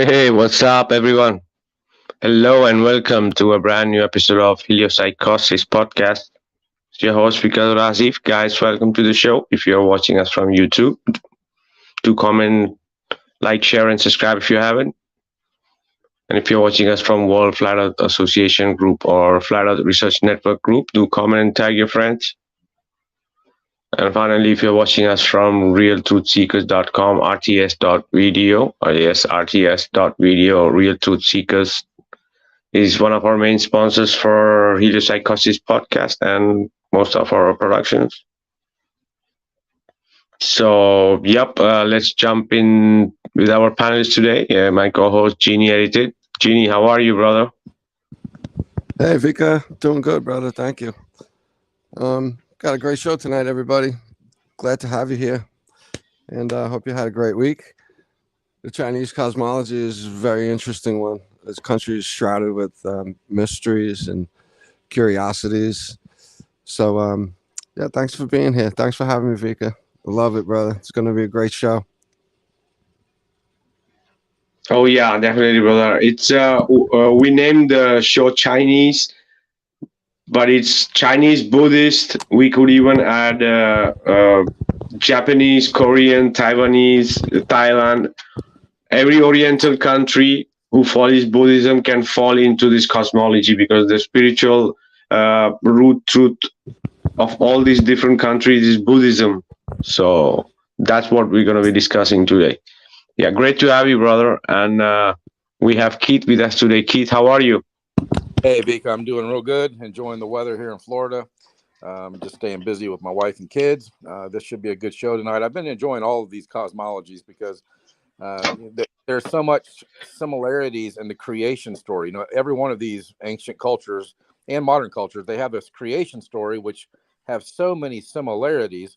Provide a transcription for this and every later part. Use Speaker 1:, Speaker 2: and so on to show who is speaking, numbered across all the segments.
Speaker 1: Hey, what's up, everyone? Hello, and welcome to a brand new episode of Heliopsychosis podcast. It's your host, Vikka Draziv. Guys, welcome to the show. If you're watching us from YouTube, do comment, like, share, and subscribe if you haven't. And if you're watching us from World Flat Earth Association group or Flat Earth Research Network group, do comment and tag your friends. And finally, if you're watching us from realtruthseekers.com, rts.video, or yes, rts.video, Real Truth Seekers is one of our main sponsors for Heliopsychosis podcast and most of our productions. So, let's jump in with our panelists today. My co-host, Jeannie Edited. Jeannie, how are you, brother?
Speaker 2: Hey, Vika. Doing good, brother. Thank you. Got a great show tonight, everybody. Glad to have you here. And I hope you had a great week. The Chinese cosmology is a very interesting one. This country is shrouded with mysteries and curiosities. So, thanks for being here. Thanks for having me, Vika. I love it, brother. It's going to be a great show.
Speaker 1: Oh yeah, definitely, brother. It's we named the show Chinese, but it's Chinese Buddhist. We could even add Japanese, Korean, Taiwanese, Thailand. Every Oriental country who follows Buddhism can fall into this cosmology because the spiritual root truth of all these different countries is Buddhism. So that's what we're going to be discussing today. Yeah, great to have you, brother. And we have Keith with us today. Keith, how are you?
Speaker 3: Hey, Vika, I'm doing real good. Enjoying the weather here in Florida. Just staying busy with my wife and kids. This should be a good show tonight. I've been enjoying all of these cosmologies because there's so much similarities in the creation story. You know, every one of these ancient cultures and modern cultures, they have this creation story which have so many similarities.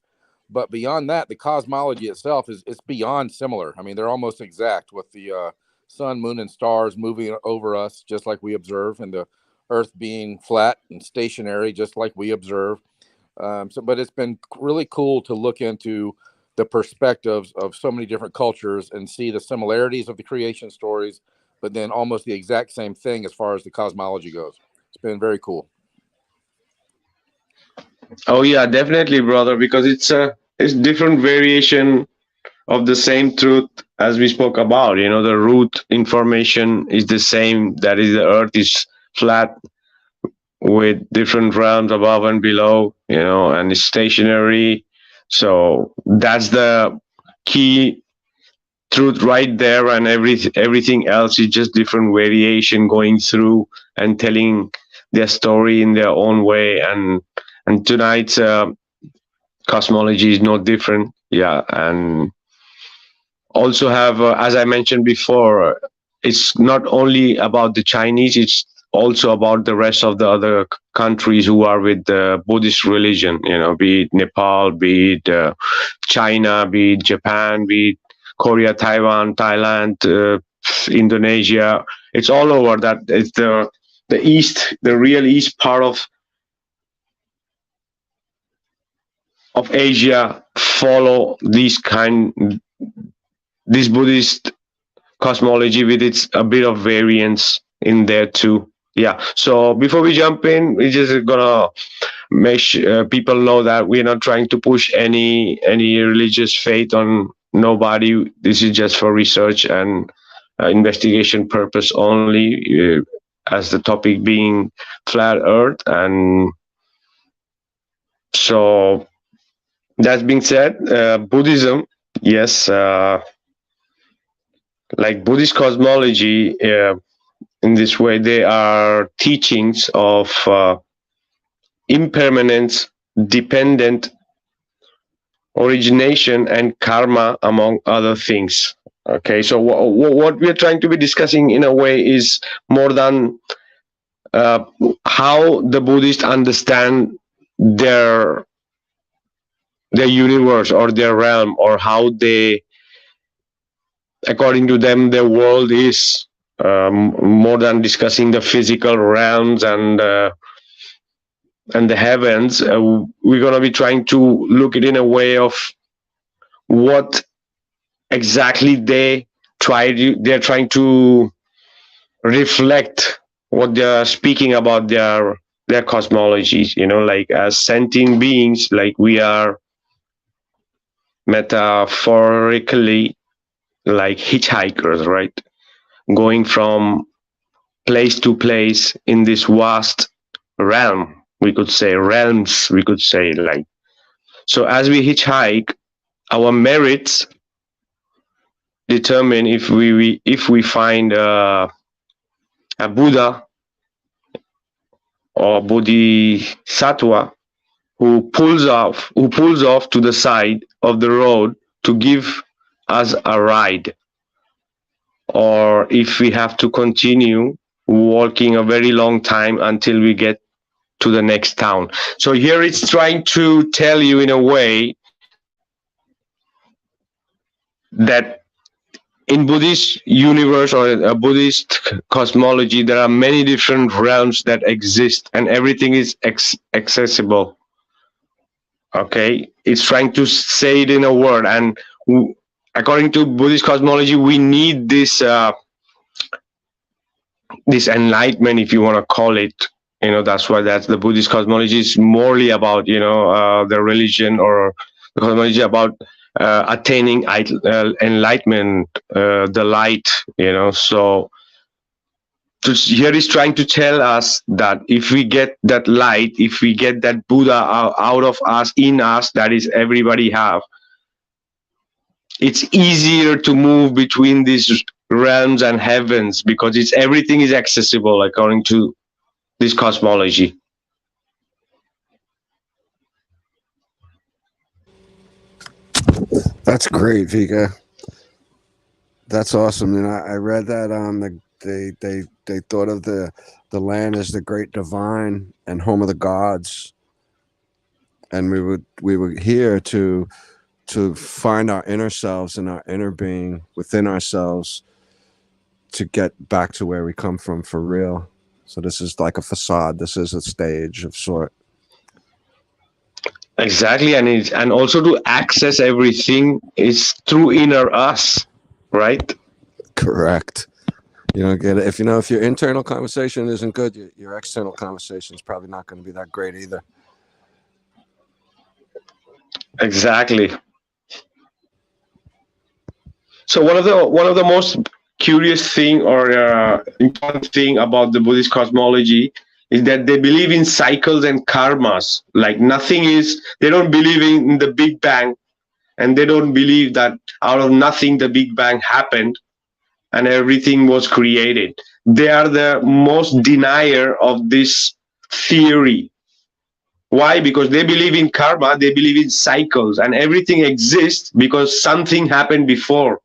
Speaker 3: But beyond that, the cosmology itself it's beyond similar. I mean, they're almost exact with the sun, moon, and stars moving over us just like we observe, and the Earth being flat and stationary just like we observe. But it's been really cool to look into the perspectives of so many different cultures and see the similarities of the creation stories, but then almost the exact same thing as far as the cosmology goes. It's been very cool.
Speaker 1: Oh yeah, definitely, brother, because it's different variation of the same truth as we spoke about. You know, the root information is the same. That is, the Earth is flat with different realms above and below. You know, and it's stationary. So that's the key truth right there, and everything else is just different variation going through and telling their story in their own way. And tonight's cosmology is no different. Yeah, and also have, as I mentioned before, it's not only about the Chinese, it's also about the rest of the other countries who are with the Buddhist religion, you know, be it Nepal, be it China, be it Japan, be it Korea, Taiwan, Thailand, Indonesia. It's all over that. It's the east, the real east part of Asia follow this Buddhist cosmology with its a bit of variance in there too. Yeah. So before we jump in, we're just gonna make people know that we're not trying to push any religious faith on nobody. This is just for research and investigation purpose only. As the topic being flat Earth, and so that being said, Buddhism, yes, like Buddhist cosmology, in this way, they are teachings of impermanence, dependent origination, and karma, among other things. Okay, so what we're trying to be discussing in a way is more than how the Buddhists understand their universe or their realm, or how they, according to them, their world is, more than discussing the physical realms and the heavens. We're going to be trying to look at it in a way of what exactly they they're trying to reflect what they're speaking about their cosmologies, like as sentient beings, like we are metaphorically like hitchhikers, right? Going from place to place in this vast realm, we could say realms, we could say like. So as we hitchhike, our merits determine if we find a Buddha or Bodhisattva who pulls off to the side of the road to give us a ride, or if we have to continue walking a very long time until we get to the next town. So here it's trying to tell you in a way that in Buddhist universe or a Buddhist cosmology, there are many different realms that exist, and everything is accessible. Okay, it's trying to say it in a word, and according to Buddhist cosmology, we need this enlightenment, if you want to call it. That's why that's the Buddhist cosmology is morely about the religion or the cosmology about attaining enlightenment, the light. So here is trying to tell us that if we get that light, if we get that Buddha out of us, in us, that is everybody have, it's easier to move between these realms and heavens, because everything is accessible according to this cosmology.
Speaker 2: That's great, Vika. That's awesome. And I read that they thought of the land as the great divine and home of the gods, and we were here to find our inner selves and our inner being within ourselves to get back to where we come from for real. So this is like a facade. This is a stage of sort.
Speaker 1: Exactly, and also to access everything is through inner us, right?
Speaker 2: Correct. You don't get it. If your internal conversation isn't good, your external conversation is probably not going to be that great either.
Speaker 1: Exactly. So one of the most curious thing or important thing about the Buddhist cosmology is that they believe in cycles and karmas. Like nothing is, they don't believe in the Big Bang, and they don't believe that out of nothing the Big Bang happened and everything was created. They are the most denier of this theory. Why? Because they believe in karma, they believe in cycles, and everything exists because something happened before.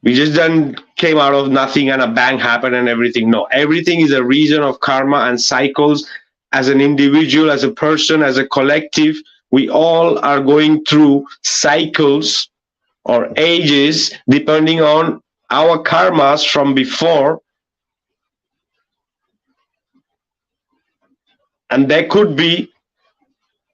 Speaker 1: We just then came out of nothing and a bang happened and everything. No, everything is a reason of karma and cycles. As an individual, as a person, as a collective, we all are going through cycles or ages depending on our karmas from before. And there could be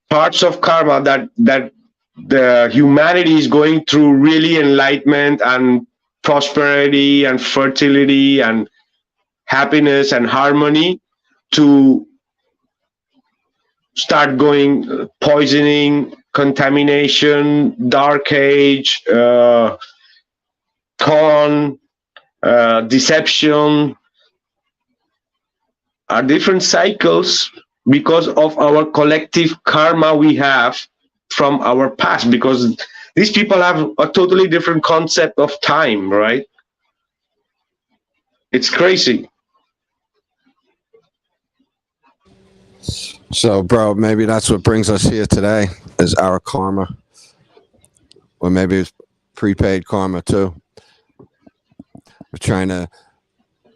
Speaker 1: parts of karma that the humanity is going through really enlightenment and prosperity and fertility and happiness and harmony, to start going poisoning, contamination, dark age, con, deception, are different cycles because of our collective karma we have from our past, because these people have a totally different concept of time, right? It's crazy.
Speaker 2: So, bro, maybe that's what brings us here today is our karma, or maybe it's prepaid karma too. We're trying to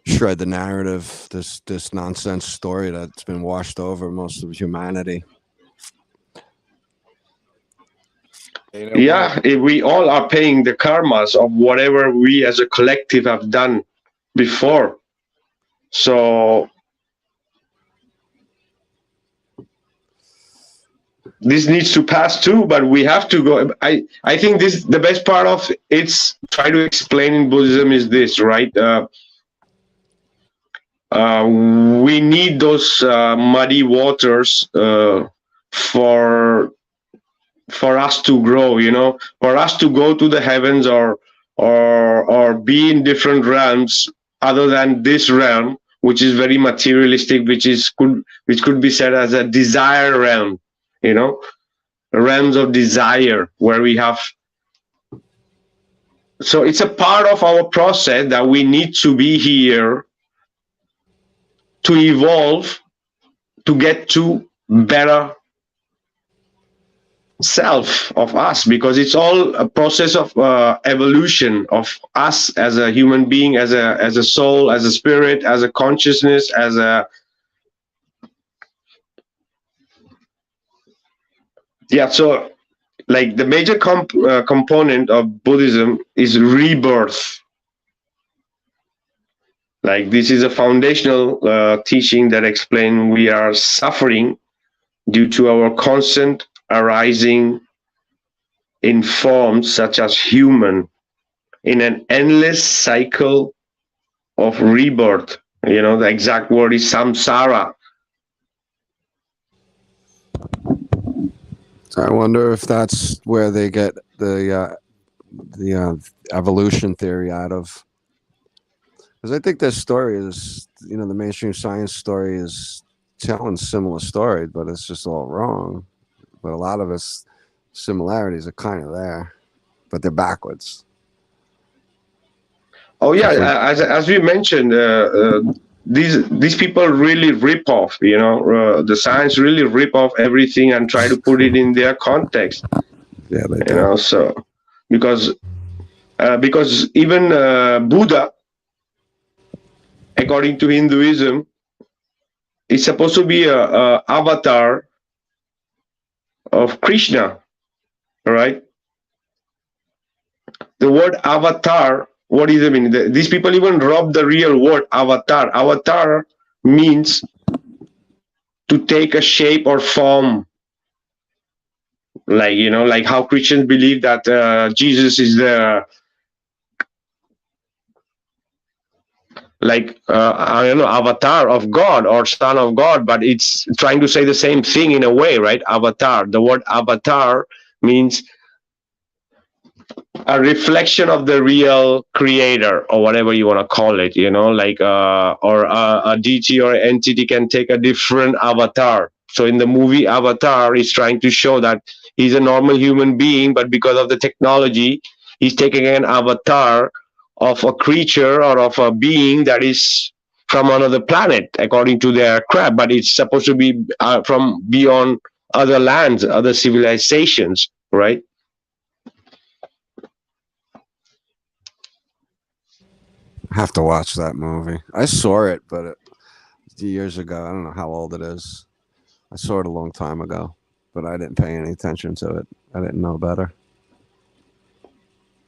Speaker 2: shred the narrative, this nonsense story that's been washed over most of humanity.
Speaker 1: Yeah, we all are paying the karmas of whatever we as a collective have done before. So this needs to pass too, but we have to go. I think this the best part of it's try to explain in Buddhism is this, right? We need those muddy waters for us to grow, for us to go to the heavens, or be in different realms other than this realm, which is very materialistic, which could be said as a desire realm, realms of desire, where we have. So it's a part of our process that we need to be here to evolve, to get to better self of us, because it's all a process of evolution of us as a human being, as a soul, as a spirit, as a consciousness, as a so like the major component of Buddhism is rebirth. Like this is a foundational teaching that explains we are suffering due to our constant arising in forms such as human, in an endless cycle of rebirth. The exact word is samsara.
Speaker 2: So I wonder if that's where they get the evolution theory out of. Because I think this story is, the mainstream science story is telling similar story, but it's just all wrong. But a lot of its similarities are kind of there, but they're backwards.
Speaker 1: Oh yeah, as we mentioned, these people really rip off. The science really rip off everything and try to put it in their context.
Speaker 2: Yeah, they do.
Speaker 1: So because even Buddha, according to Hinduism, is supposed to be a avatar of Krishna, right? The word avatar, what does it mean? These people even rob the real word avatar. Avatar means to take a shape or form, like how Christians believe that Jesus is the I don't know, avatar of God or son of God, but it's trying to say the same thing in a way, right? Avatar. The word avatar means a reflection of the real creator, or whatever you want to call it, or a deity or entity can take a different avatar. So in the movie Avatar, he's trying to show that he's a normal human being, but because of the technology, he's taking an avatar of a creature or of a being that is from another planet, according to their crap, but it's supposed to be from beyond other lands, other civilizations, right?
Speaker 2: I have to watch that movie. I saw it, but years ago. I don't know how old it is. I saw it a long time ago, but I didn't pay any attention to it. I didn't know better.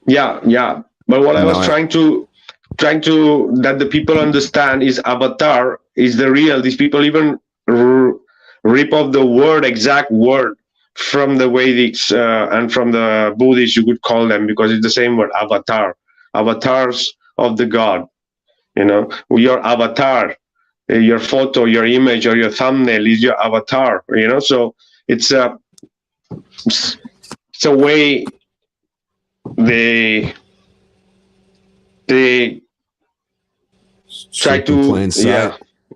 Speaker 1: Yeah. But what I was trying to that the people understand is avatar is the real. These people even rip off the exact word from the Vedics and from the Buddhists, you could call them, because it's the same word, avatar. Avatars of the God. Your avatar, your photo, your image, or your thumbnail is your avatar. So it's a way they try to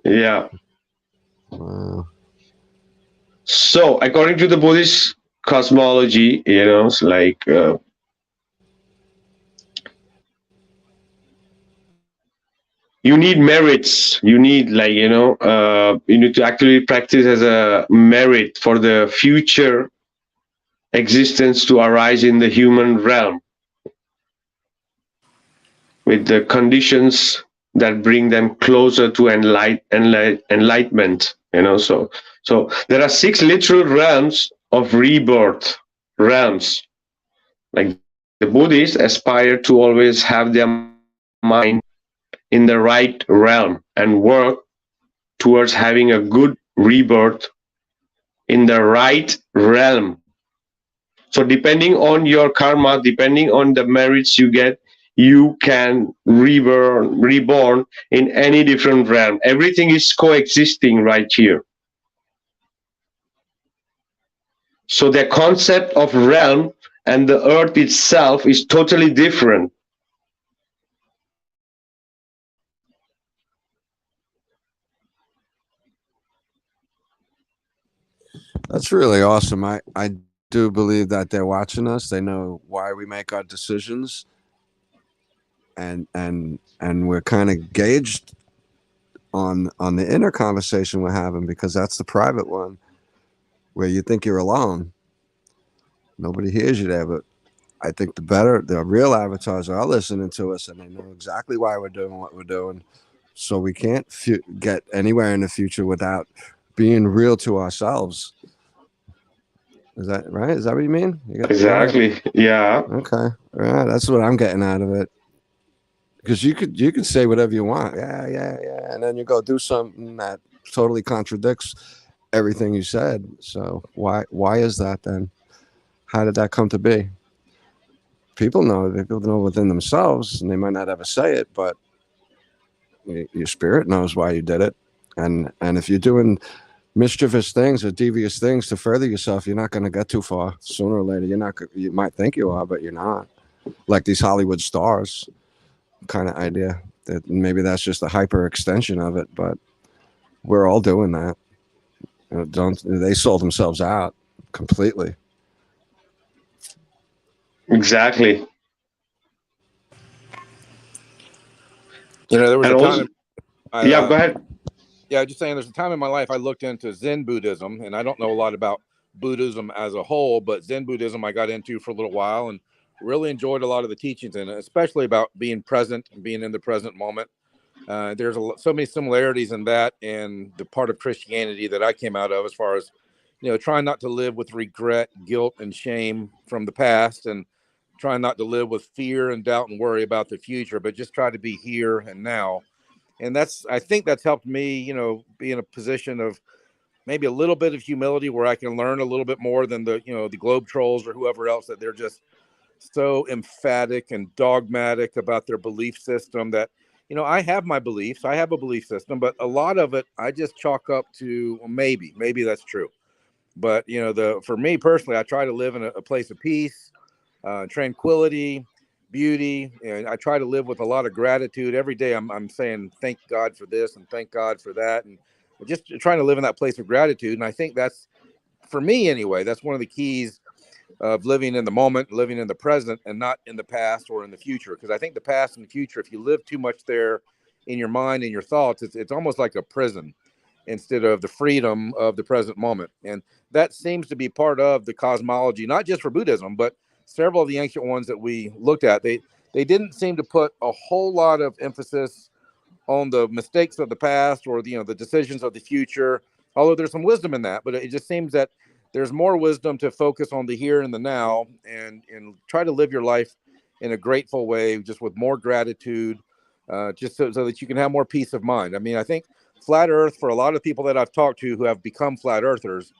Speaker 1: yeah.
Speaker 2: Wow.
Speaker 1: So according to the Buddhist cosmology, it's like you need merits. You need you need to actually practice as a merit for the future existence to arise in the human realm, with the conditions that bring them closer to enlightenment. So there are 6 literal realms of rebirth realms. Like the Buddhists aspire to always have their mind in the right realm and work towards having a good rebirth in the right realm. So depending on your karma, depending on the merits you get, you can reborn in any different realm. Everything is coexisting right here. So the concept of realm and the earth itself is totally different.
Speaker 2: That's really awesome. I do believe that they're watching us. They know why we make our decisions, and we're kind of gauged on the inner conversation we're having, because that's the private one where you think you're alone. Nobody hears you there, but I think the real avatars are listening to us, and they know exactly why we're doing what we're doing. So we can't get anywhere in the future without being real to ourselves. Is that right? Is that what you mean?
Speaker 1: Exactly. Yeah.
Speaker 2: Okay. Yeah, that's what I'm getting out of it. Because you could say whatever you want. Yeah, and then you go do something that totally contradicts everything you said. So why is that then? How did that come to be? People know within themselves, and they might not ever say it, but your spirit knows why you did it. And if you're doing mischievous things or devious things to further yourself, you're not going to get too far. Sooner or later, you're not. You might think you are, but you're not. Like these Hollywood stars kind of idea. That maybe that's just a hyper extension of it, but we're all doing that. Don't they sold themselves out completely?
Speaker 1: Exactly.
Speaker 3: There was
Speaker 1: And
Speaker 3: a
Speaker 1: also,
Speaker 3: time I
Speaker 1: yeah, go ahead.
Speaker 3: yeah, just saying there's a time in my life I looked into Zen Buddhism, and I don't know a lot about Buddhism as a whole, but Zen Buddhism I got into for a little while and really enjoyed a lot of the teachings in it, especially about being present and being in the present moment. There's so many similarities in that and the part of Christianity that I came out of, as far as trying not to live with regret, guilt, and shame from the past, and trying not to live with fear and doubt and worry about the future, but just try to be here and now. And I think that's helped me, be in a position of maybe a little bit of humility, where I can learn a little bit more than the globe trolls or whoever else, that they're just so emphatic and dogmatic about their belief system that, I have my beliefs, I have a belief system, but a lot of it I just chalk up to, well, maybe that's true. But for me personally, I try to live in a place of peace, tranquility, beauty, and I try to live with a lot of gratitude every day. I'm saying thank God for this and thank God for that, and just trying to live in that place of gratitude. And I think that's, for me anyway, that's one of the keys of living in the moment, living in the present, and not in the past or in the future. Because I think the past and the future, if you live too much there in your mind and your thoughts, it's almost like a prison instead of the freedom of the present moment. And that seems to be part of the cosmology, not just for Buddhism, but several of the ancient ones that we looked at. They didn't seem to put a whole lot of emphasis on the mistakes of the past or the decisions of the future, although there's some wisdom in that. But it just seems that there's more wisdom to focus on the here and the now, and try to live your life in a grateful way, just with more gratitude, just so that you can have more peace of mind. I mean, I think flat earth, for a lot of people that I've talked to who have become flat earthers,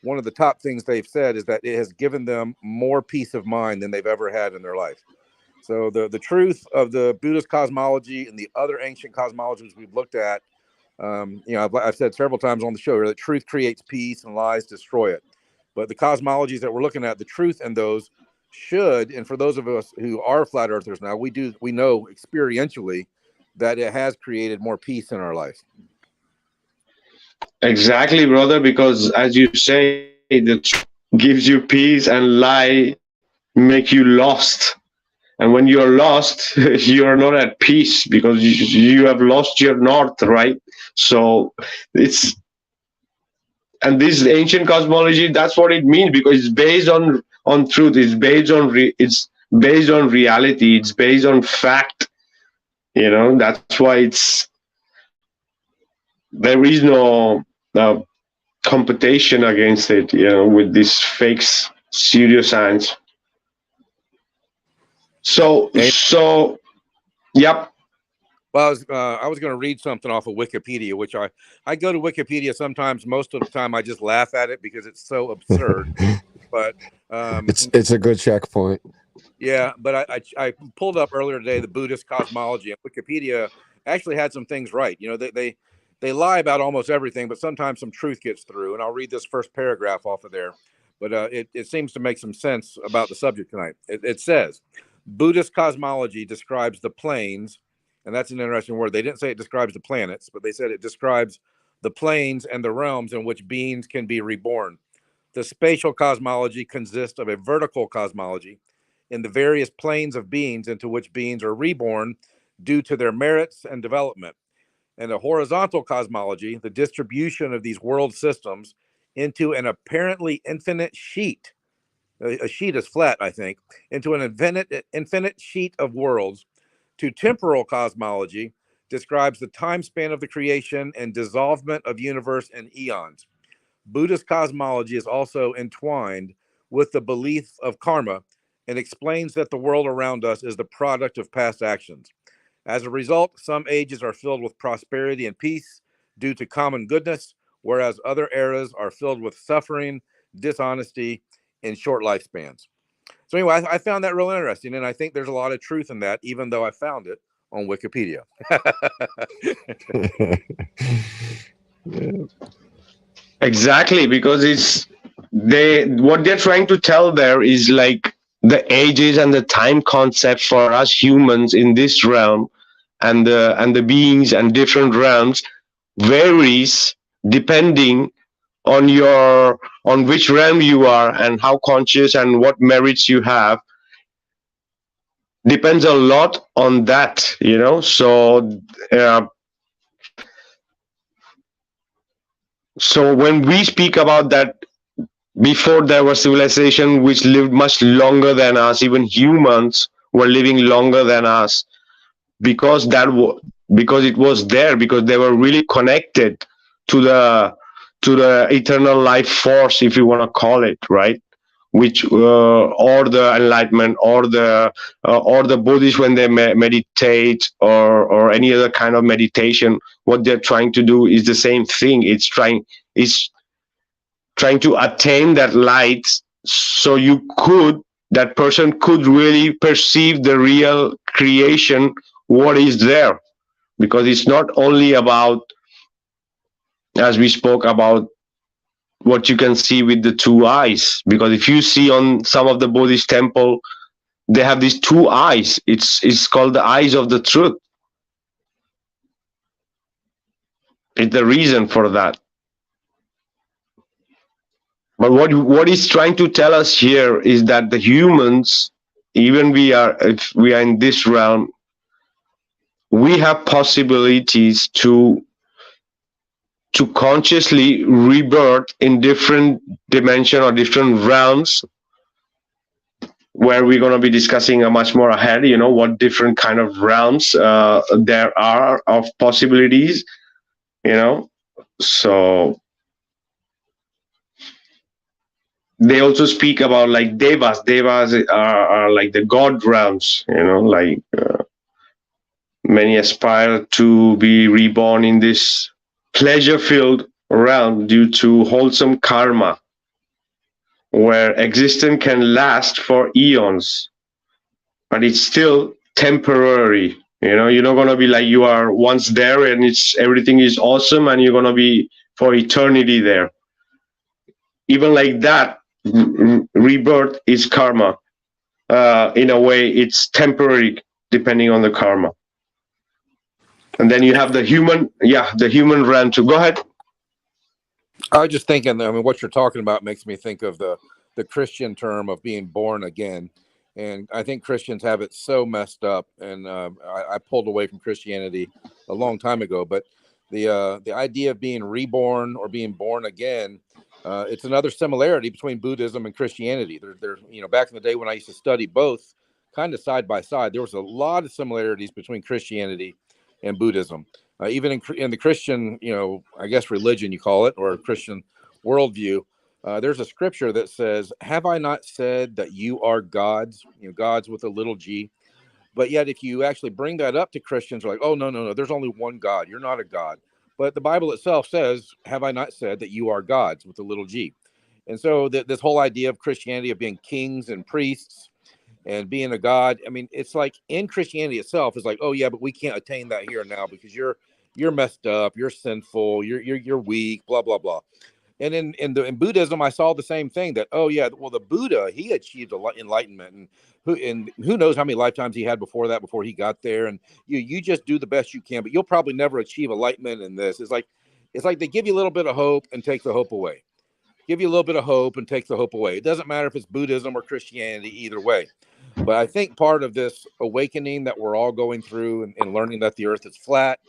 Speaker 3: one of the top things they've said is that it has given them more peace of mind than they've ever had in their life. So the truth of the Buddhist cosmology and the other ancient cosmologies we've looked at, I've said several times on the show that truth creates peace and lies destroy it. But the cosmologies that we're looking at, the truth in those should, and for those of us who are flat earthers now, we know experientially that it has created more peace in our life.
Speaker 1: Exactly, brother, because as you say, the truth gives you peace and lie make you lost. And when you're lost, you're not at peace because you have lost your north, right? So it's, and this ancient cosmology, that's what it means, because it's based on truth. It's based on it's based on reality. It's based on fact. That's why there is no competition against it. With these fakes pseudoscience. So, yep.
Speaker 3: Well, I was going to read something off of Wikipedia, which I go to Wikipedia sometimes. Most of the time, I just laugh at it because it's so absurd. But
Speaker 2: it's a good checkpoint.
Speaker 3: yeah, but I pulled up earlier today the Buddhist cosmology, and Wikipedia actually had some things right. You know, they lie about almost everything, but sometimes some truth gets through. And I'll read this first paragraph off of there, but it seems to make some sense about the subject tonight. It says Buddhist cosmology describes the planes, and that's an interesting word. They didn't say it describes the planets, but they said it describes the planes and the realms in which beings can be reborn. The spatial cosmology consists of a vertical cosmology in the various planes of beings into which beings are reborn due to their merits and development. And a horizontal cosmology, the distribution of these world systems into an apparently infinite sheet. A sheet is flat, I think, into an infinite sheet of worlds. To temporal cosmology describes the time span of the creation and dissolvement of universe in eons. Buddhist cosmology is also entwined with the belief of karma and explains that the world around us is the product of past actions. As a result, some ages are filled with prosperity and peace due to common goodness, whereas other eras are filled with suffering, dishonesty, and short lifespans. So anyway, I found that real interesting, and I think there's a lot of truth in that, even though I found it on Wikipedia.
Speaker 1: Exactly, because it's what they're trying to tell there is like the ages and the time concept for us humans in this realm, and the beings and different realms varies depending on which realm you are and how conscious and what merits you have. Depends a lot on that, uh, so when we speak about that, before there was civilization which lived much longer than us, even humans were living longer than us, because because it was there, because they were really connected to the eternal life force, if you want to call it, right? Which or the enlightenment, or the Buddhists, when they meditate, or any other kind of meditation, what they're trying to do is the same thing. It's trying to attain that light, so that person could really perceive the real creation, what is there. Because it's not only about, as we spoke about, what you can see with the two eyes. Because if you see on some of the Buddhist temple, they have these two eyes. It's called the eyes of the truth. It's the reason for that. But what he's trying to tell us here is that the humans, even if we are in this realm, we have possibilities to consciously rebirth in different dimension or different realms, where we're going to be discussing much more ahead, what different kind of realms there are of possibilities, so they also speak about like devas are like the god realms, like many aspire to be reborn in this pleasure-filled realm due to wholesome karma, where existence can last for eons, but it's still temporary. You're not going to be like you are once there and everything is awesome and you're going to be for eternity there. Even like that, rebirth is karma. In a way, it's temporary depending on the karma. And then you have the human realm too. Go ahead.
Speaker 3: I was just thinking, I mean, what you're talking about makes me think of the Christian term of being born again. And I think Christians have it so messed up. And I pulled away from Christianity a long time ago. But the idea of being reborn or being born again, it's another similarity between Buddhism and Christianity. There's back in the day when I used to study both kind of side by side, there was a lot of similarities between Christianity and Buddhism. Even in the Christian, I guess religion you call it, or Christian worldview, there's a scripture that says, "Have I not said that you are gods?" Gods with a little g. But yet, if you actually bring that up to Christians, are like, oh, no, no, no, there's only one God. You're not a God. But the Bible itself says, have I not said that you are gods with a little g? And so this whole idea of Christianity of being kings and priests and being a god, I mean, it's like in Christianity itself is like, oh yeah, but we can't attain that here and now because you're messed up, you're sinful, you're weak, blah blah blah. And in Buddhism, I saw the same thing, that oh yeah, well the Buddha, he achieved a lot enlightenment, and who knows how many lifetimes he had before that, before he got there. And you just do the best you can, but you'll probably never achieve enlightenment in this. It's like they give you a little bit of hope and take the hope away. Give you a little bit of hope and take the hope away. It doesn't matter if it's Buddhism or Christianity, either way. But I think part of this awakening that we're all going through, and learning that the earth is flat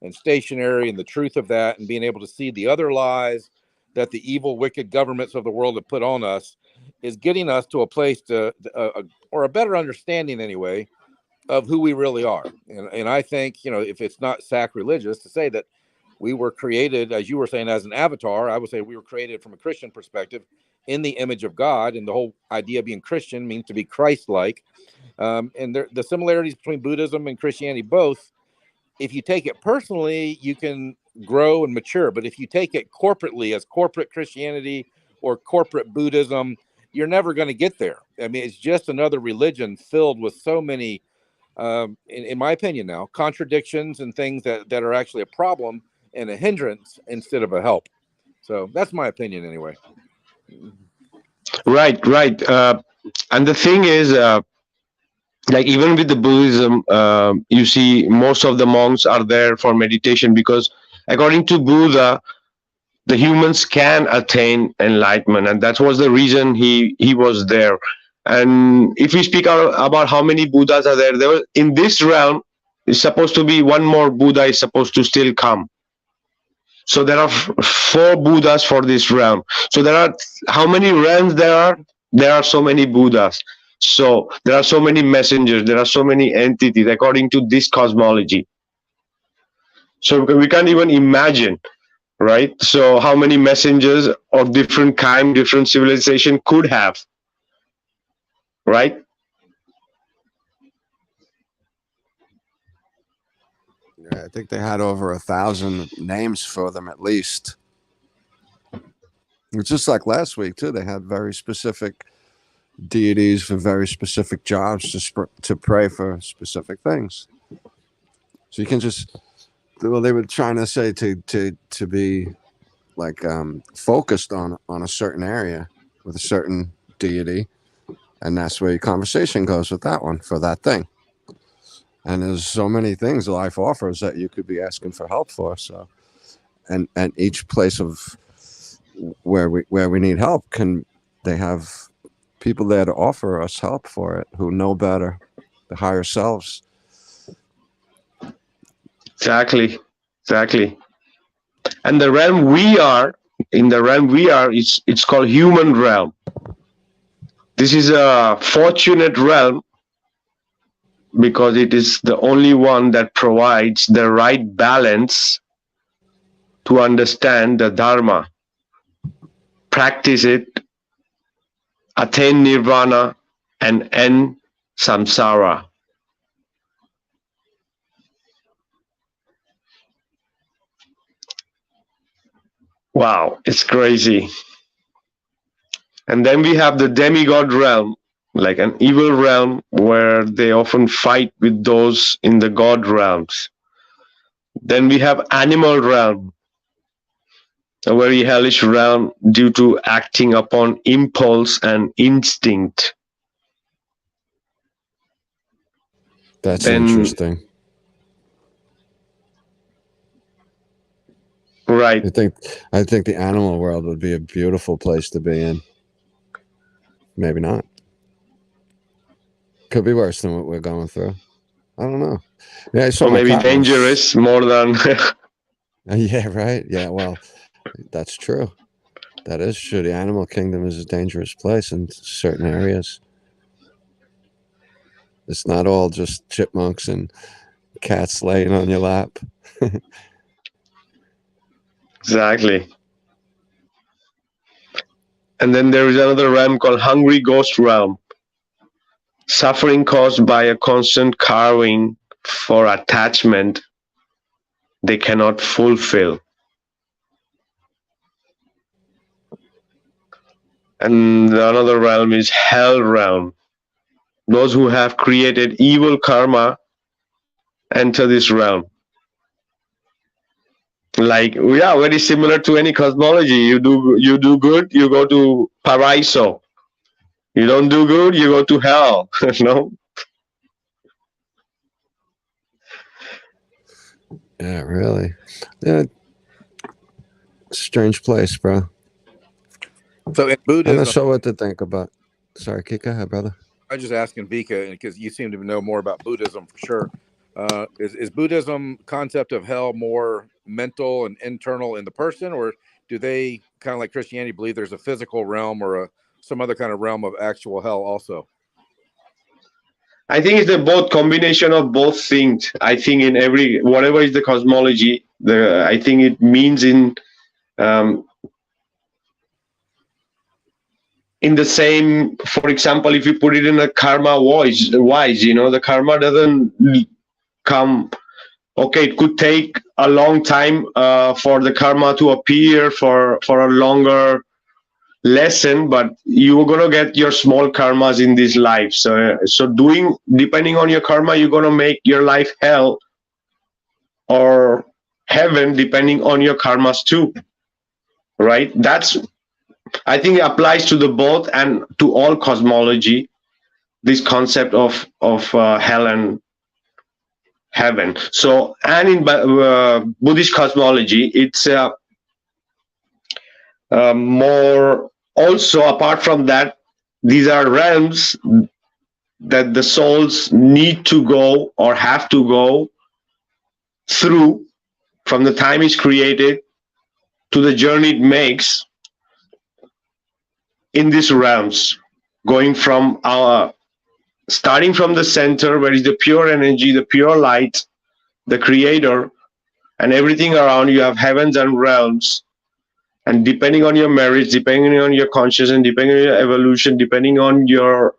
Speaker 3: and stationary, and the truth of that, and being able to see the other lies that the evil, wicked governments of the world have put on us, is getting us to a place or a better understanding anyway, of who we really are. And I think, if it's not sacrilegious to say that we were created, as you were saying, as an avatar, I would say we were created from a Christian perspective in the image of God. And the whole idea of being Christian means to be Christ-like. And the similarities between Buddhism and Christianity, both, if you take it personally, you can grow and mature. But if you take it corporately as corporate Christianity or corporate Buddhism, you're never going to get there. I mean, it's just another religion filled with so many, in my opinion now, contradictions and things that are actually a problem and a hindrance instead of a help. So that's my opinion anyway.
Speaker 1: Right, right. And the thing is, like even with the Buddhism, you see most of the monks are there for meditation because, according to Buddha, the humans can attain enlightenment, and that was the reason he was there. And if we speak about how many Buddhas are there, in this realm is supposed to be one more Buddha is supposed to still come. So there are four Buddhas for this realm. So there are how many realms there are? There are so many Buddhas. So there are so many messengers. There are so many entities according to this cosmology. So we can't even imagine, right? So how many messengers of different kind, different civilization could have, right?
Speaker 2: Yeah, I think they had over 1,000 names for them at least. It's just like last week too. They had very specific deities for very specific jobs to pray for specific things. So you can just, well, they were trying to say to be like focused on a certain area with a certain deity, and that's where your conversation goes with that one for that thing. And there's so many things life offers that you could be asking for help for. So, and each place of where we need help, they have people there to offer us help for it who know better, the higher selves.
Speaker 1: Exactly. And the realm we are, it's called human realm. This is a fortunate realm because it is the only one that provides the right balance to understand the Dharma, practice it, attain nirvana, and end samsara. Wow, it's crazy. And then we have the demigod realm, like an evil realm where they often fight with those in the god realms. Then we have animal realm, a very hellish realm due to acting upon impulse and instinct.
Speaker 2: That's interesting.
Speaker 1: Right.
Speaker 2: I think the animal world would be a beautiful place to be in. Maybe not. Could be worse than what we're going through. I don't know. Yeah,
Speaker 1: or maybe dangerous more than.
Speaker 2: Yeah, right. Yeah, well, that's true. That is true. The animal kingdom is a dangerous place in certain areas. It's not all just chipmunks and cats laying on your lap.
Speaker 1: Exactly. And then there is another realm called Hungry Ghost Realm. suffering caused by a constant carving for attachment they cannot fulfill. And another realm is hell realm. Those who have created evil karma enter this realm. Like, yeah, very similar to any cosmology. You do good, you go to paraiso. You don't do good, you go to hell. No.
Speaker 2: Yeah, really. Yeah, strange place, bro.
Speaker 3: So in
Speaker 2: I'm
Speaker 3: Buddhism,
Speaker 2: not sure what to think about. Sorry, Kika, ahead, brother.
Speaker 3: I'm just asking Vika because you seem to know more about Buddhism for sure. Is Buddhism concept of hell more mental and internal in the person, or do they kind of like Christianity believe there's a physical realm or some other kind of realm of actual hell also?
Speaker 1: I think it's the both combination of both things. I think in every whatever is the cosmology, I think it means um, in the same. For example, if you put it in a karma wise, the karma doesn't come. Okay, it could take a long time for the karma to appear for a longer lesson, but you're gonna get your small karmas in this life. So doing depending on your karma, you're gonna make your life hell or heaven depending on your karmas too, right? That's, I think, it applies to the both and to all cosmology, this concept of hell and heaven. So, and in Buddhist cosmology, it's more also, apart from that, these are realms that the souls need to go or have to go through from the time it's created to the journey it makes in these realms, going from our starting from the center where is the pure energy, the pure light, the creator, and everything around you have heavens and realms. And depending on your marriage, depending on your consciousness, depending on your evolution, depending on your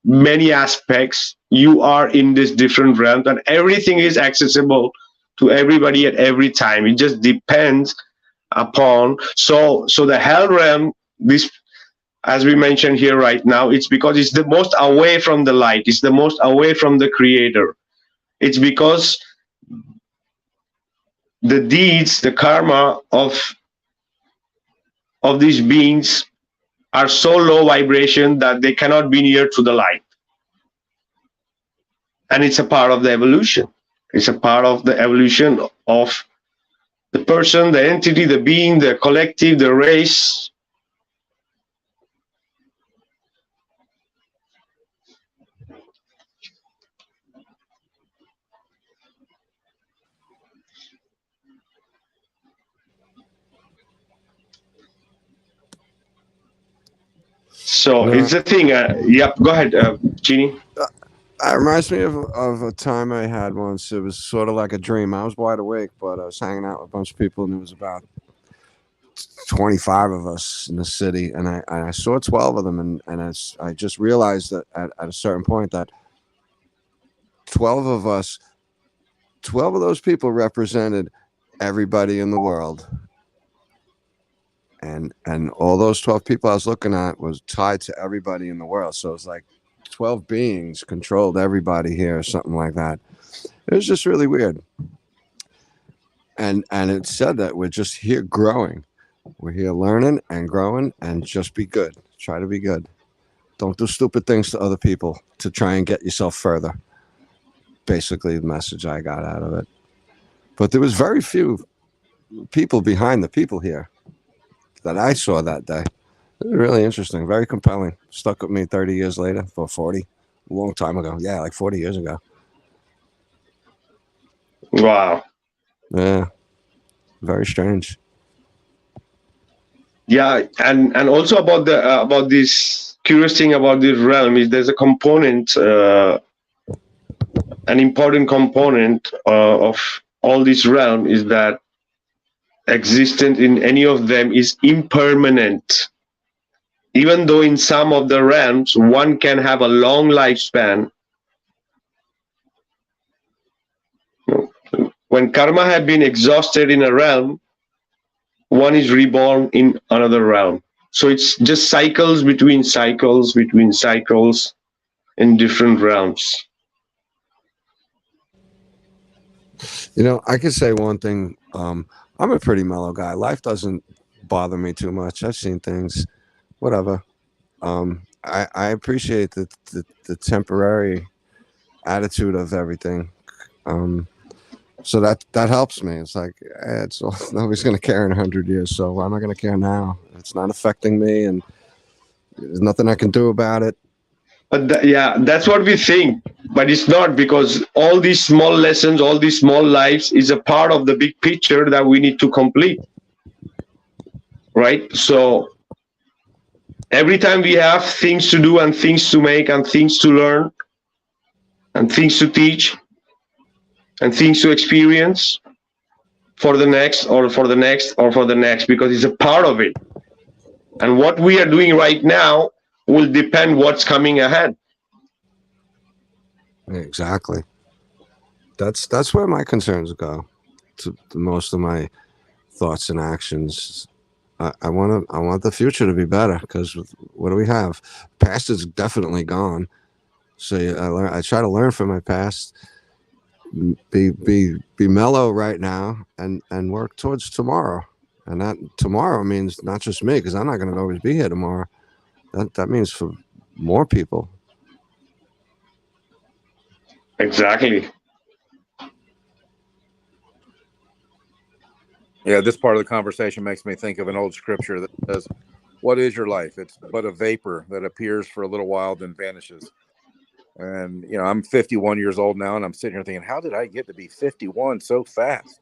Speaker 1: many aspects, you are in this different realms, and everything is accessible to everybody at every time. It just depends upon. So the hell realm, this, as we mentioned here right now, it's because it's the most away from the light. It's the most away from the creator. It's because the deeds, the karma of these beings are so low vibration that they cannot be near to the light. And it's a part of the evolution. It's a part of the evolution of the person, the entity, the being, the collective, the race. So it's a thing. Yep, go ahead, Jeannie.
Speaker 2: It reminds me of a time I had once. It was sort of like a dream. I was wide awake, but I was hanging out with a bunch of people, and it was about 25 of us in the city, and I saw 12 of them, and I just realized that at a certain point that 12 of us, 12 of those people represented everybody in the world. And all those 12 people I was looking at was tied to everybody in the world. So it's like 12 beings controlled everybody here or something like that. It was just really weird. And it said that we're just here growing. We're here learning and growing, and just be good. Try to be good. Don't do stupid things to other people to try and get yourself further. Basically the message I got out of it. But there was very few people behind the people here that I saw that day. It was really interesting, very compelling. Stuck with me 30 years later, or 40, a long time ago. Yeah, like 40 years ago.
Speaker 1: Wow.
Speaker 2: Yeah, very strange.
Speaker 1: Yeah, and also about the about this curious thing about this realm is there's a component, an important component of all this realm is that existence in any of them is impermanent. even though in some of the realms one can have a long lifespan, when karma had been exhausted in a realm, one is reborn in another realm. So it's just cycles between cycles between cycles in different realms.
Speaker 2: You know, I could say one thing. I'm a pretty mellow guy. Life doesn't bother me too much. I've seen things, whatever. I appreciate the temporary attitude of everything. So that helps me. It's like it's nobody's going to care in 100 years. So why am I going to care now? It's not affecting me, and there's nothing I can do about it.
Speaker 1: But yeah, that's what we think. But it's not, because all these small lessons, all these small lives is a part of the big picture that we need to complete. Right? So every time we have things to do and things to make and things to learn and things to teach and things to experience for the next or for the next or for the next, because it's a part of it. And what we are doing right now will depend what's coming ahead.
Speaker 2: Exactly. That's where my concerns go. To most of my thoughts and actions. I want the future to be better, because what do we have? Past is definitely gone. So I try to learn from my past, be mellow right now, and work towards tomorrow. And that tomorrow means not just me, because I'm not going to always be here tomorrow. That means for more people.
Speaker 1: Exactly.
Speaker 3: Yeah, this part of the conversation makes me think of an old scripture that says, "What is your life? It's but a vapor that appears for a little while, then vanishes." And I'm 51 years old now, and I'm sitting here thinking, how did I get to be 51 so fast?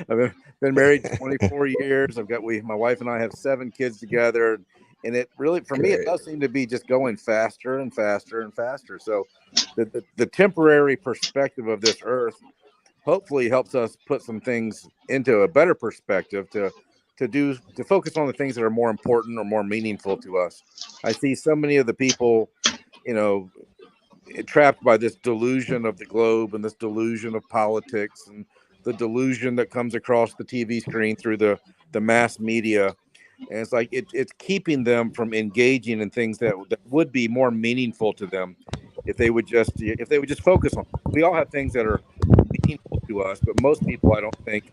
Speaker 3: I've been married 24 years. My wife and I have 7 kids together, and it really, for me, it does seem to be just going faster and faster and faster. So the temporary perspective of this earth hopefully helps us put some things into a better perspective to focus on the things that are more important or more meaningful to us. I see so many of the people, trapped by this delusion of the globe and this delusion of politics and the delusion that comes across the TV screen through the mass media. And it's like it's keeping them from engaging in things that would be more meaningful to them if they would just focus on. We all have things that are meaningful to us, but most people, I don't think,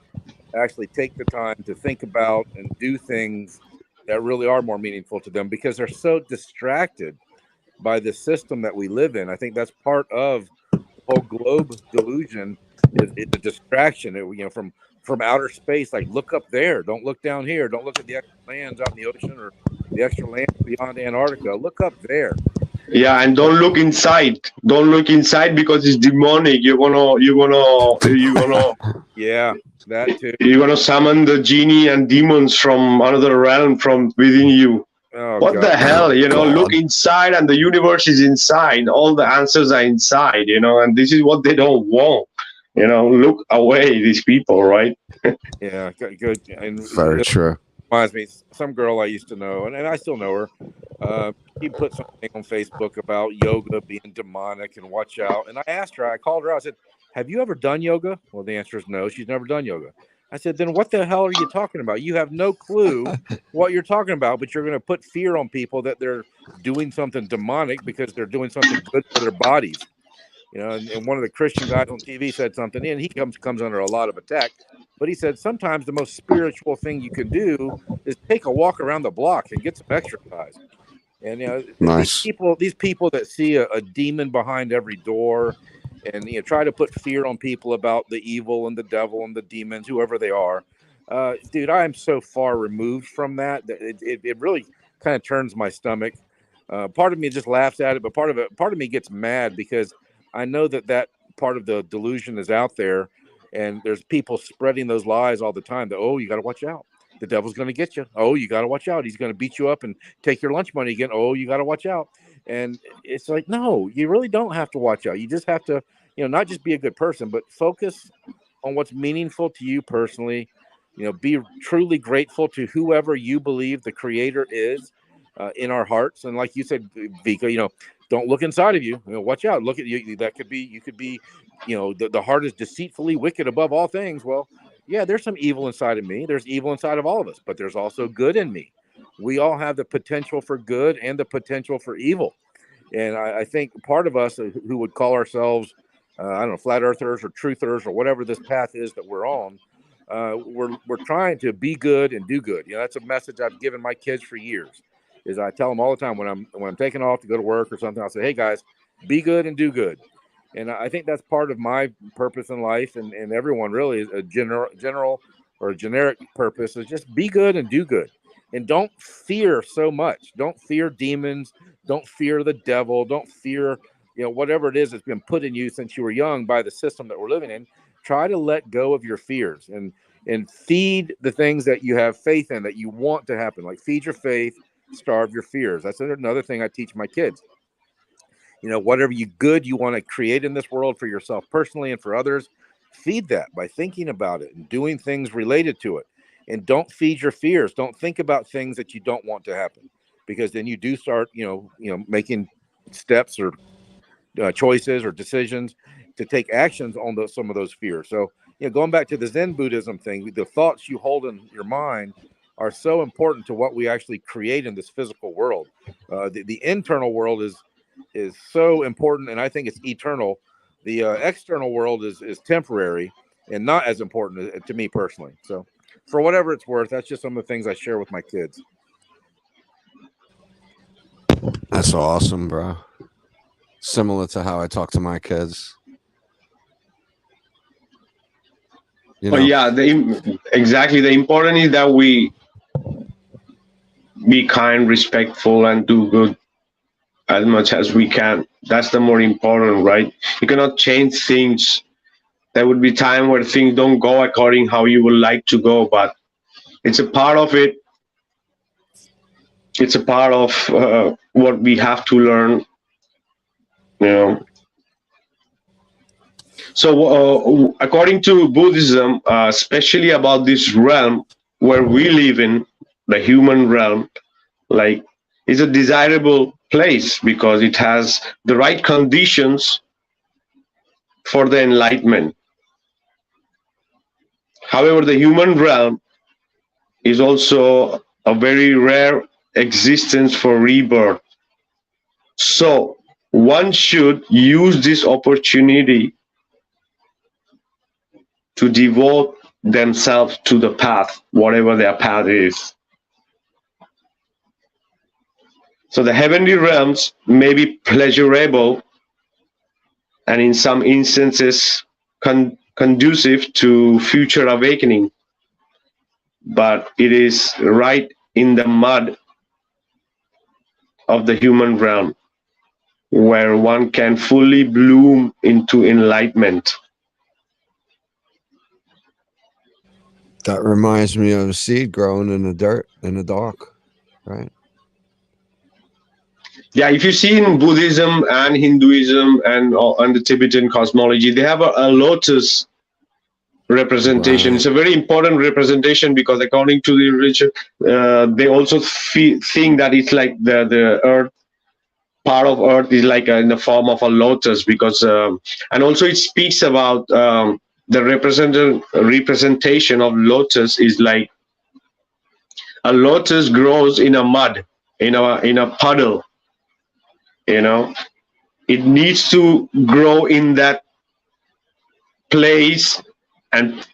Speaker 3: actually take the time to think about and do things that really are more meaningful to them, because they're so distracted by the system that we live in. I think that's part of the whole globe delusion, is a distraction. From outer space, like, look up there, don't look down here, don't look at the extra lands out in the ocean or the extra lands beyond Antarctica. Look up there.
Speaker 1: Yeah, and don't look inside. Don't look inside, because it's demonic.
Speaker 3: Yeah, that too.
Speaker 1: You're gonna summon the genie and demons from another realm from within you.
Speaker 3: Oh,
Speaker 1: What
Speaker 3: God.
Speaker 1: the hell?
Speaker 2: God.
Speaker 1: Look inside, and the universe is inside. All the answers are inside. And this is what they don't want. Look away, these people, right?
Speaker 3: Yeah, good. And
Speaker 2: Very true.
Speaker 3: reminds me, some girl I used to know, and I still know her. She put something on Facebook about yoga being demonic and watch out. And I called her out, I said, have you ever done yoga? Well, the answer is no. She's never done yoga. I said, then what the hell are you talking about? You have no clue what you're talking about, but you're going to put fear on people that they're doing something demonic because they're doing something good for their bodies. And one of the Christian guys on TV said something, and he comes under a lot of attack. But he said sometimes the most spiritual thing you can do is take a walk around the block and get some exercise. And
Speaker 2: Nice.
Speaker 3: these people that see a demon behind every door, and try to put fear on people about the evil and the devil and the demons, whoever they are. Dude, I am so far removed from that it really kind of turns my stomach. Part of me just laughs at it, but part of me gets mad, because I know that part of the delusion is out there, and there's people spreading those lies all the time. That, oh, you got to watch out. The devil's going to get you. Oh, you got to watch out. He's going to beat you up and take your lunch money again. Oh, you got to watch out. And it's like, no, you really don't have to watch out. You just have to, not just be a good person, but focus on what's meaningful to you personally. Be truly grateful to whoever you believe the creator is, in our hearts. And like you said, Vika, don't look inside of you. Watch out. Look at you. That could be, you could be, the heart is deceitfully wicked above all things. Well, yeah, there's some evil inside of me. There's evil inside of all of us, but there's also good in me. We all have the potential for good and the potential for evil. And I think part of us who would call ourselves, I don't know, flat earthers or truthers or whatever this path is that we're on, we're trying to be good and do good. That's a message I've given my kids for years. Is I tell them all the time when I'm taking off to go to work or something, I'll say, hey guys, be good and do good. And I think that's part of my purpose in life, and everyone really is a general or a generic purpose is just be good and do good. And don't fear so much. Don't fear demons. Don't fear the devil. Don't fear, whatever it is that's been put in you since you were young by the system that we're living in. Try to let go of your fears and feed the things that you have faith in, that you want to happen. Like feed your faith, starve your fears. That's another thing I teach my kids. Whatever good you want to create in this world for yourself personally and for others, feed that by thinking about it and doing things related to it. And don't feed your fears. Don't think about things that you don't want to happen, because then you do start, making steps or choices or decisions to take actions on some of those fears. So, going back to the Zen Buddhism thing, the thoughts you hold in your mind are so important to what we actually create in this physical world. The internal world is so important, and I think it's eternal. The external world is temporary and not as important to me personally. So, for whatever it's worth, that's just some of the things I share with my kids.
Speaker 2: That's awesome, bro. Similar to how I talk to my kids.
Speaker 1: Yeah, exactly. The important is that we be kind, respectful, and do good as much as we can. That's the more important, right? You cannot change things. There would be time where things don't go according how you would like to go, but it's a part of it. It's a part of what we have to learn, you know. So, according to Buddhism, especially about this realm where we live in, the human realm, like, is a desirable place because it has the right conditions for the enlightenment. However, the human realm is also a very rare existence for rebirth. So, one should use this opportunity to devote themselves to the path, whatever their path is. So the heavenly realms may be pleasurable and in some instances conducive to future awakening, but it is right in the mud of the human realm where one can fully bloom into enlightenment.
Speaker 2: That reminds me of a seed growing in the dirt, in the dark, right?
Speaker 1: Yeah, if you see in Buddhism and Hinduism and the Tibetan cosmology, they have a lotus representation.
Speaker 2: Right.
Speaker 1: It's a very important representation because according to the religion, they also think that it's like the earth, part of earth is like in the form of a lotus because, and also it speaks about the representation of lotus is like a lotus grows in a mud, in a puddle, it needs to grow in that place and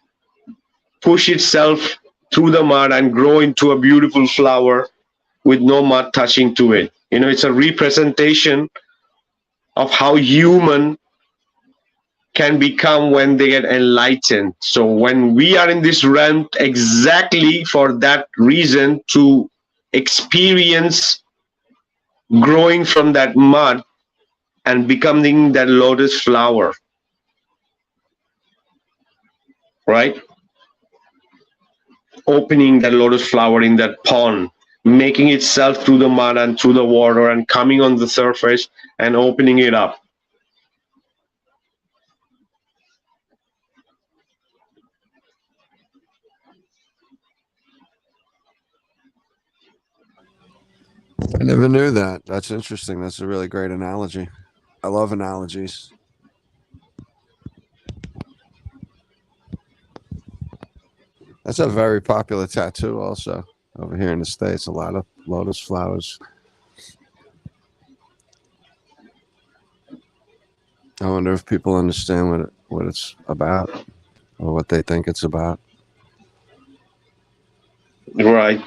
Speaker 1: push itself through the mud and grow into a beautiful flower with no mud touching to it. It's a representation of how human can become when they get enlightened. So when we are in this realm, exactly for that reason, to experience growing from that mud and becoming that lotus flower, right? Opening that lotus flower in that pond, making itself through the mud and through the water and coming on the surface and opening it up.
Speaker 2: I never knew that. That's interesting. That's a really great analogy. I love analogies. That's a very popular tattoo also over here in the States. A lot of lotus flowers. I wonder if people understand what it's about or what they think it's about.
Speaker 1: Right.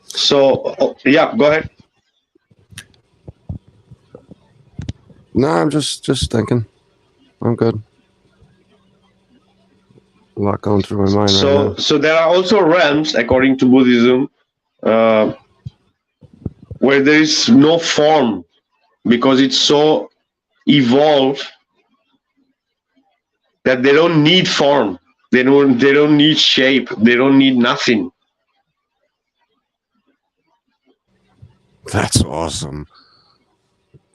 Speaker 1: So, yeah, go ahead.
Speaker 2: No, I'm just thinking. I'm good. A lot going through my mind right now.
Speaker 1: So there are also realms, according to Buddhism, uh, where there is no form because it's so evolved that they don't need form. They don't need shape. They don't need nothing.
Speaker 2: That's awesome.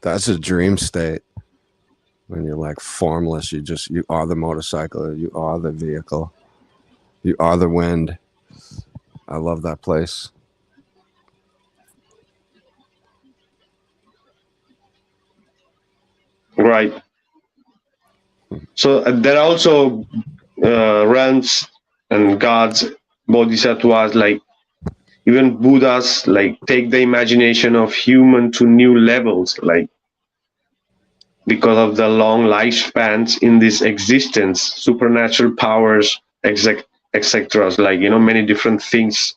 Speaker 2: That's a dream state. When you're like formless, you are the motorcycle, you are the vehicle, you are the wind. I love that place.
Speaker 1: Right. So there are also realms and gods, bodhisattvas, like even Buddhas, like take the imagination of human to new levels, like because of the long lifespans in this existence, supernatural powers, etc. Like many different things.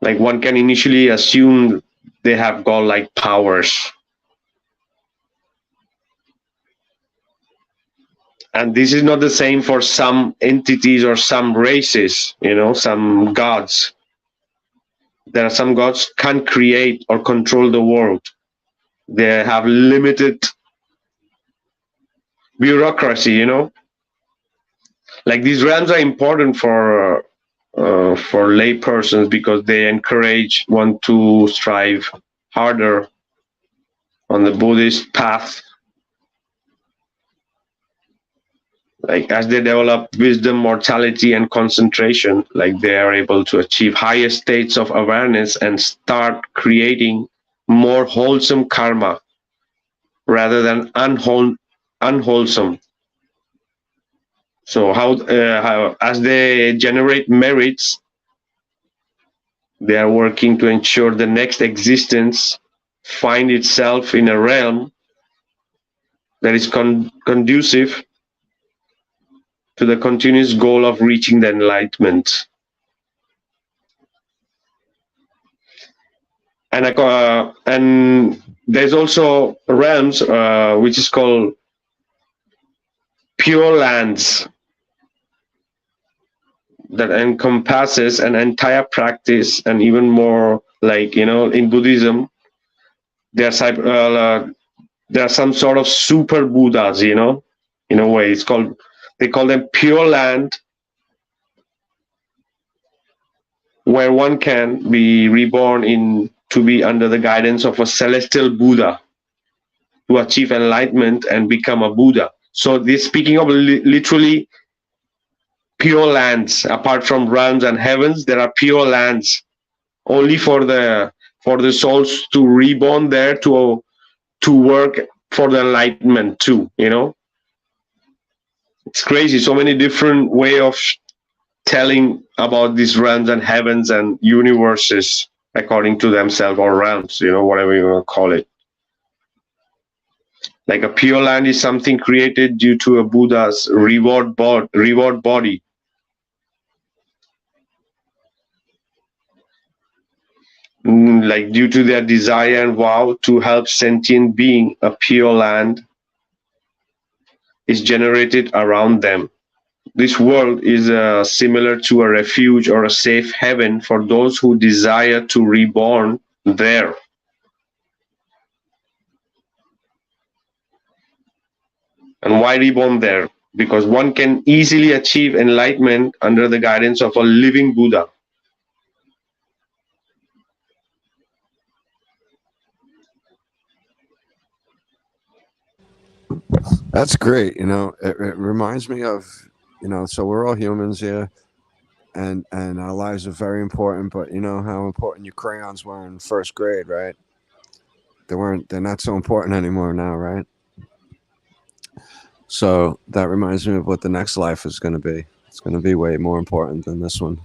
Speaker 1: Like one can initially assume they have godlike powers, and this is not the same for some entities or some races. Some gods. There are some gods can't create or control the world. They have limited bureaucracy. Like these realms are important for lay persons because they encourage one to strive harder on the Buddhist path. Like as they develop wisdom, mortality, and concentration, like they are able to achieve higher states of awareness and start creating more wholesome karma rather than unwholesome. So how as they generate merits, they are working to ensure the next existence find itself in a realm that is conducive to the continuous goal of reaching the enlightenment. And there's also realms which is called pure lands that encompasses an entire practice and even more. Like in Buddhism, there are some sort of super Buddhas. In a way, they call them pure land, where one can be reborn in to be under the guidance of a celestial Buddha to achieve enlightenment and become a Buddha. So this speaking of literally pure lands, apart from realms and heavens, there are pure lands only for the souls to reborn there to work for the enlightenment too. It's crazy. So many different way of telling about these realms and heavens and universes according to themselves, or realms, whatever you want to call it. Like a pure land is something created due to a Buddha's reward body. Like due to their desire and vow to help sentient being, a pure land is generated around them. This world is similar to a refuge or a safe haven for those who desire to reborn there. And why reborn there? Because one can easily achieve enlightenment under the guidance of a living Buddha.
Speaker 2: That's great. It reminds me of so we're all humans here, and our lives are very important. But you know how important your crayons were in first grade, right? They're not so important anymore now, right? So that reminds me of what the next life is going to be. It's going to be way more important than this one.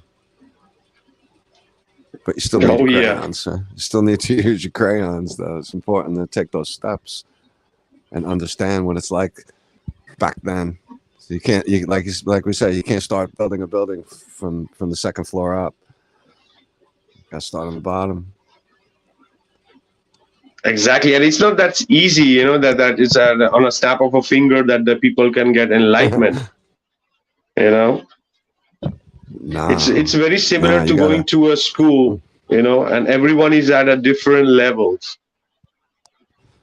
Speaker 2: But you still need
Speaker 1: Oh,
Speaker 2: your
Speaker 1: yeah.
Speaker 2: crayons. You still need to use your crayons, though. It's important to take those steps and understand what it's like back then. So you can't, like we said, you can't start building a building from the second floor up. You got to start on the bottom.
Speaker 1: Exactly, and it's not that easy, that it's on a snap of a finger that the people can get enlightenment. It's very similar to
Speaker 2: you
Speaker 1: going
Speaker 2: gotta.
Speaker 1: to a school, and everyone is at a different levels.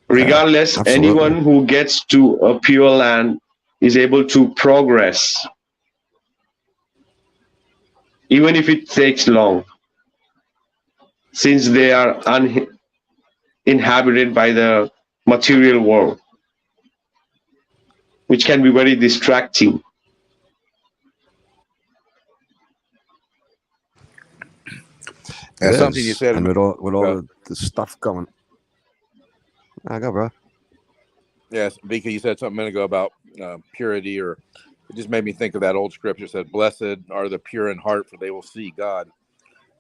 Speaker 1: Regardless,
Speaker 2: Absolutely.
Speaker 1: anyone who gets to a pure land is able to progress, even if it takes long, since they are uninhabited by the material world, which can be very distracting.
Speaker 3: That's something you said.
Speaker 2: And with all the stuff going. I go, bro.
Speaker 3: Yes, Vikka, you said something a minute ago about purity, or it just made me think of that old scripture that said, "Blessed are the pure in heart, for they will see God."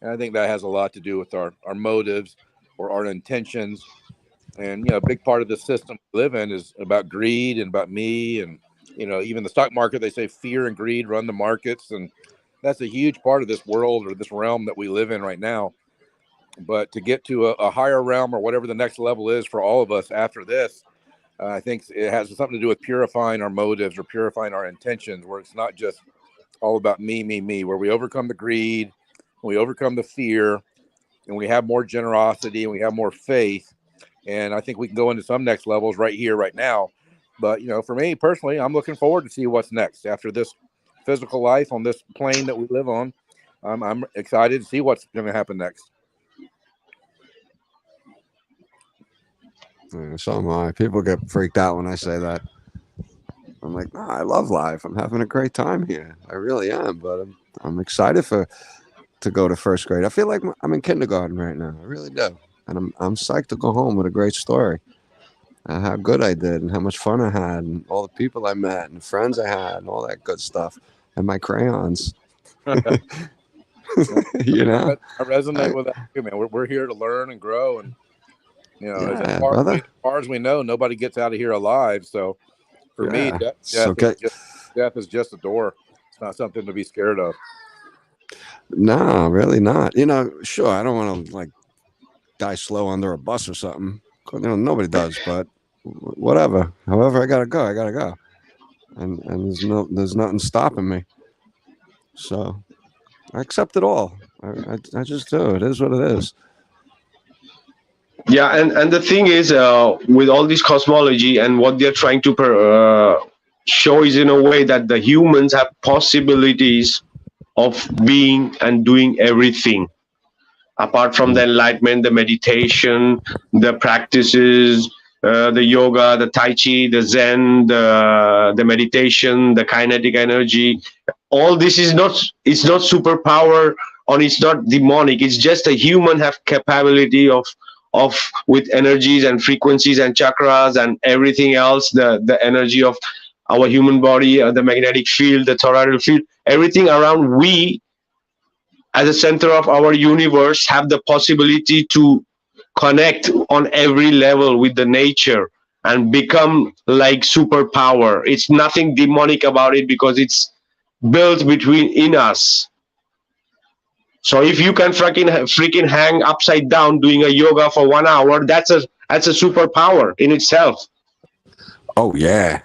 Speaker 3: And I think that has a lot to do with our motives or our intentions. And a big part of the system we live in is about greed and about me, and even the stock market. They say fear and greed run the markets, and that's a huge part of this world or this realm that we live in right now. But to get to a higher realm, or whatever the next level is for all of us after this, I think it has something to do with purifying our motives or purifying our intentions, where it's not just all about me, where we overcome the greed, we overcome the fear, and we have more generosity and we have more faith. And I think we can go into some next levels right here, right now. But, for me personally, I'm looking forward to see what's next after this physical life on this plane that we live on. I'm excited to see what's going to happen next.
Speaker 2: So am I. People get freaked out when I say that. I'm like, no, I love life. I'm having a great time here. I really am. But I'm excited to go to first grade. I feel like I'm in kindergarten right now. I really do. And I'm psyched to go home with a great story. How good I did, and how much fun I had, and all the people I met, and the friends I had, and all that good stuff, and my crayons.
Speaker 3: I resonate with that too, man. We're here to learn and grow, and as far as we know, nobody gets out of here alive. So for me, death is just a door. It's not something to be scared of.
Speaker 2: No, really not. Sure, I don't want to die slow under a bus or something. Nobody does, but whatever. However, I gotta go, and there's nothing stopping me. So I accept it all. I just do. It is what it is.
Speaker 1: Yeah, and the thing is, with all this cosmology and what they're trying to show is, in a way, that the humans have possibilities of being and doing everything, apart from the enlightenment, the meditation, the practices, the yoga, the tai chi, the zen, the meditation, the kinetic energy. All this is it's not superpower, or it's not demonic. It's just a human have capability of with energies and frequencies and chakras and everything else, the energy of our human body, the magnetic field, the toroidal field, everything around. We, as a center of our universe, have the possibility to connect on every level with the nature and become like superpower. It's nothing demonic about it, because it's built in us. So if you can freaking hang upside down doing a yoga for 1 hour, that's a superpower in itself.
Speaker 2: Oh yeah.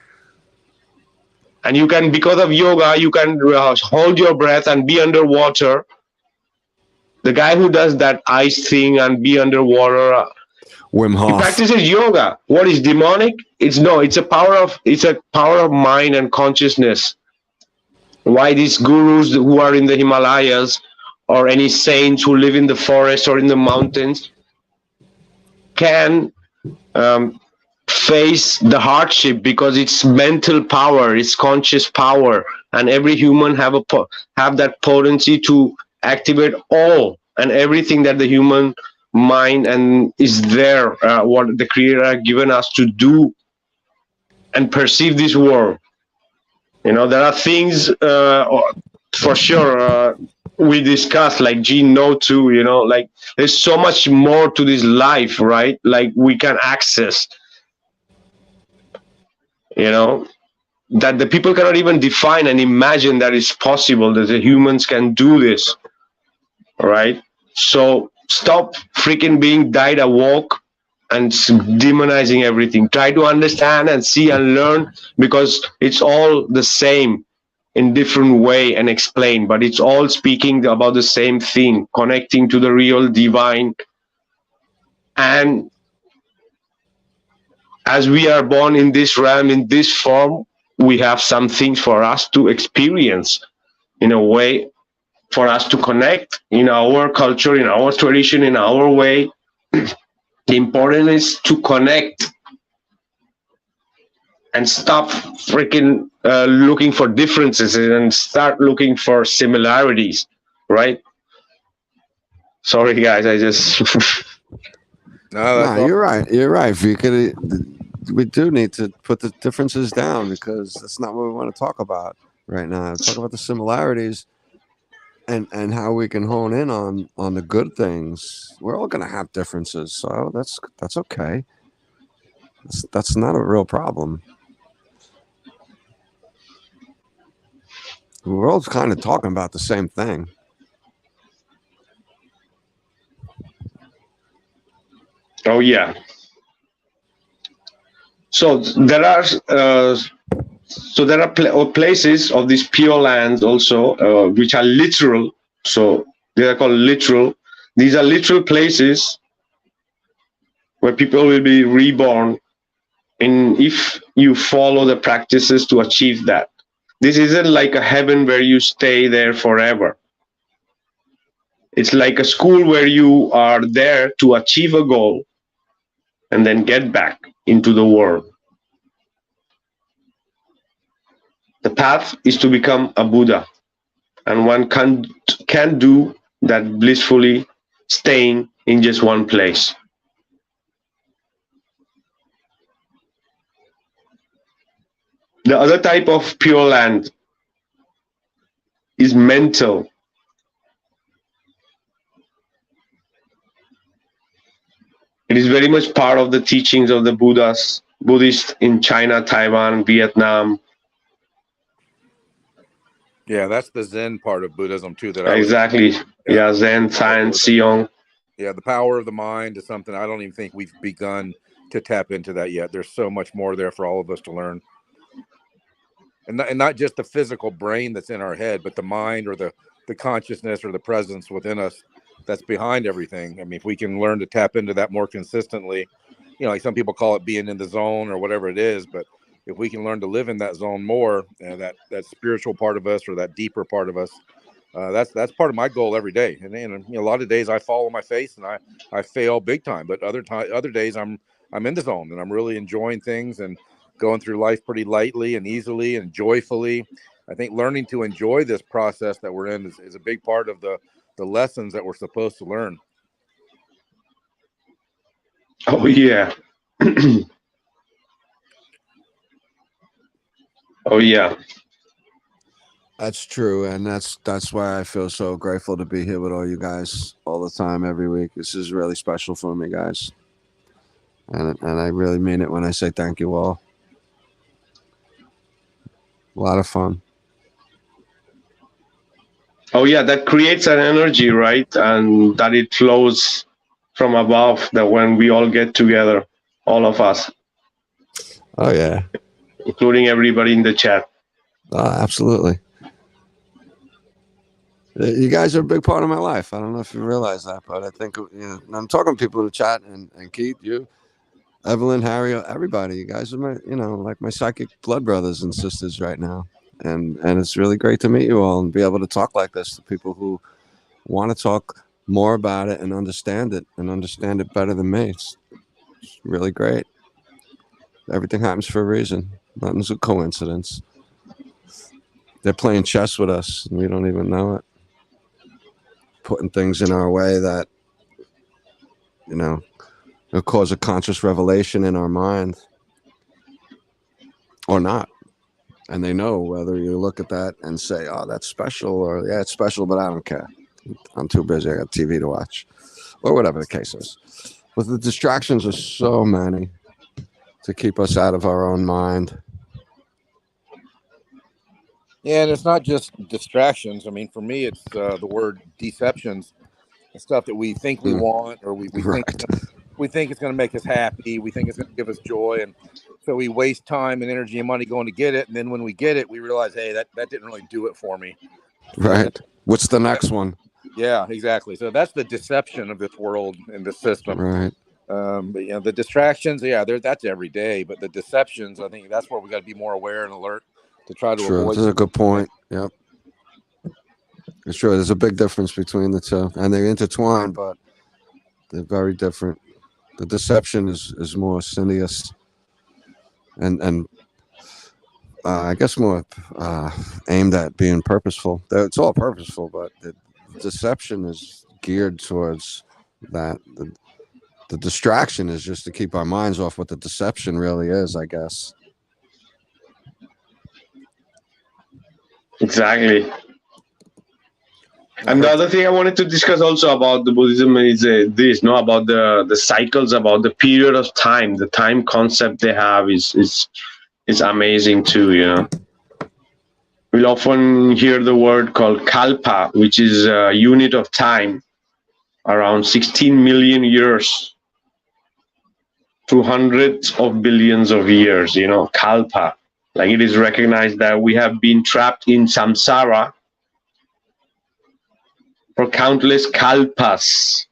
Speaker 1: And you can, because of yoga, you can hold your breath and be underwater. The guy who does that ice thing and be underwater,
Speaker 2: Wim Hof.
Speaker 1: He practices yoga. What is demonic? It's a power of mind and consciousness. Why these gurus who are in the Himalayas, or any saints who live in the forest or in the mountains, can face the hardship, because it's mental power, it's conscious power, and every human have that potency to activate all and everything that the human mind and is there, what the creator has given us to do and perceive this world. There are things, for sure, we discussed, like Gene know too. Like there's so much more to this life, right? Like we can access, you know that the people cannot even define and imagine that it's possible that the humans can do this, right? So stop freaking being died awoke and demonizing everything. Try to understand and see and learn, because it's all the same in different way and explain, but it's all speaking about the same thing, connecting to the real divine. And as we are born in this realm, in this form, we have some things for us to experience, in a way, for us to connect in our culture, in our tradition, in our way. The important is to connect and stop freaking looking for differences and start looking for similarities, right? Sorry, guys, I just.
Speaker 2: No, you're right. You're right, Vika. We do need to put the differences down, because that's not what we want to talk about right now. Talk about the similarities and how we can hone in on the good things. We're all going to have differences, so that's okay. That's not a real problem. We're all kind of talking about the same thing.
Speaker 1: Oh yeah. So there are places of these pure lands also, which are literal. So they are called literal. These are literal places where people will be reborn in, if you follow the practices to achieve that. This isn't like a heaven where you stay there forever. It's like a school where you are there to achieve a goal and then get back into the world. The path is to become a Buddha, and one can do that blissfully, staying in just one place. The other type of pure land is mental. It is very much part of the teachings of the Buddhist in China, Taiwan, Vietnam.
Speaker 3: Yeah, that's the Zen part of Buddhism too.
Speaker 1: Exactly. Yeah, Zen, science, Siong.
Speaker 3: Yeah, the power of the mind is something I don't even think we've begun to tap into that yet. There's so much more there for all of us to learn. And not just the physical brain that's in our head, but the mind, or the consciousness, or the presence within us that's behind everything. I mean, if we can learn to tap into that more consistently, like some people call it being in the zone or whatever it is, but if we can learn to live in that zone more, that spiritual part of us, or that deeper part of us, that's part of my goal every day. And a lot of days I fall on my face and I fail big time, but other days I'm in the zone and I'm really enjoying things and going through life pretty lightly and easily and joyfully. I think learning to enjoy this process that we're in is a big part of the lessons that we're supposed to learn.
Speaker 1: Oh yeah. Oh yeah.
Speaker 2: That's true, and that's why I feel so grateful to be here with all you guys all the time, every week. This is really special for me, guys, and I really mean it when I say thank you all. A lot of fun.
Speaker 1: Oh yeah, that creates an energy, right? And that it flows from above, that when we all get together, all of us.
Speaker 2: Oh yeah.
Speaker 1: Including everybody in the chat.
Speaker 2: Absolutely. You guys are a big part of my life. I don't know if you realize that, but I think I'm talking to people in the chat, and Keith, you, Evelyn, Harry, everybody. You guys are my, like my psychic blood brothers and sisters right now, and it's really great to meet you all and be able to talk like this to people who want to talk more about it and understand it better than me. It's really great. Everything happens for a reason. Nothing's a coincidence. They're playing chess with us, and we don't even know it. Putting things in our way that, will cause a conscious revelation in our mind or not. And they know whether you look at that and say, oh, that's special, or yeah, it's special, but I don't care. I'm too busy. I got TV to watch, or whatever the case is. But the distractions are so many to keep us out of our own mind.
Speaker 3: Yeah, and it's not just distractions. I mean, for me, it's the word deceptions, the stuff that we think we want, or we
Speaker 2: Right.
Speaker 3: think it's going to make us happy. We think it's going to give us joy, and so we waste time and energy and money going to get it. And then when we get it, we realize, hey, that didn't really do it for me.
Speaker 2: Right. What's the next one?
Speaker 3: Yeah, exactly. So that's the deception of this world and this system.
Speaker 2: Right.
Speaker 3: But the distractions, that's every day. But the deceptions, I think that's where we got to be more aware and alert to try to avoid.
Speaker 2: That's a good point. Yep. Sure, there's a big difference between the two, and they're intertwined, but they're very different. The deception is more insidious, and I guess more aimed at being purposeful. It's all purposeful, but the deception is geared towards that. The distraction is just to keep our minds off what the deception really is, I guess.
Speaker 1: Exactly. And the other thing I wanted to discuss also about the Buddhism is this, about the cycles, about the period of time. The time concept they have is amazing too. We'll often hear the word called kalpa, which is a unit of time, around 16 million years to hundreds of billions of years. Kalpa. Like, it is recognized that we have been trapped in samsara for countless kalpas,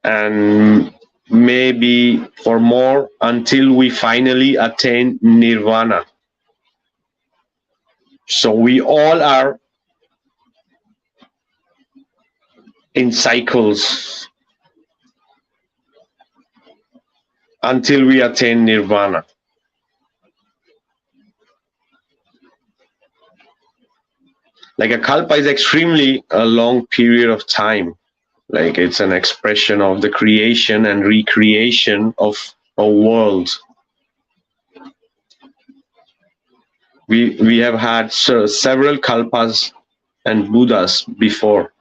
Speaker 1: and maybe for more, until we finally attain nirvana. So we all are in cycles until we attain nirvana. Like, a kalpa is extremely a long period of time. Like, it's an expression of the creation and recreation of a world. We have had several kalpas and Buddhas before,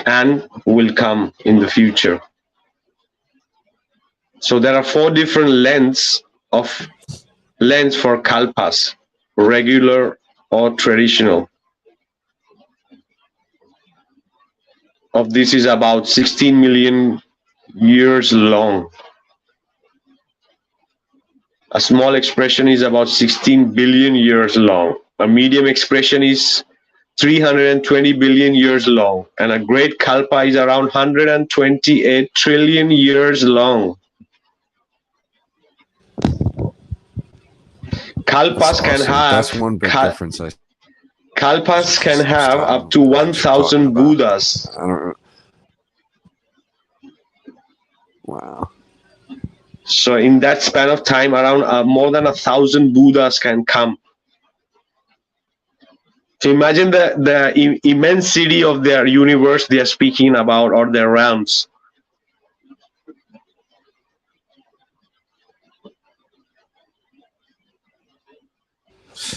Speaker 1: and will come in the future. So there are 4 different lengths for kalpas: regular or traditional. Of this is about 16 million years long. A small expression is about 16 billion years long. A medium expression is 320 billion years long. And a great kalpa is around 128 trillion years long. Kalpas
Speaker 2: That's awesome.
Speaker 1: can have
Speaker 2: That's one big difference.
Speaker 1: Kalpas can have up to 1,000 Buddhas.
Speaker 2: I don't know. Wow.
Speaker 1: So in that span of time, around more than 1,000 Buddhas can come. So imagine the immensity of their universe they are speaking about, or their realms.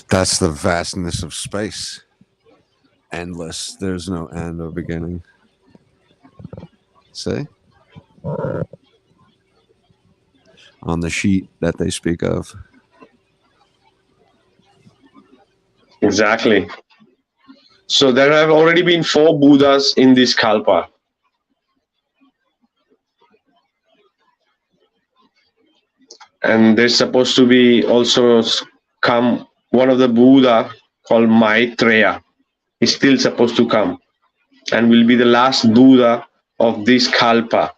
Speaker 2: That's the vastness of space. Endless. There's no end or beginning. See? On the sheet that they speak of.
Speaker 1: Exactly. So there have already been 4 Buddhas in this kalpa. And there's supposed to be also come one of the Buddha called Maitreya. He's still supposed to come and will be the last Buddha of this kalpa.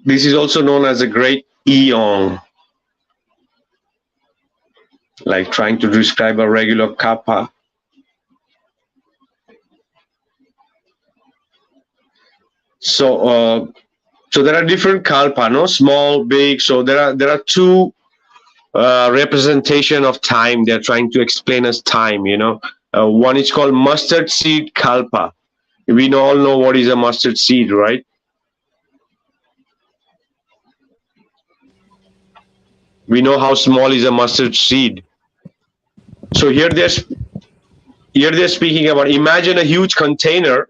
Speaker 1: This is also known as a great eon. like trying to describe a regular kappa. So so there are different kalpa, no, small, big. So there are two representation of time. They're trying to explain us time. One is called mustard seed kalpa. We all know what is a mustard seed, right? We know how small is a mustard seed. So here they're speaking about, imagine a huge container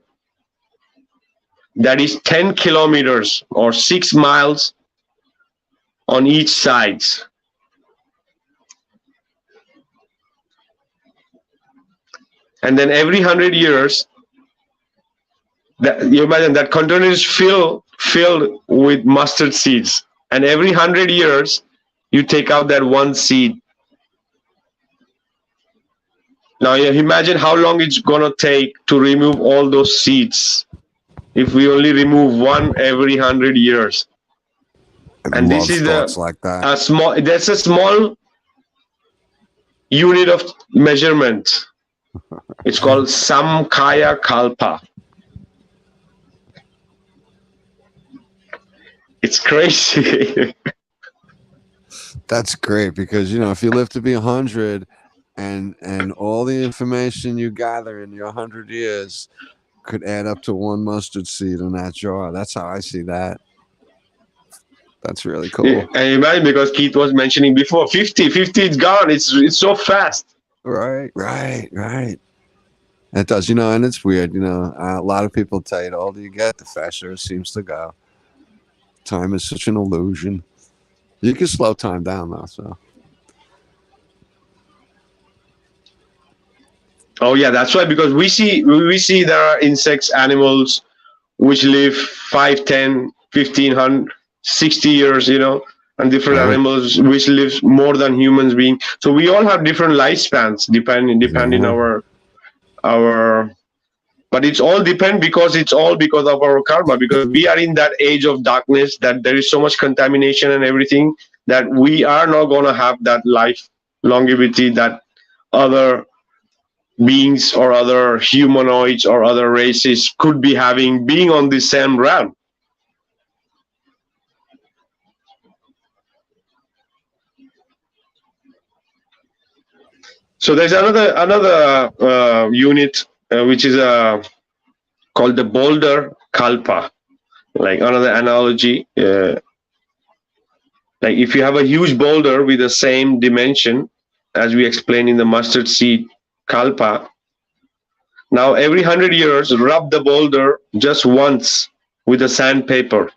Speaker 1: that is 10 kilometers or 6 miles on each sides. And then every 100 years, you imagine that container is filled with mustard seeds. And every 100 years, you take out that one seed. Now you imagine how long it's going to take to remove all those seeds if we only remove one every 100 years. And this is
Speaker 2: like that.
Speaker 1: That's a small unit of measurement. It's called Samkhya Kalpa. It's crazy.
Speaker 2: That's great because, if you live to be 100 and all the information you gather in your 100 years could add up to one mustard seed in that jar. That's how I see that. That's really cool.
Speaker 1: Yeah, and imagine, because Keith was mentioning before, 50 is gone. It's so fast.
Speaker 2: Right. It does, and it's weird, a lot of people tell you the older you get, the faster it seems to go. Time is such an illusion. You can slow time down though, so.
Speaker 1: Oh yeah, that's right, because we see there are insects, animals which live 5, 10, 15, 60 years, and different animals which live more than humans being. So we all have different lifespans depending our but it's all because of our karma, because we are in that age of darkness, that there is so much contamination and everything, that we are not going to have that life longevity that other beings or other humanoids or other races could be having, being on the same realm. So there's another unit which is called the boulder kalpa. Like another analogy, like if you have a huge boulder with the same dimension as we explained in the mustard seed kalpa, now every 100 years rub the boulder just once with a sandpaper.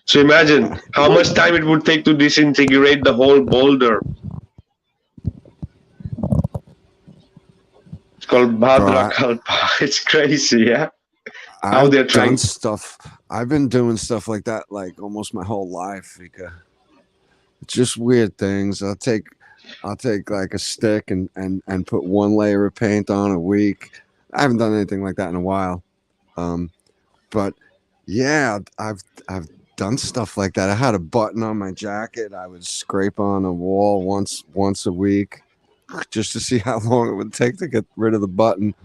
Speaker 1: So imagine how much time it would take to disintegrate the whole boulder. It's called Bhadra Kalpa. It's crazy, yeah. How they're trying
Speaker 2: stuff. I've been doing stuff like that like almost my whole life, Vikka. It's just weird things. I'll take like a stick and put one layer of paint on a week. I haven't done anything like that in a while. But yeah, I've done stuff like that. I had a button on my jacket. I would scrape on a wall once a week just to see how long it would take to get rid of the button.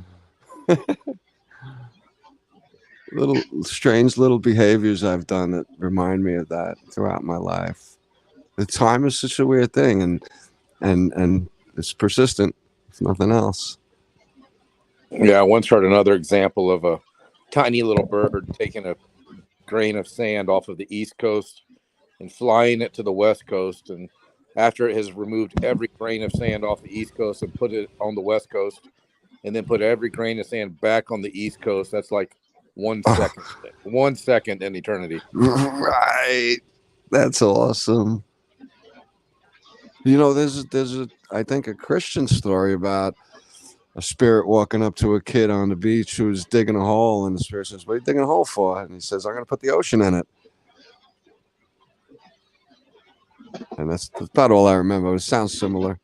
Speaker 2: Little strange little behaviors I've done that remind me of that throughout my life. The time is such a weird thing, and it's persistent, if nothing else.
Speaker 3: Yeah, I once heard another example of a tiny little bird taking a grain of sand off of the East Coast and flying it to the West Coast, and after it has removed every grain of sand off the East Coast and put it on the West Coast, and then put every grain of sand back on the East Coast, that's like 1 second. 1 second in eternity.
Speaker 2: Right. That's awesome. There's I think a Christian story about a spirit walking up to a kid on the beach who was digging a hole, and the spirit says, "What are you digging a hole for?" And he says, "I'm going to put the ocean in it." And that's about all I remember. It sounds similar.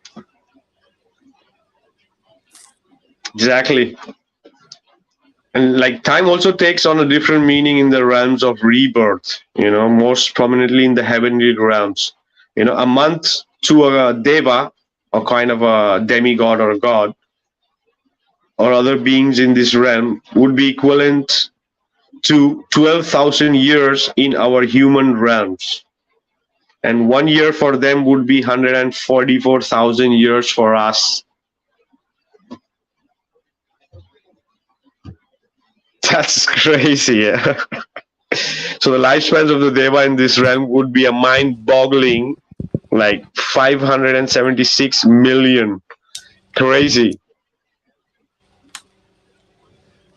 Speaker 1: Exactly. And like time also takes on a different meaning in the realms of rebirth, most prominently in the heavenly realms. A month to a deva or kind of a demigod or a god, or other beings in this realm, would be equivalent to 12,000 years in our human realms. And 1 year for them would be 144,000 years for us. That's crazy. Yeah. So the lifespans of the Deva in this realm would be a mind-boggling, like 576 million. Crazy.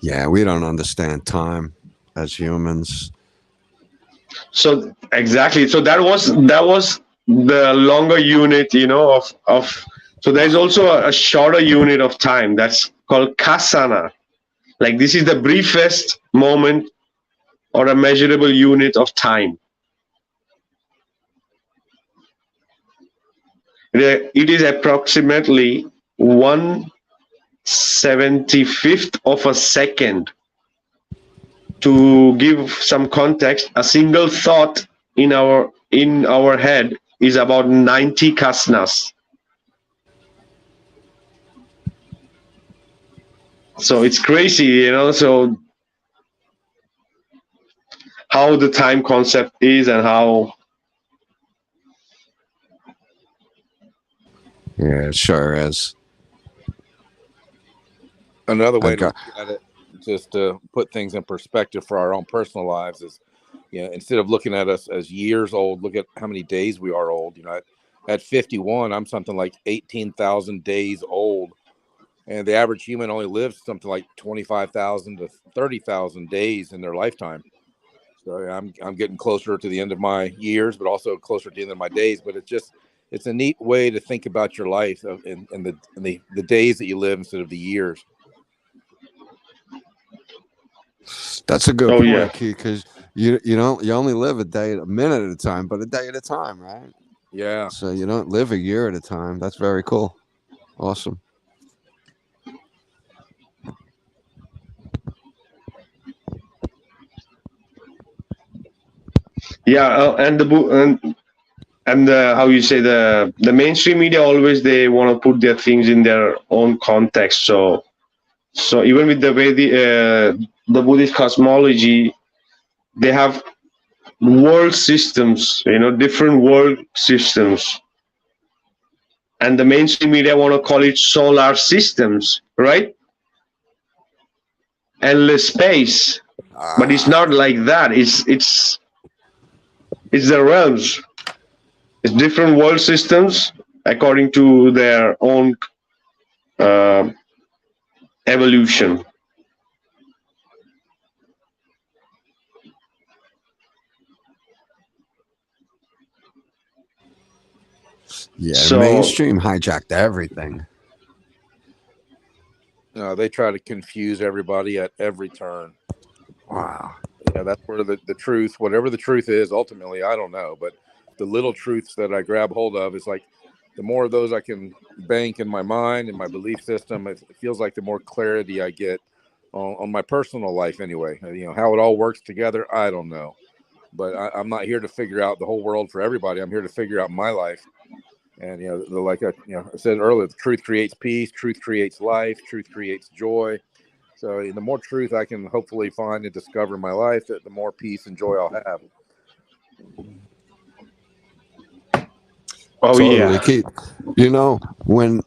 Speaker 2: Yeah, we don't understand time as humans.
Speaker 1: So exactly. So that was the longer unit, of. So there's also a shorter unit of time that's called kasana. Like this is the briefest moment or a measurable unit of time. It is approximately 1/75th of a second. To give some context, a single thought in our head is about 90 kasnas. So it's crazy, so how the time concept is and how.
Speaker 2: Yeah, it sure is.
Speaker 3: Another way
Speaker 2: I've
Speaker 3: to
Speaker 2: got,
Speaker 3: look at it, just to put things in perspective for our own personal lives, is, instead of looking at us as years old, look at how many days we are old. At 51, I'm something like 18,000 days old, and the average human only lives something like 25,000 to 30,000 days in their lifetime. So I'm getting closer to the end of my years, but also closer to the end of my days. But it's a neat way to think about your life and the days that you live instead of the years.
Speaker 2: that's a good
Speaker 1: Oh yeah.
Speaker 2: point, Keith, because you only live a minute at a time, but a day at a time, right?
Speaker 3: Yeah.
Speaker 2: So you don't live a year at a time. That's very cool. Awesome.
Speaker 1: Yeah, and how you say, the mainstream media always, they want to put their things in their own context. So even with the way the Buddhist cosmology, they have world systems, different world systems, and the mainstream media want to call it solar systems, right? Endless space, but it's not like that. It's the realms. It's different world systems according to their own uh, evolution.
Speaker 2: Yeah,
Speaker 1: So
Speaker 2: mainstream hijacked everything.
Speaker 3: They try to confuse everybody at every turn.
Speaker 2: Wow.
Speaker 3: That's where the truth, whatever the truth is, ultimately, I don't know. But the little truths that I grab hold of is like, the more of those I can bank in my mind and my belief system, it feels like the more clarity I get on my personal life anyway. How it all works together, I don't know. But I'm not here to figure out the whole world for everybody. I'm here to figure out my life. And, like I said earlier, the truth creates peace, truth creates life, truth creates joy. So the more truth I can hopefully find and discover in my life, the more peace and joy I'll have.
Speaker 1: oh
Speaker 2: Totally,
Speaker 1: yeah.
Speaker 2: Keith. When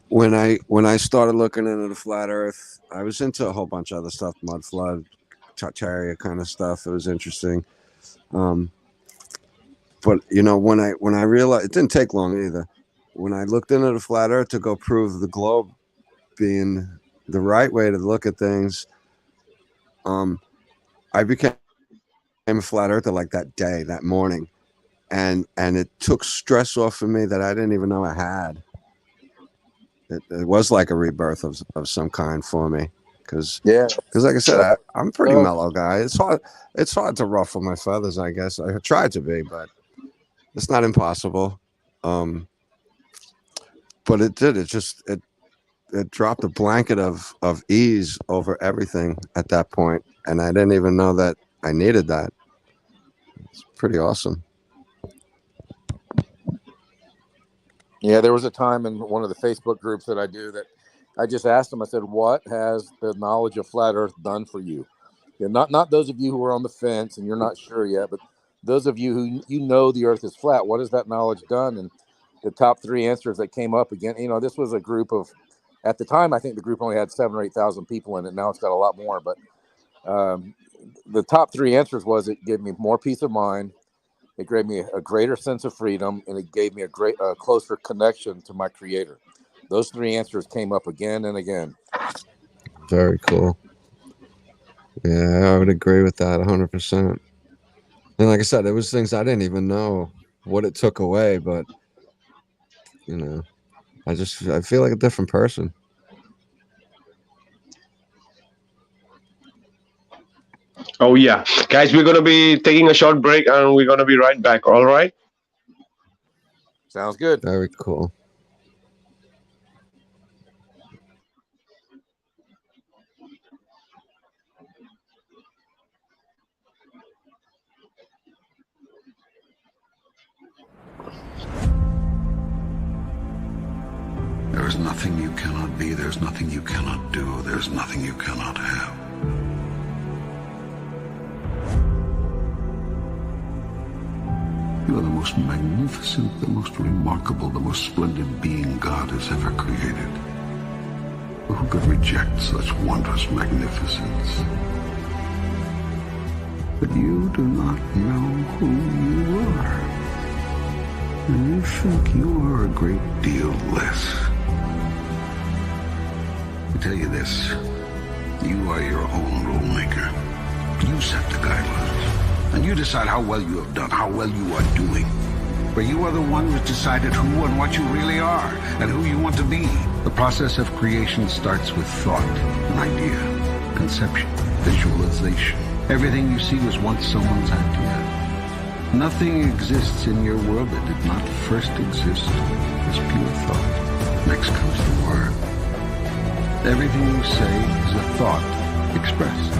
Speaker 2: I started looking into the flat Earth, I was into a whole bunch of other stuff, mud flood, Tartaria kind of stuff. It was interesting. But when I realized, it didn't take long either. When I looked into the flat Earth to go prove the globe being the right way to look at things, I became a flat earther like that day, that morning, and it took stress off of me that I didn't even know I had. It was like a rebirth of some kind for me, because like I said, I'm a pretty mellow guy. It's hard to ruffle my feathers, I guess. I tried to be, but it's not impossible. But it did. It dropped a blanket of ease over everything at that point, and I didn't even know that I needed that. It's pretty awesome.
Speaker 3: Yeah, there was a time in one of the Facebook groups that I do that I just asked them, I said, what has the knowledge of flat earth done for you? Not those of you who are on the fence and you're not sure yet, but those of you who the earth is flat, what has that knowledge done? And the top 3 answers that came up again, this was a group of, at the time, I think the group only had 7,000 or 8,000 people in it. Now it's got a lot more, but the top 3 answers was it gave me more peace of mind, it gave me a greater sense of freedom, and it gave me a closer connection to my creator. Those 3 answers came up again and again.
Speaker 2: Very cool. Yeah, I would agree with that 100%. And like I said, there was things I didn't even know what it took away, but I feel like a different person.
Speaker 1: Oh yeah, guys, we're gonna be taking a short break and we're gonna be right back. All right.
Speaker 3: Sounds good.
Speaker 2: Very cool.
Speaker 4: There is nothing you cannot be, there's nothing you cannot do, there's nothing you cannot have. You are the most magnificent, the most remarkable, the most splendid being God has ever created. Who could reject such wondrous magnificence? But you do not know who you are. And you think you are a great deal less. I tell you this, you are your own rule maker. You set the guidelines, and you decide how well you have done, how well you are doing. For you are the one who's decided who and what you really are, and who you want to be. The process of creation starts with thought, an idea, conception, visualization. Everything you see was once someone's idea. Nothing exists in your world that did not first exist as pure thought. Next comes the word. Everything you say is a thought expressed.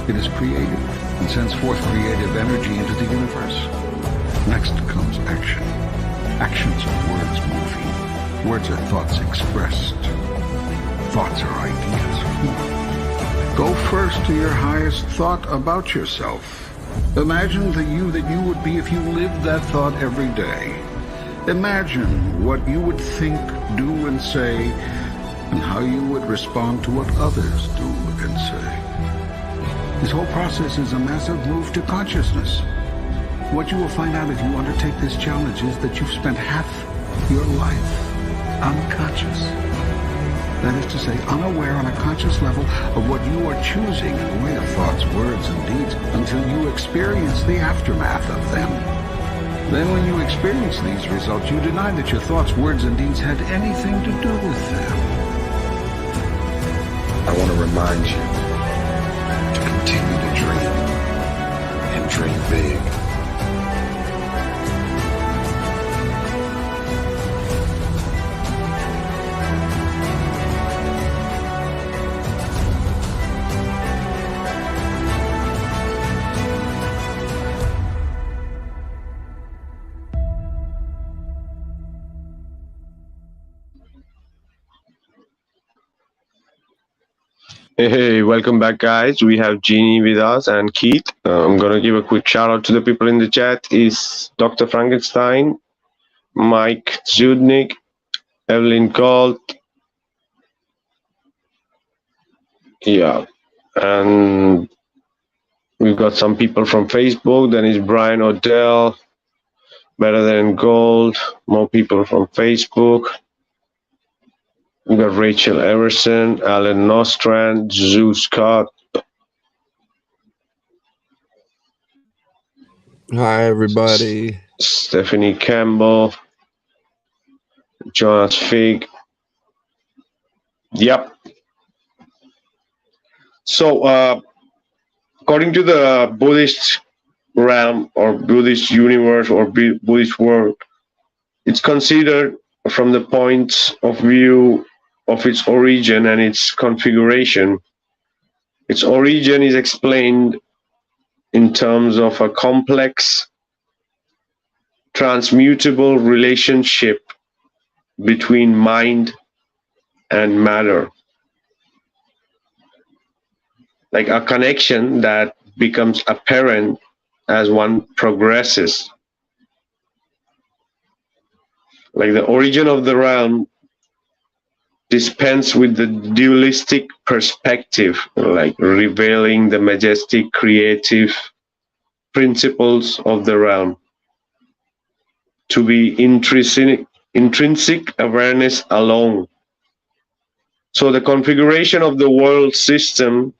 Speaker 4: It is creative and sends forth creative energy into the universe. Next comes action. Actions are words moving. Words are thoughts expressed. Thoughts are ideas formed. Go first to your highest thought about yourself. Imagine the you that you would be if you lived that thought every day. Imagine what you would think, do, and say, and how you would respond to what others do and say. This whole process is a massive move to consciousness. What you will find out if you undertake this challenge is that you've spent half your life unconscious. That is to say, unaware on a conscious level of what you are choosing in the way of thoughts, words, and deeds until you experience the aftermath of them. Then when you experience these results, you deny that your thoughts, words, and deeds had anything to do with them. I want to remind you to continue to dream and dream big.
Speaker 1: Hey, welcome back, guys. We have Jeannie with us and Keith. I'm going to give a quick shout out to the people in the chat. Is Dr. Frankenstein, Mike Zudnik, Evelyn Gold. Yeah. And we've got some people from Facebook. Then is Brian Odell, Better Than Gold. More people from Facebook. We've got Rachel Everson, Alan Nostrand, Zoo Scott.
Speaker 2: Hi, everybody.
Speaker 1: Stephanie Campbell, Jonas Fig. Yep. So, according to the Buddhist realm or Buddhist universe or Buddhist world, it's considered from the point of view of its origin and its configuration. Its origin is explained in terms of a complex, transmutable relationship between mind and matter, like a connection that becomes apparent as one progresses. Like the origin of the realm dispense with the dualistic perspective, like revealing the majestic creative principles of the realm to be intrinsic awareness alone. So the configuration of the world system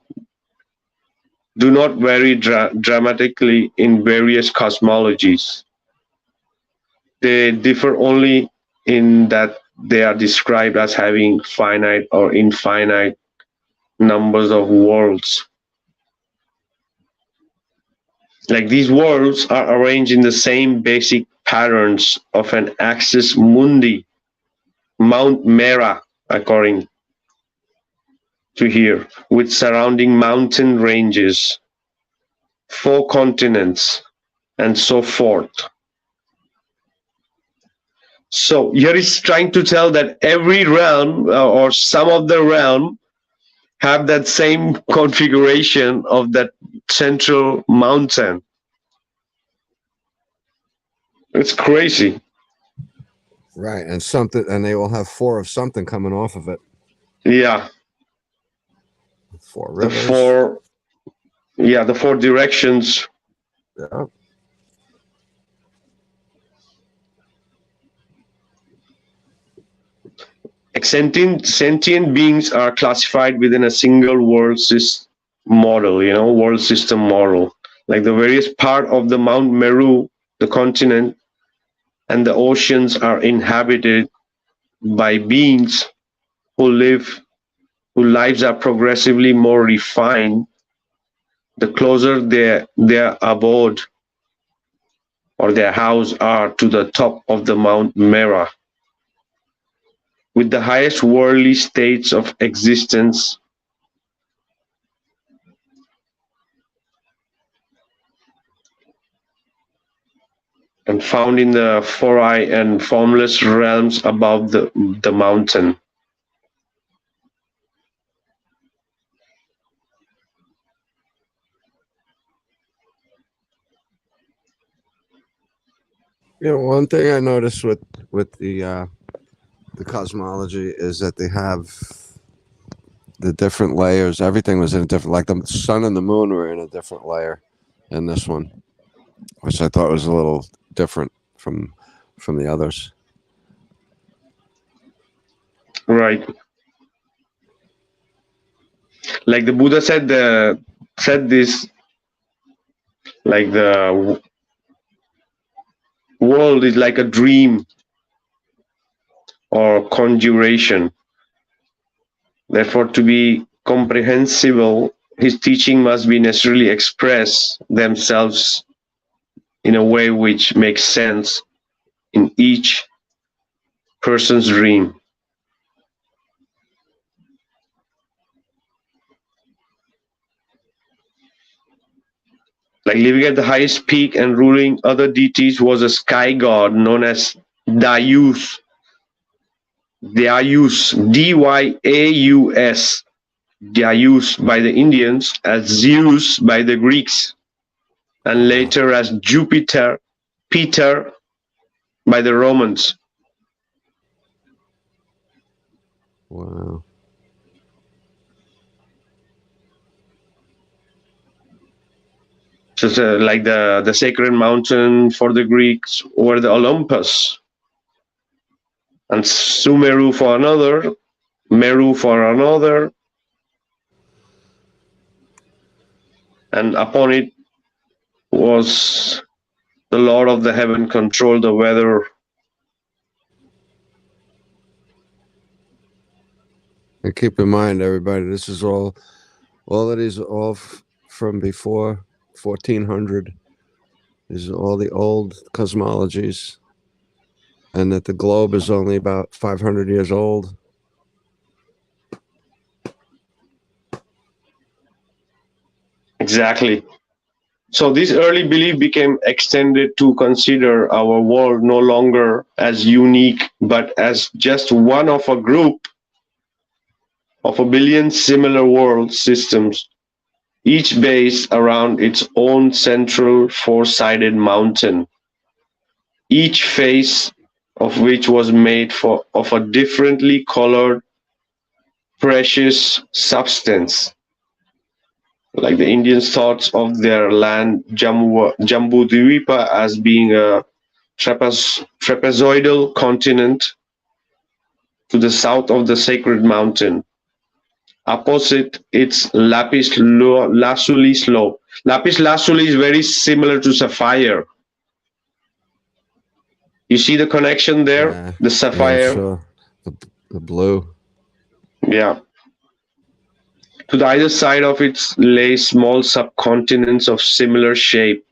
Speaker 1: do not vary dramatically in various cosmologies. They differ only in that they are described as having finite or infinite numbers of worlds. Like these worlds are arranged in the same basic patterns of an axis mundi, Mount Mera, according to here, with surrounding mountain ranges, 4 continents, and so forth. So here is trying to tell that every realm or some of the realm have that same configuration of that central mountain. It's crazy.
Speaker 2: Right, and something, and they will have 4 of something coming off of it.
Speaker 1: Yeah.
Speaker 2: 4 rivers.
Speaker 1: The 4 directions.
Speaker 2: Yeah.
Speaker 1: Sentient beings are classified within a single world system model, world system model. Like the various part of the Mount Meru, the continent, and the oceans are inhabited by beings whose lives are progressively more refined the closer their abode or their house are to the top of the Mount Mera, with the highest worldly states of existence and found in the four-eye and formless realms above the mountain.
Speaker 2: One thing I noticed with the cosmology is that they have the different layers. Everything was in a different, like the sun and the moon were in a different layer in this one, which I thought was a little different from the others.
Speaker 1: Right. Like the Buddha said this, like the world is like a dream or conjuration. Therefore, to be comprehensible, his teaching must be necessarily express themselves in a way which makes sense in each person's dream. Like living at the highest peak and ruling other deities was a sky god known as Dyaus. Dyaus, D-Y-A-U-S. Dyaus by the Indians, as Zeus by the Greeks, and later as Jupiter, Peter by the Romans.
Speaker 2: Wow.
Speaker 1: So like the sacred mountain for the Greeks were the Olympus, and Sumeru for another, Meru for another, and upon it was the Lord of the heaven controlled the weather.
Speaker 2: And keep in mind, everybody, this is all that is all from before 1400. These are all the old cosmologies, and that the globe is only about 500 years old.
Speaker 1: Exactly. So this early belief became extended to consider our world no longer as unique, but as just one of a group of a billion similar world systems, each based around its own central four-sided mountain, each face of which was made of a differently colored precious substance, like the Indians thought of their land Jambudvipa as being a trapezoidal continent to the south of the sacred mountain. Opposite its lapis lazuli slope. Lapis lazuli is very similar to sapphire. You see the connection there?
Speaker 2: Yeah,
Speaker 1: The
Speaker 2: yeah,
Speaker 1: sapphire?
Speaker 2: sure. The blue.
Speaker 1: Yeah. To the either side of it lay small subcontinents of similar shape.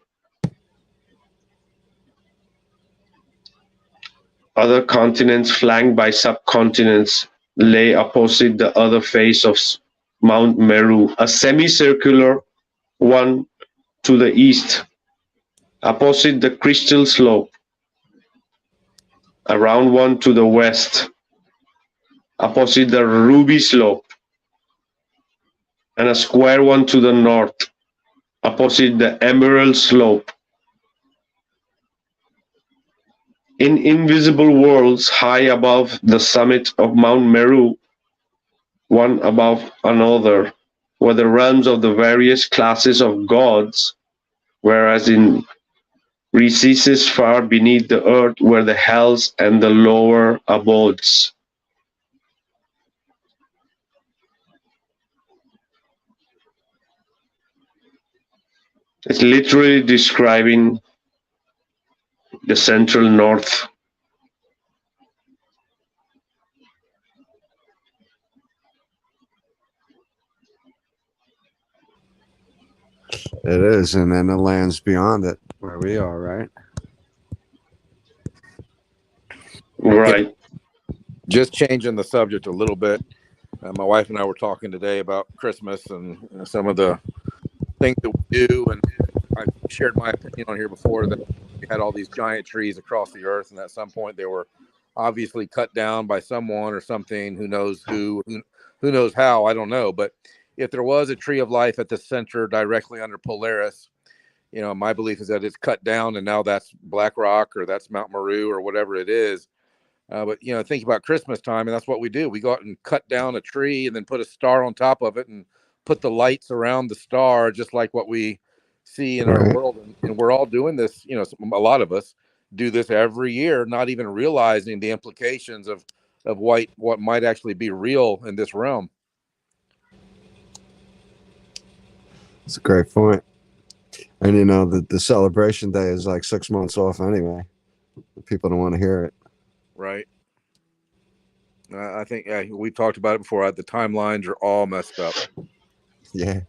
Speaker 1: Other continents flanked by subcontinents lay opposite the other face of Mount Meru, a semicircular one to the east, opposite the crystal slope, a round one to the west, opposite the ruby slope, and a square one to the north, opposite the emerald slope. In invisible worlds high above the summit of Mount Meru, one above another, were the realms of the various classes of gods, whereas in recesses far beneath the earth were the hells and the lower abodes. It's literally describing the central north.
Speaker 2: It is, and then the lands beyond it, where we are, right?
Speaker 1: Right.
Speaker 3: Just changing the subject a little bit. My wife and I were talking today about Christmas and some of the things that we do. And I shared my opinion on here before that we had all these giant trees across the earth, and at some point they were obviously cut down by someone or something. Who knows who knows how? I don't know. But if there was a tree of life at the center directly under Polaris, my belief is that it's cut down, and now that's Black Rock or that's Mount Meru or whatever it is. But think about Christmas time, and that's what we do. We go out and cut down a tree and then put a star on top of it and put the lights around the star, just like what we see in our world. And we're all doing this. A lot of us do this every year, not even realizing the implications of what might actually be real in this realm.
Speaker 2: It's a great point. And the celebration day is like 6 months off anyway. People don't want to hear it.
Speaker 3: Right. I think we talked about it before. The timelines are all messed up.
Speaker 2: Yeah.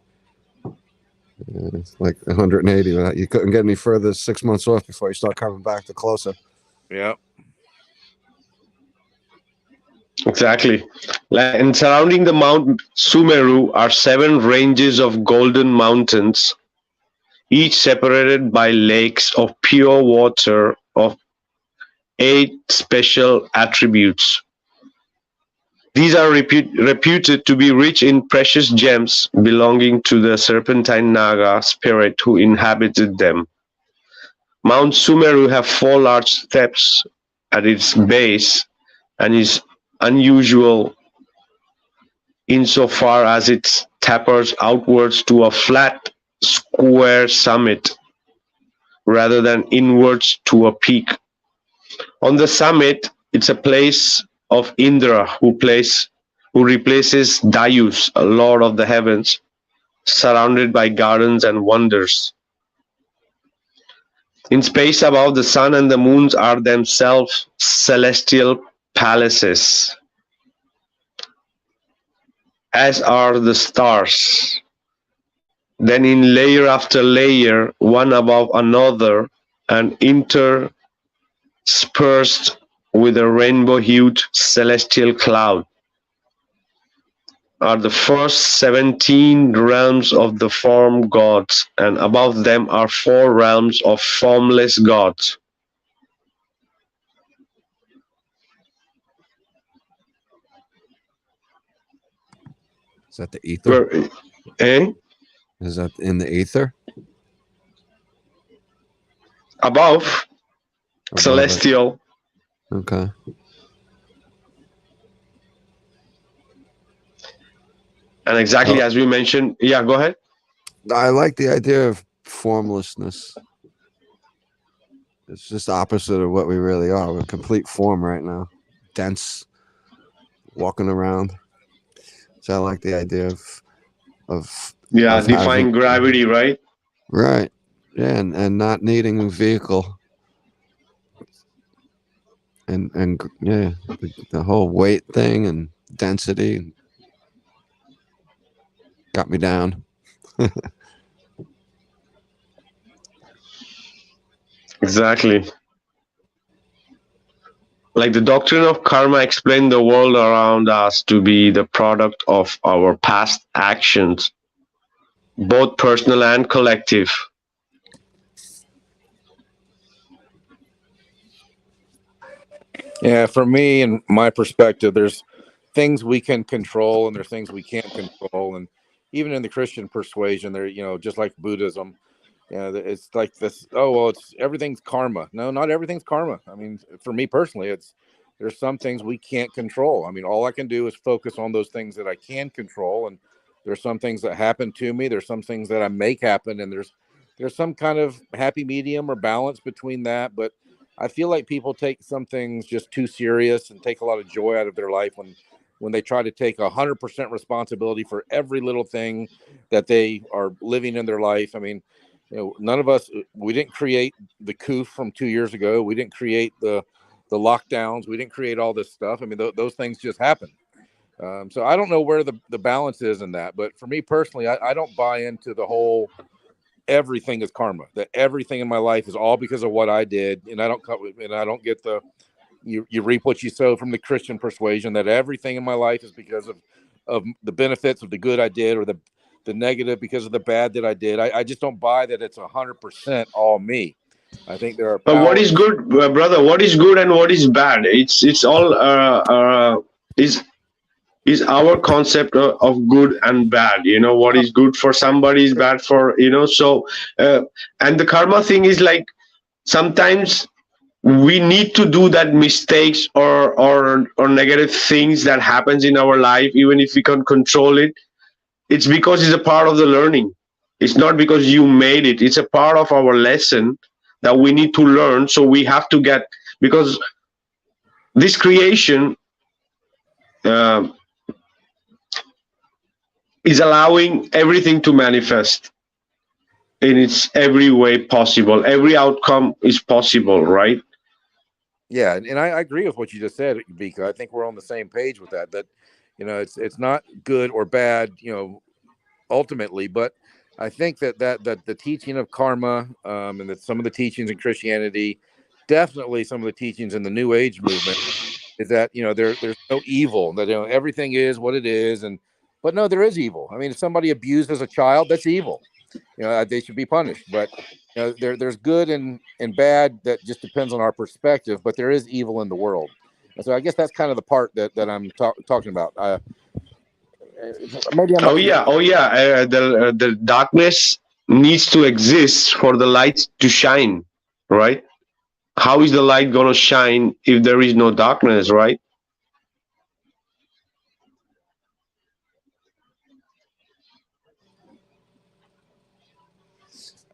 Speaker 2: It's like 180. You couldn't get any further 6 months off before you start coming back to closer.
Speaker 3: Yeah.
Speaker 1: Exactly. And surrounding the Mount Sumeru are 7 ranges of golden mountains, each separated by lakes of pure water of 8 special attributes. These are reputed to be rich in precious gems belonging to the serpentine Naga spirit who inhabited them. Mount Sumeru have 4 large steps at its base and is unusual insofar as it tapers outwards to a flat, square summit rather than inwards to a peak. On the summit, it's a place of Indra, who replaces Dayus, a lord of the heavens, surrounded by gardens and wonders. In space above, the sun and the moons are themselves celestial palaces, as are the stars. Then in layer after layer, one above another, and interspersed with a rainbow-hued celestial cloud. are the first 17 realms of the form gods, and above them are 4 realms of formless gods.
Speaker 2: Is that the ether?
Speaker 1: Eh?
Speaker 2: Is that in the ether?
Speaker 1: Above, celestial.
Speaker 2: Okay.
Speaker 1: And exactly as we mentioned, yeah, go ahead.
Speaker 2: I like the idea of formlessness. It's just opposite of what we really are. We're complete form right now, dense, walking around. So I like the idea of
Speaker 1: defying gravity, right?
Speaker 2: Right. Yeah, and not needing a vehicle. And yeah, the whole weight thing and density got me down.
Speaker 1: Exactly. Like the doctrine of karma explained the world around us to be the product of our past actions, both personal and collective.
Speaker 3: Yeah, for me and my perspective, there's things we can control and there's things we can't control. And even in the Christian persuasion, there, just like Buddhism, it's like this, oh, well, it's everything's karma. No, not everything's karma. I mean, for me personally, there's some things we can't control. I mean, all I can do is focus on those things that I can control. And there's some things that happen to me. There's some things that I make happen. And there's some kind of happy medium or balance between that. But I feel like people take some things just too serious and take a lot of joy out of their life when they try to take 100% responsibility for every little thing that they are living in their life. I mean, none of us, we didn't create the coup from 2 years ago. We didn't create the lockdowns. We didn't create all this stuff. I mean, those things just happen. So I don't know where the balance is in that. But for me personally, I don't buy into the whole everything is karma, that everything in my life is all because of what I did. And I don't get you reap what you sow from the Christian persuasion, that everything in my life is because of the benefits of the good I did, or the negative because of the bad that I did. I just don't buy that it's 100% all me. I think there are powers.
Speaker 1: But what is good, brother? What is good and what is bad? It's all is our concept of good and bad. What is good for somebody is bad for So and the karma thing is like sometimes we need to do that mistakes or negative things that happens in our life, even if we can control it. It's because it's a part of the learning. It's not because you made it. It's a part of our lesson that we need to learn. So we have to get, because this creation is allowing everything to manifest in its every way possible. Every outcome is possible, right?
Speaker 3: Yeah, and I agree with what you just said, Vikka. I think we're on the same page with that. That it's not good or bad, ultimately, but I think that the teaching of karma, and that some of the teachings in Christianity, definitely some of the teachings in the New Age movement, is that there's no evil, that everything is what it is, but no, there is evil. I mean, if somebody abused as a child, that's evil. They should be punished. But there's good and bad. That just depends on our perspective. But there is evil in the world, and so I guess that's kind of the part that I'm talking about. Maybe I'm.
Speaker 1: Oh yeah. The darkness needs to exist for the light to shine, right? How is the light gonna shine if there is no darkness, right?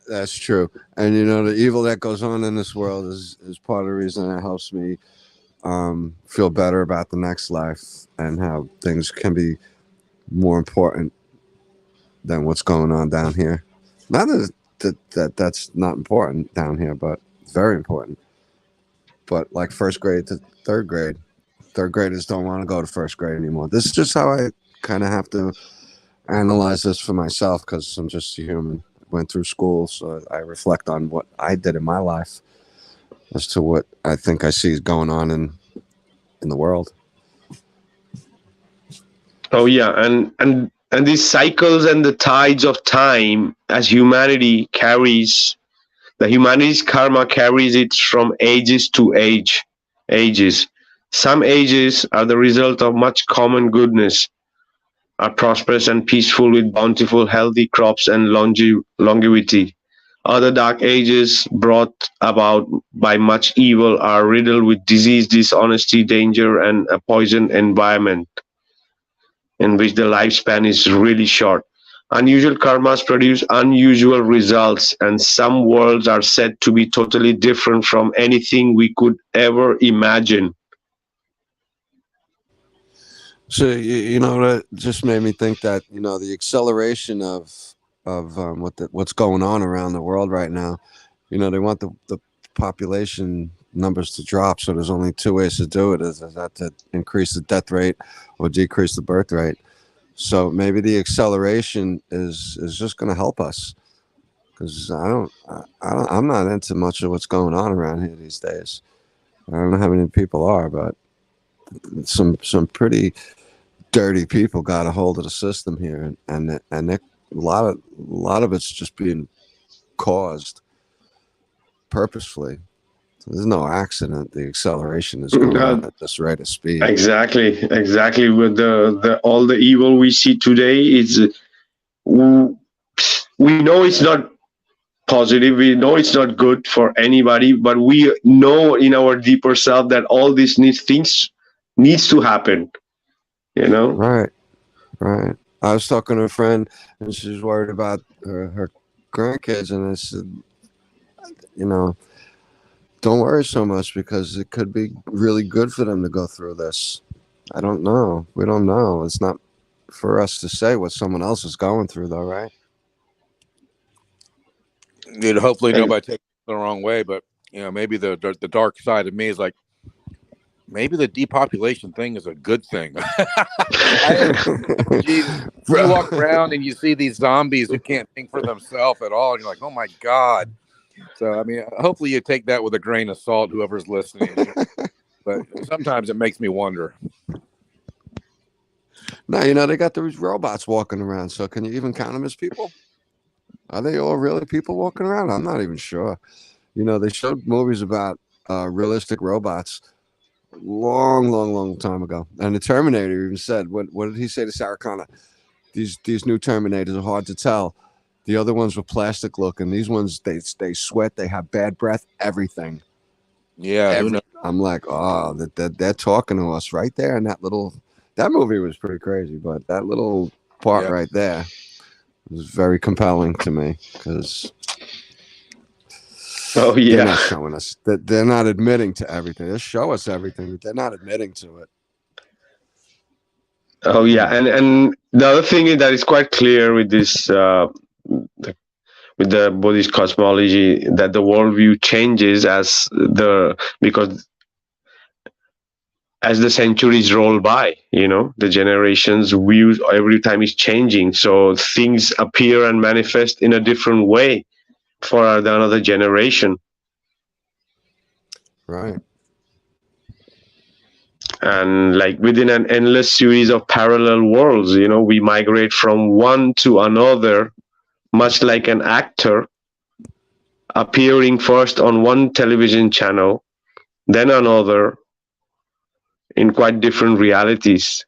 Speaker 2: That's true. And the evil that goes on in this world is part of the reason it helps me feel better about the next life, and how things can be more important than what's going on down here. Not that's not important down here, but it's very important. But like first grade to third graders don't want to go to first grade anymore. This is just how I kind of have to analyze this for myself, because I'm just a human. Went through school, so I reflect on what I did in my life as to what I think I see going on in the world.
Speaker 1: Oh yeah, and these cycles and the tides of time, as humanity carries the humanity's karma carries it from ages to ages. Some ages are the result of much common goodness, are prosperous and peaceful with bountiful, healthy crops and longevity. Other dark ages, brought about by much evil, are riddled with disease, dishonesty, danger, and a poisoned environment in which the lifespan is really short. Unusual karmas produce unusual results, and some worlds are said to be totally different from anything we could ever imagine.
Speaker 2: So you know that just made me think that the acceleration of what's going on around the world right now. They want the population numbers to drop. So there's only two ways to do it: is that to increase the death rate or decrease the birth rate. So maybe the acceleration is just going to help us, because I'm not into much of what's going on around here these days. I don't know how many people are, but some pretty dirty people got a hold of the system here, and a lot of it's just being caused purposefully. So there's no accident. The acceleration is going on at this rate of speed.
Speaker 1: Exactly. With the all the evil we see today, we know it's not positive. We know it's not good for anybody, but we know in our deeper self that all these things needs to happen.
Speaker 2: Right. I was talking to a friend, and she was worried about her grandkids, and I said, don't worry so much, because it could be really good for them to go through this. I don't know. We don't know. It's not for us to say what someone else is going through, though, right?
Speaker 3: Hopefully nobody takes it the wrong way, but maybe the dark side of me is like, maybe the depopulation thing is a good thing. You walk around and you see these zombies who can't think for themselves at all, and you're like, oh my God. So, I mean, hopefully you take that with a grain of salt, whoever's listening. But sometimes it makes me wonder.
Speaker 2: No, they got these robots walking around, so can you even count them as people? Are they all really people walking around? I'm not even sure. They showed movies about realistic robots long time ago, and the Terminator even said, what did he say to Sarah Connor? These new Terminators are hard to tell. The other ones were plastic looking. These ones, they sweat, they have bad breath, everything.
Speaker 3: Yeah,
Speaker 2: I'm like, oh, they're talking to us right there. And that movie was pretty crazy, but that little part right there was very compelling to me, because they're not showing us that. They're not admitting to everything. They show us everything, but they're not admitting to it.
Speaker 1: Oh yeah, and the other thing that is quite clear with this with the Buddhist cosmology, that the worldview changes because as the centuries roll by, the generations' views every time is changing. So things appear and manifest in a different way for another generation.
Speaker 2: Right.
Speaker 1: And like within an endless series of parallel worlds, we migrate from one to another, much like an actor appearing first on one television channel, then another, in quite different realities.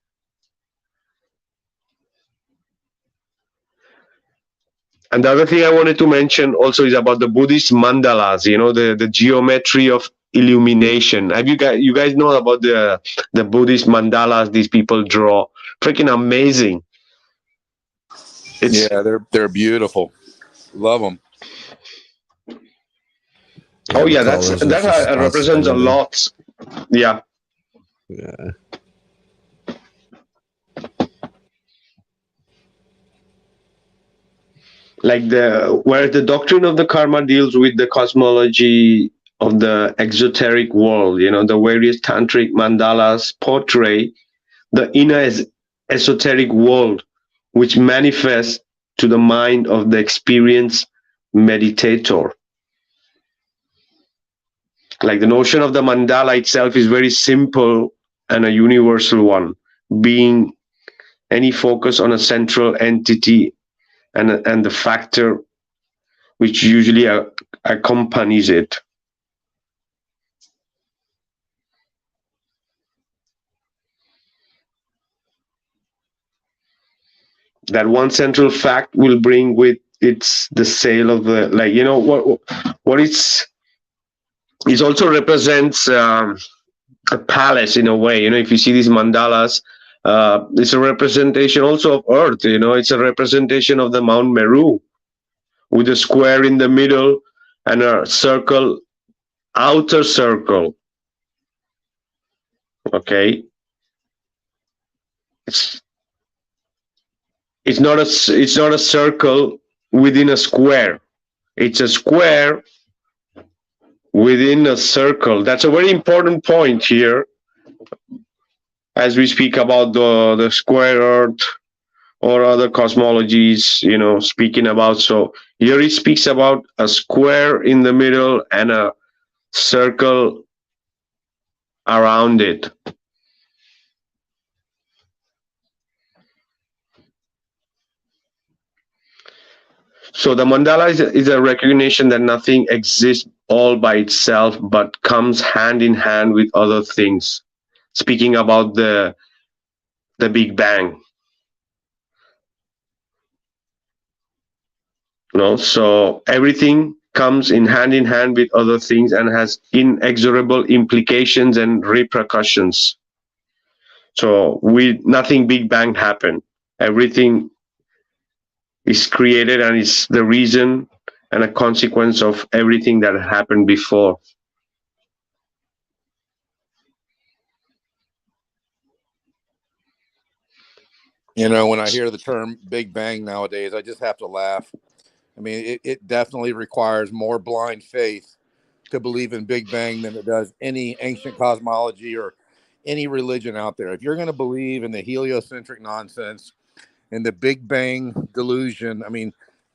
Speaker 1: And the other thing I wanted to mention also is about the Buddhist mandalas, the geometry of illumination. Have you guys know about the Buddhist mandalas these people draw? Freaking amazing.
Speaker 3: They're beautiful. Love them.
Speaker 1: Oh yeah, that represents a lot. Yeah.
Speaker 2: Yeah.
Speaker 1: Like where the doctrine of the karma deals with the cosmology of the exoteric world, the various tantric mandalas portray the inner esoteric world, which manifests to the mind of the experienced meditator. Like the notion of the mandala itself is very simple and a universal one, being any focus on a central entity and the factor which usually accompanies it. That one central fact will bring with it's the sale of the, like, you know, what it also represents a palace in a way. You know, if you see these mandalas, it's a representation also of Earth. You know, it's a representation of the Mount Meru with a square in the middle and a circle, outer circle. Okay, it's not a circle within a square. It's a square within a circle. That's a very important point here as we speak about the square Earth or other cosmologies, you know, speaking about. So here he speaks about a square in the middle and a circle around it. So the mandala is a recognition that nothing exists all by itself, but comes hand in hand with other things. Speaking about the Big Bang. You know, so everything comes in hand with other things and has inexorable implications and repercussions. So nothing Big Bang happened. Everything is created and is the reason and a consequence of everything that happened before.
Speaker 3: You know, when I hear the term Big Bang nowadays, I just have to laugh. I mean, it definitely requires more blind faith to believe in Big Bang than it does any ancient cosmology or any religion out there. If you're going to believe in the heliocentric nonsense and the Big Bang delusion, I mean,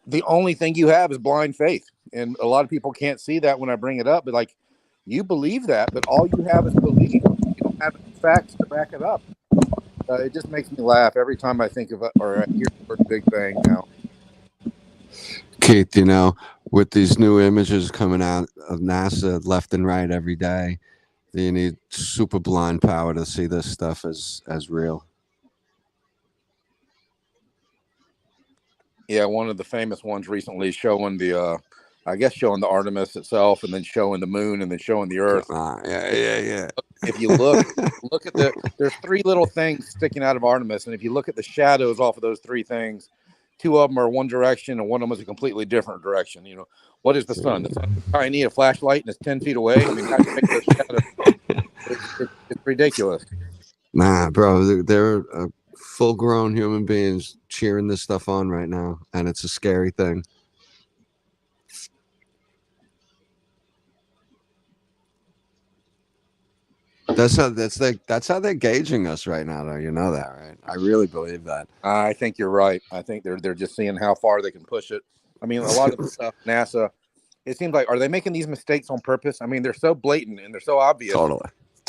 Speaker 3: the only thing you have is blind faith. And a lot of people can't see that when I bring it up, but like, you believe that, but all you have is belief. You don't have any facts to back it up. It just makes me laugh every time I think of it or I hear the word Big Bang now.
Speaker 2: Keith, you know, with these new images coming out of NASA left and right every day, you need super blind power to see this stuff as real.
Speaker 3: Yeah, one of the famous ones recently showing the, I guess showing the Artemis itself, and then showing the moon, and then showing the Earth.
Speaker 2: Yeah.
Speaker 3: If you look at there's three little things sticking out of Artemis, and if you look at the shadows off of those three things, two of them are one direction, and one of them is a completely different direction. You know, what is the sun? The sun is tiny, a flashlight, and it's 10 feet away. I mean, how do you make those shadows? It's ridiculous.
Speaker 2: Nah, bro, they're full-grown human beings cheering this stuff on right now, and it's a scary thing. That's how they're gauging us right now, though. You know that, right? I really believe that.
Speaker 3: I think you're right. I think they're just seeing how far they can push it. I mean, a lot of the stuff NASA, it seems like, are they making these mistakes on purpose? I mean, they're so blatant and they're so obvious.
Speaker 2: Totally.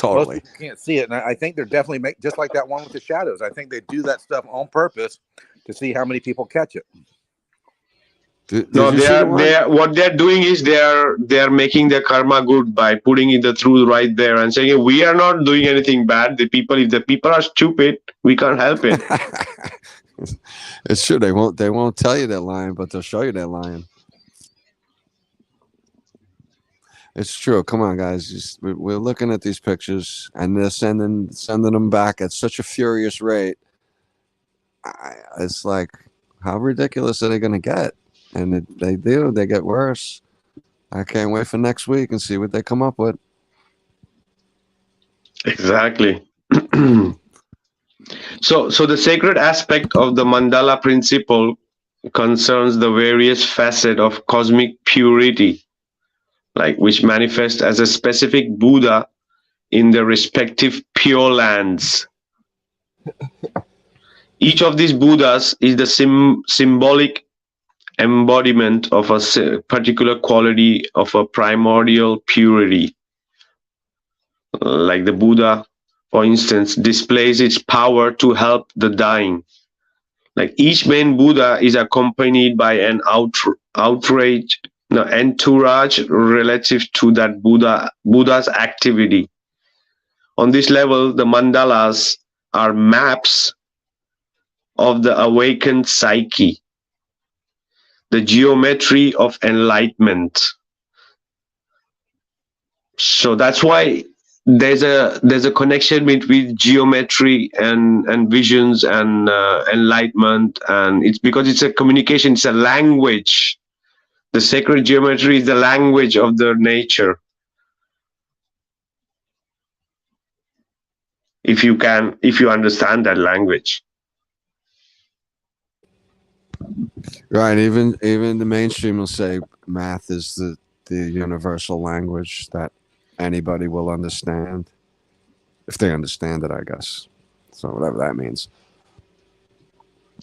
Speaker 3: Most people can't see it, and I think they're definitely just like that one with the shadows. I think they do that stuff on purpose to see how many people catch it.
Speaker 1: No, what they're doing is they're making their karma good by putting in the truth right there and saying we are not doing anything bad. If the people are stupid, we can't help it.
Speaker 2: It's true. They won't tell you they're lying, but they'll show you they're lying. It's true. Come on, guys. We're looking at these pictures, and they're sending them back at such a furious rate. It's like, how ridiculous are they going to get? And they do. They get worse. I can't wait for next week and see what they come up with.
Speaker 1: Exactly. So the sacred aspect of the mandala principle concerns the various facets of cosmic purity, like which manifest as a specific Buddha in their respective pure lands. Each of these Buddhas is the symbolic embodiment of a particular quality of a primordial purity. Like the Buddha for instance, displays its power to help the dying. Like each main Buddha is accompanied by an entourage relative to that Buddha's activity. On this level, the mandalas are maps of the awakened psyche, the geometry of enlightenment. So that's why there's a connection between geometry and visions and enlightenment, and it's because it's a communication, it's a language. The sacred geometry is the language of the nature. If you understand that language.
Speaker 2: Right. Even the mainstream will say math is the universal language that anybody will understand, if they understand it, I guess. So whatever that means.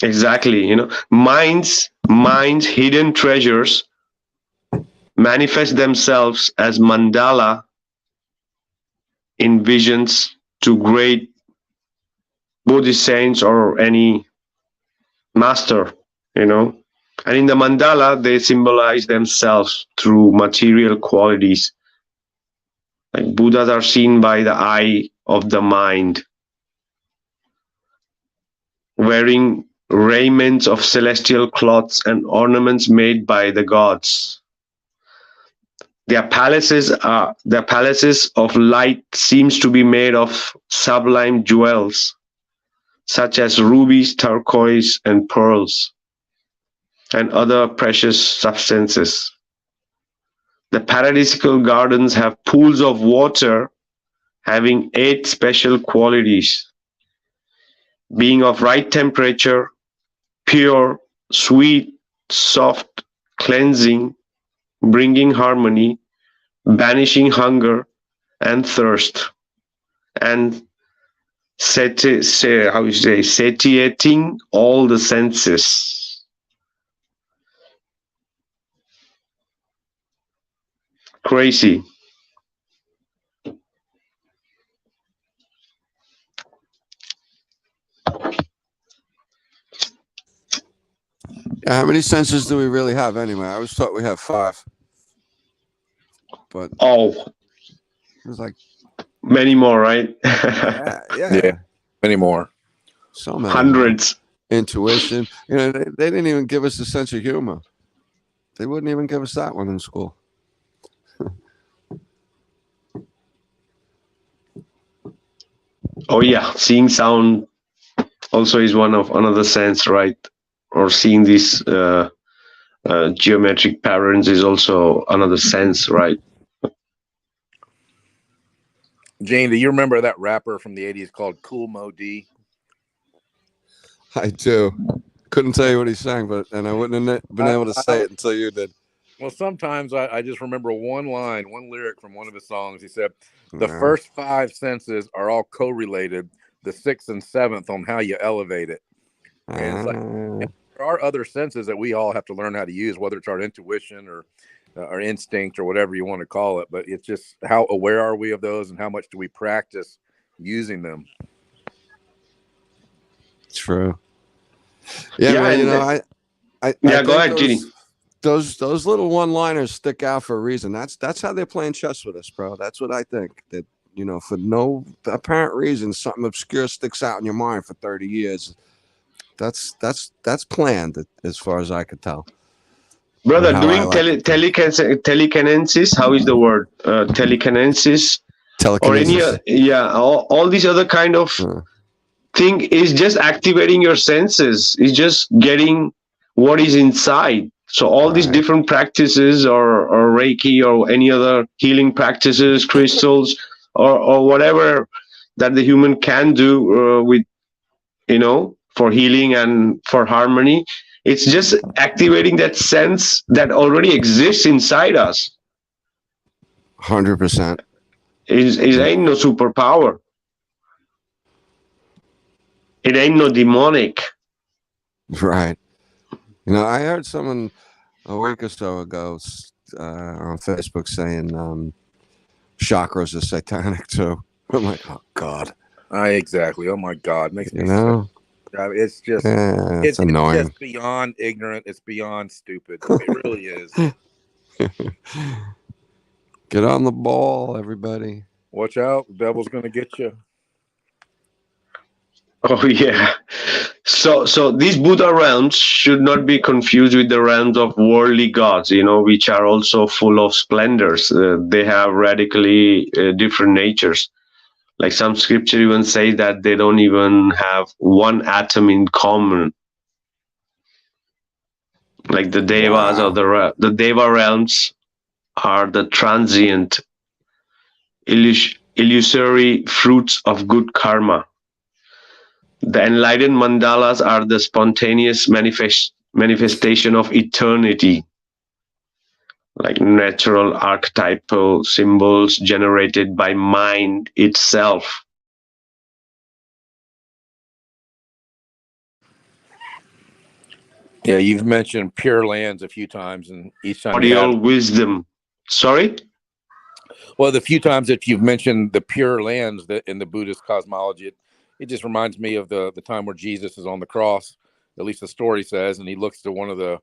Speaker 1: Exactly. Mind's hidden treasures manifest themselves as mandala in visions to great Buddhist saints or any master, and in the mandala they symbolize themselves through material qualities. Like Buddhas are seen by the eye of the mind, wearing raiments of celestial cloths and ornaments made by the gods. Their palaces of light seems to be made of sublime jewels, such as rubies, turquoise, and pearls, and other precious substances. The paradisical gardens have pools of water having 8 special qualities, being of right temperature, pure, sweet, soft, cleansing, bringing harmony, banishing hunger and thirst, and satiating all the senses. Crazy.
Speaker 2: How many senses do we really have anyway? I always thought we have 5. But
Speaker 1: it
Speaker 2: was like
Speaker 1: many more, right?
Speaker 2: yeah,
Speaker 3: many more.
Speaker 2: So many.
Speaker 1: Hundreds.
Speaker 2: More. Intuition. They didn't even give us a sense of humor. They wouldn't even give us that one in school.
Speaker 1: Oh yeah, seeing sound also is one of another sense, right? Or seeing these geometric patterns is also another sense, right?
Speaker 3: Jane, do you remember that rapper from the 80s called Kool Mo D?
Speaker 2: I do. Couldn't tell you what he sang, and I wouldn't have been able to say it until you did.
Speaker 3: Well, sometimes I just remember one lyric from one of his songs. He said, the first 5 senses are all correlated, the 6th and 7th on how you elevate it. And it's like, there are other senses that we all have to learn how to use, whether it's our intuition or instinct or whatever you want to call it. But it's just how aware are we of those and how much do we practice using them?
Speaker 2: True. Yeah, man, I
Speaker 1: go ahead, Genie.
Speaker 2: Those little one-liners stick out for a reason. That's how they're playing chess with us, bro. That's what I think. That for no apparent reason, something obscure sticks out in your mind for 30 years. That's planned, as far as I could tell.
Speaker 1: Brother, doing telekinesis. How is the word? Telekinesis.
Speaker 2: Telekinesis.
Speaker 1: Or all these other kind of thing is just activating your senses. It's just getting what is inside. So all these different practices or Reiki or any other healing practices, crystals or whatever that the human can do with, for healing and for harmony, it's just activating that sense that already exists inside us.
Speaker 2: 100%.
Speaker 1: It ain't no superpower. It ain't no demonic.
Speaker 2: Right. I heard someone a week or so ago on Facebook saying chakras are satanic too. I'm like, oh God.
Speaker 3: Exactly. Oh my God, makes me
Speaker 2: You know,
Speaker 3: sick. I mean, it's just
Speaker 2: it's annoying.
Speaker 3: It's just beyond ignorant. It's beyond stupid. It really is.
Speaker 2: Get on the ball, everybody.
Speaker 3: Watch out, the devil's gonna get you.
Speaker 1: Oh yeah. So these Buddha realms should not be confused with the realms of worldly gods, which are also full of splendors. They have radically different natures. Like some scripture even say that they don't even have one atom in common. Like the devas or
Speaker 2: Wow.
Speaker 1: the deva realms are the transient, illusory fruits of good karma. The enlightened mandalas are the spontaneous manifestation of eternity, like natural archetypal symbols generated by mind itself.
Speaker 3: Yeah, you've mentioned Pure Lands a few times, and each time you
Speaker 1: Audial
Speaker 3: have.
Speaker 1: wisdom. Sorry?
Speaker 3: Well, the few times that you've mentioned the Pure Lands that in the Buddhist cosmology, it just reminds me of the time where Jesus is on the cross. At least the story says, and he looks to one of the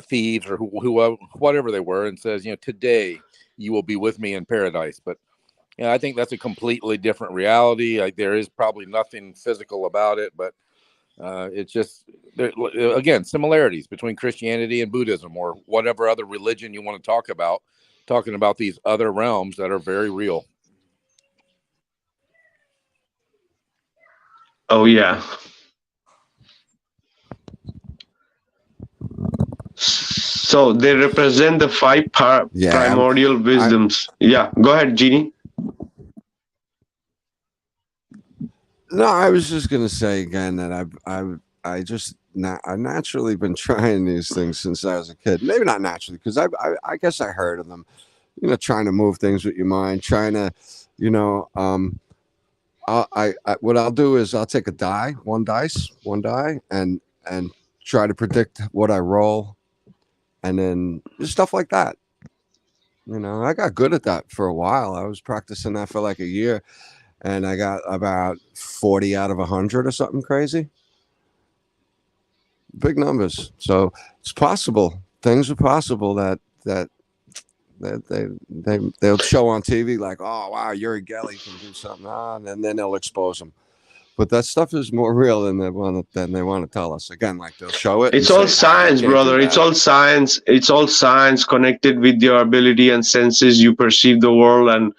Speaker 3: thieves or whatever they were, and says, today you will be with me in paradise. But I think that's a completely different reality. There is probably nothing physical about it, but it's just again similarities between Christianity and Buddhism or whatever other religion you want to talk about. Talking about these other realms that are very real.
Speaker 1: Oh, yeah. So they represent the five primordial wisdoms. Yeah, go ahead, Jeannie.
Speaker 2: No, I was just gonna say again that I've naturally been trying these things since I was a kid. Maybe not naturally, because I guess I heard of them. Trying to move things with your mind, trying to, what I'll do is I'll take one die, and try to predict what I roll, and then just stuff like that. I got good at that for a while. I was practicing that for like a year, and I got about 40 out of 100 or something crazy. Big numbers. So it's possible. Things are possible that they'll show on TV like, oh wow, Uri Geller can do something, and then they'll expose them. But that stuff is more real than they want to tell us. Again, like they'll show it.
Speaker 1: It's all science, brother. It's all science. It's all science connected with your ability and senses. You perceive the world and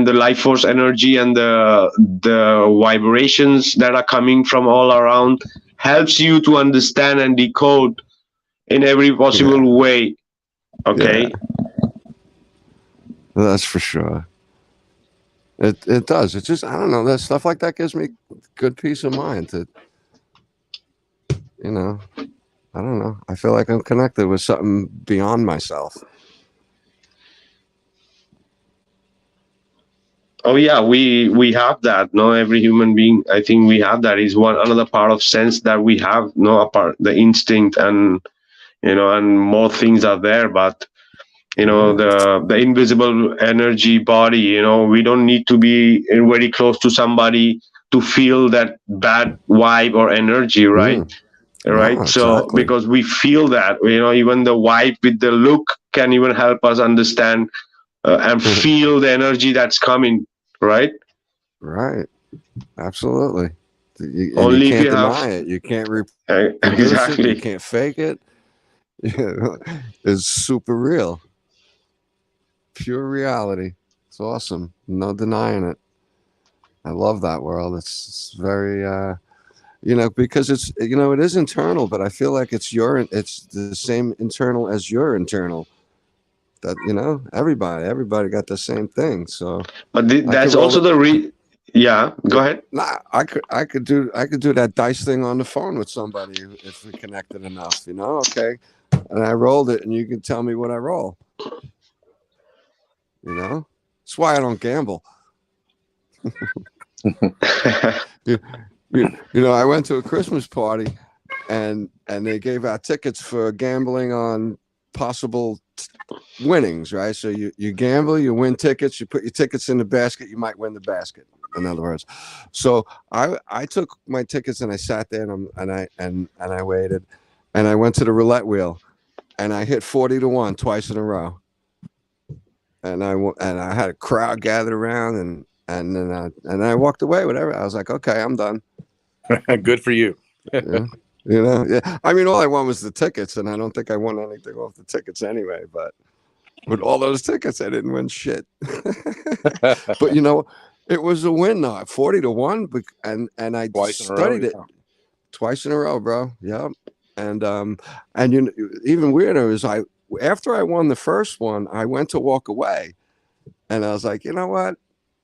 Speaker 1: the life force energy and the vibrations that are coming from all around helps you to understand and decode in every possible way. Okay.
Speaker 2: Yeah. That's for sure. It does. It's just, I don't know, that stuff like that gives me good peace of mind to, I don't know. I feel like I'm connected with something beyond myself.
Speaker 1: Oh yeah, we have that. No, every human being, I think we have that. Is one another part of sense that we have. No, apart the instinct and and more things are there, but the invisible energy body. We don't need to be very close to somebody to feel that bad vibe or energy, right? Right.
Speaker 2: Oh,
Speaker 1: so
Speaker 2: exactly.
Speaker 1: because we feel that, even the vibe with the look can even help us understand and feel the energy that's coming. Right.
Speaker 2: Absolutely.
Speaker 1: Only
Speaker 2: you can't
Speaker 1: if you
Speaker 2: deny
Speaker 1: have
Speaker 2: it. You can't
Speaker 1: exactly.
Speaker 2: It. You can't fake it. It's super real. Pure reality. It's awesome. No denying it. I love that world. It's very because it's it is internal, but I feel like it's the same internal as your internal. That everybody got the same thing. So
Speaker 1: But that's also yeah, go ahead.
Speaker 2: Nah, I could do that dice thing on the phone with somebody if we connected enough, okay. And I rolled it, and you can tell me what I roll. That's why I don't gamble. I went to a Christmas party, and they gave out tickets for gambling on possible winnings, right? So you gamble, you win tickets, you put your tickets in the basket, you might win the basket. in other words. So I took my tickets and I sat there and I waited, and I went to the roulette wheel, and I hit 40 to 1 twice in a row, and I had a crowd gathered around, and then I walked away. Whatever, I was like, okay, I'm done.
Speaker 3: Good for you.
Speaker 2: Yeah. You know, yeah. I mean, all I won was the tickets, and I don't think I won anything off the tickets anyway. But with all those tickets, I didn't win shit. But you know, it was a win though, 40 to 1, and I studied it twice in a row, bro. Yep. And you know, even weirder is after I won the first one, I went to walk away, and I was like, you know what?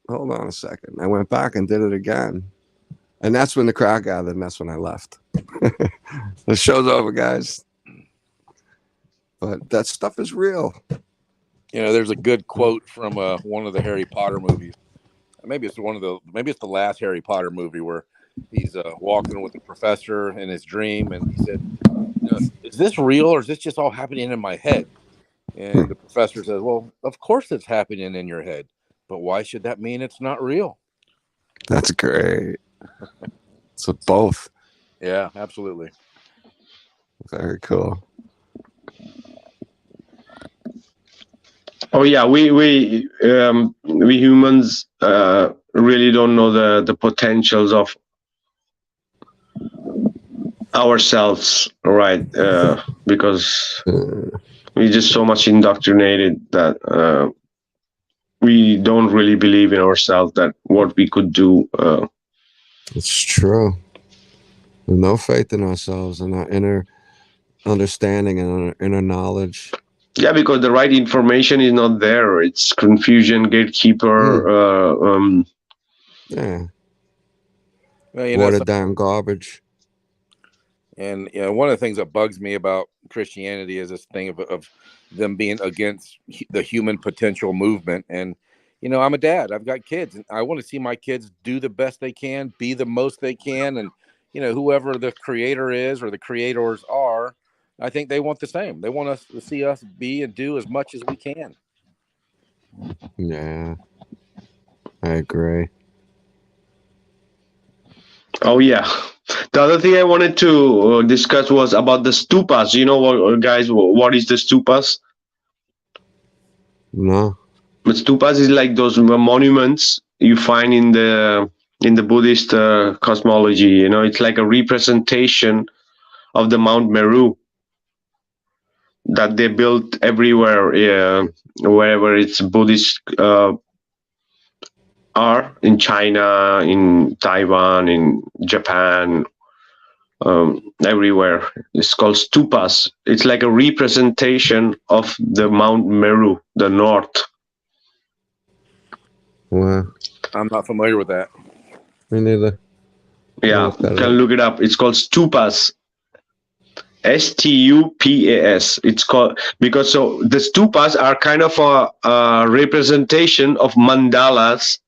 Speaker 2: Hold on a second. I went back and did it again. And that's when the crowd gathered, and that's when I left. The show's over, guys. But that stuff is real.
Speaker 3: You know, there's a good quote from one of the Harry Potter movies. Maybe it's the last Harry Potter movie where he's walking with the professor in his dream, and he said, you know, "Is this real, or is this just all happening in my head?" And the professor says, "Well, of course it's happening in your head, but why should that mean it's not real?"
Speaker 2: That's great. So both.
Speaker 3: Yeah, absolutely.
Speaker 2: Very cool.
Speaker 1: Oh yeah, we humans really don't know the potentials of ourselves, right? Because we're just so much indoctrinated that we don't really believe in ourselves, that what we could do.
Speaker 2: It's true. With no faith in ourselves and our inner understanding and our inner knowledge.
Speaker 1: Yeah, because the right information is not there. It's confusion, gatekeeper.
Speaker 2: Yeah.
Speaker 3: Well, you know,
Speaker 2: Watered down garbage.
Speaker 3: And you know, one of the things that bugs me about Christianity is this thing of them being against the human potential movement. And you know, I'm a dad. I've got kids, and I want to see my kids do the best they can, be the most they can, and you know, whoever the creator is or the creators are, I think they want the same. They want us to see us be and do as much as we can.
Speaker 2: Yeah, I agree.
Speaker 1: Oh yeah. The other thing I wanted to discuss was about the stupas. You know what, guys? What is the stupas?
Speaker 2: No.
Speaker 1: But stupas is like those monuments you find in the Buddhist cosmology. You know, it's like a representation of the Mount Meru that they built everywhere, wherever it's Buddhist are, in China, in Taiwan, in Japan, everywhere. It's called stupas. It's like a representation of the Mount Meru, the north.
Speaker 2: Wow.
Speaker 3: I'm not familiar with that.
Speaker 2: Me neither.
Speaker 1: Yeah, you can look it up. It's called stupas. Stupas. It's called because so the stupas are kind of a representation of mandalas,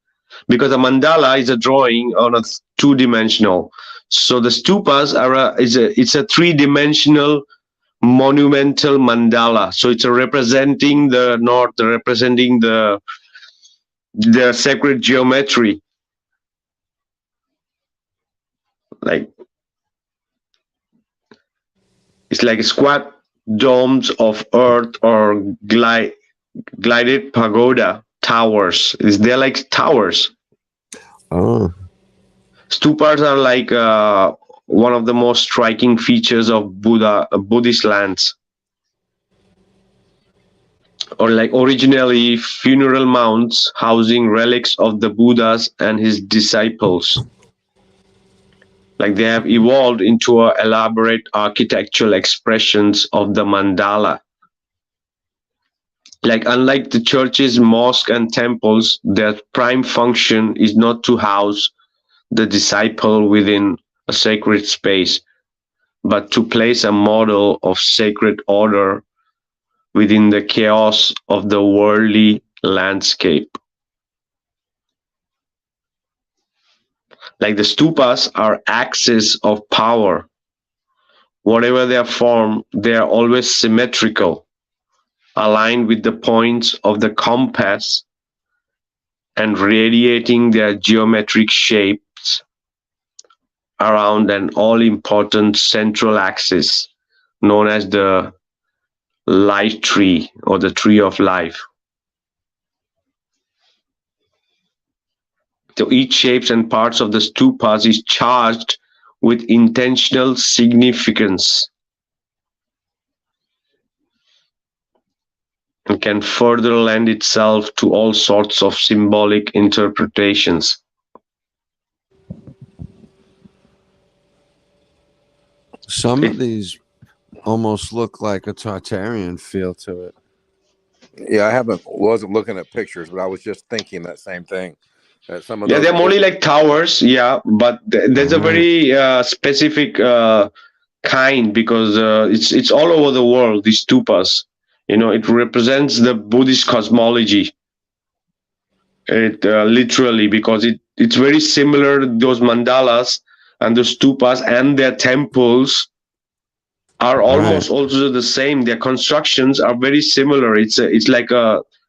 Speaker 1: because a mandala is a drawing on a two-dimensional. So the stupas are it's a three-dimensional monumental mandala. So it's a representing the north, representing the sacred geometry. Like it's like squat domes of earth or glided pagoda towers. They're like towers.
Speaker 2: Oh.
Speaker 1: Stupas are like one of the most striking features of Buddhist lands. Or like originally funeral mounds housing relics of the Buddhas and his disciples. Like they have evolved into elaborate architectural expressions of the mandala. Like unlike the churches, mosques, and temples, their prime function is not to house the disciple within a sacred space, but to place a model of sacred order within the chaos of the worldly landscape. Like the stupas are axes of power. Whatever their form, they are always symmetrical, aligned with the points of the compass and radiating their geometric shapes around an all-important central axis known as the light tree or the tree of life. So each shapes and parts of the stupas is charged with intentional significance and can further lend itself to all sorts of symbolic interpretations.
Speaker 2: Some of these almost look like a Tartarian feel to it.
Speaker 3: Yeah, wasn't looking at pictures, but I was just thinking that same thing. Some of
Speaker 1: Yeah,
Speaker 3: those
Speaker 1: they're mostly like towers. Yeah, but there's a very specific kind because it's all over the world. These stupas, it represents the Buddhist cosmology. It literally because it's very similar. Those mandalas and the stupas and their temples are almost also the same. Their constructions are very similar. It's like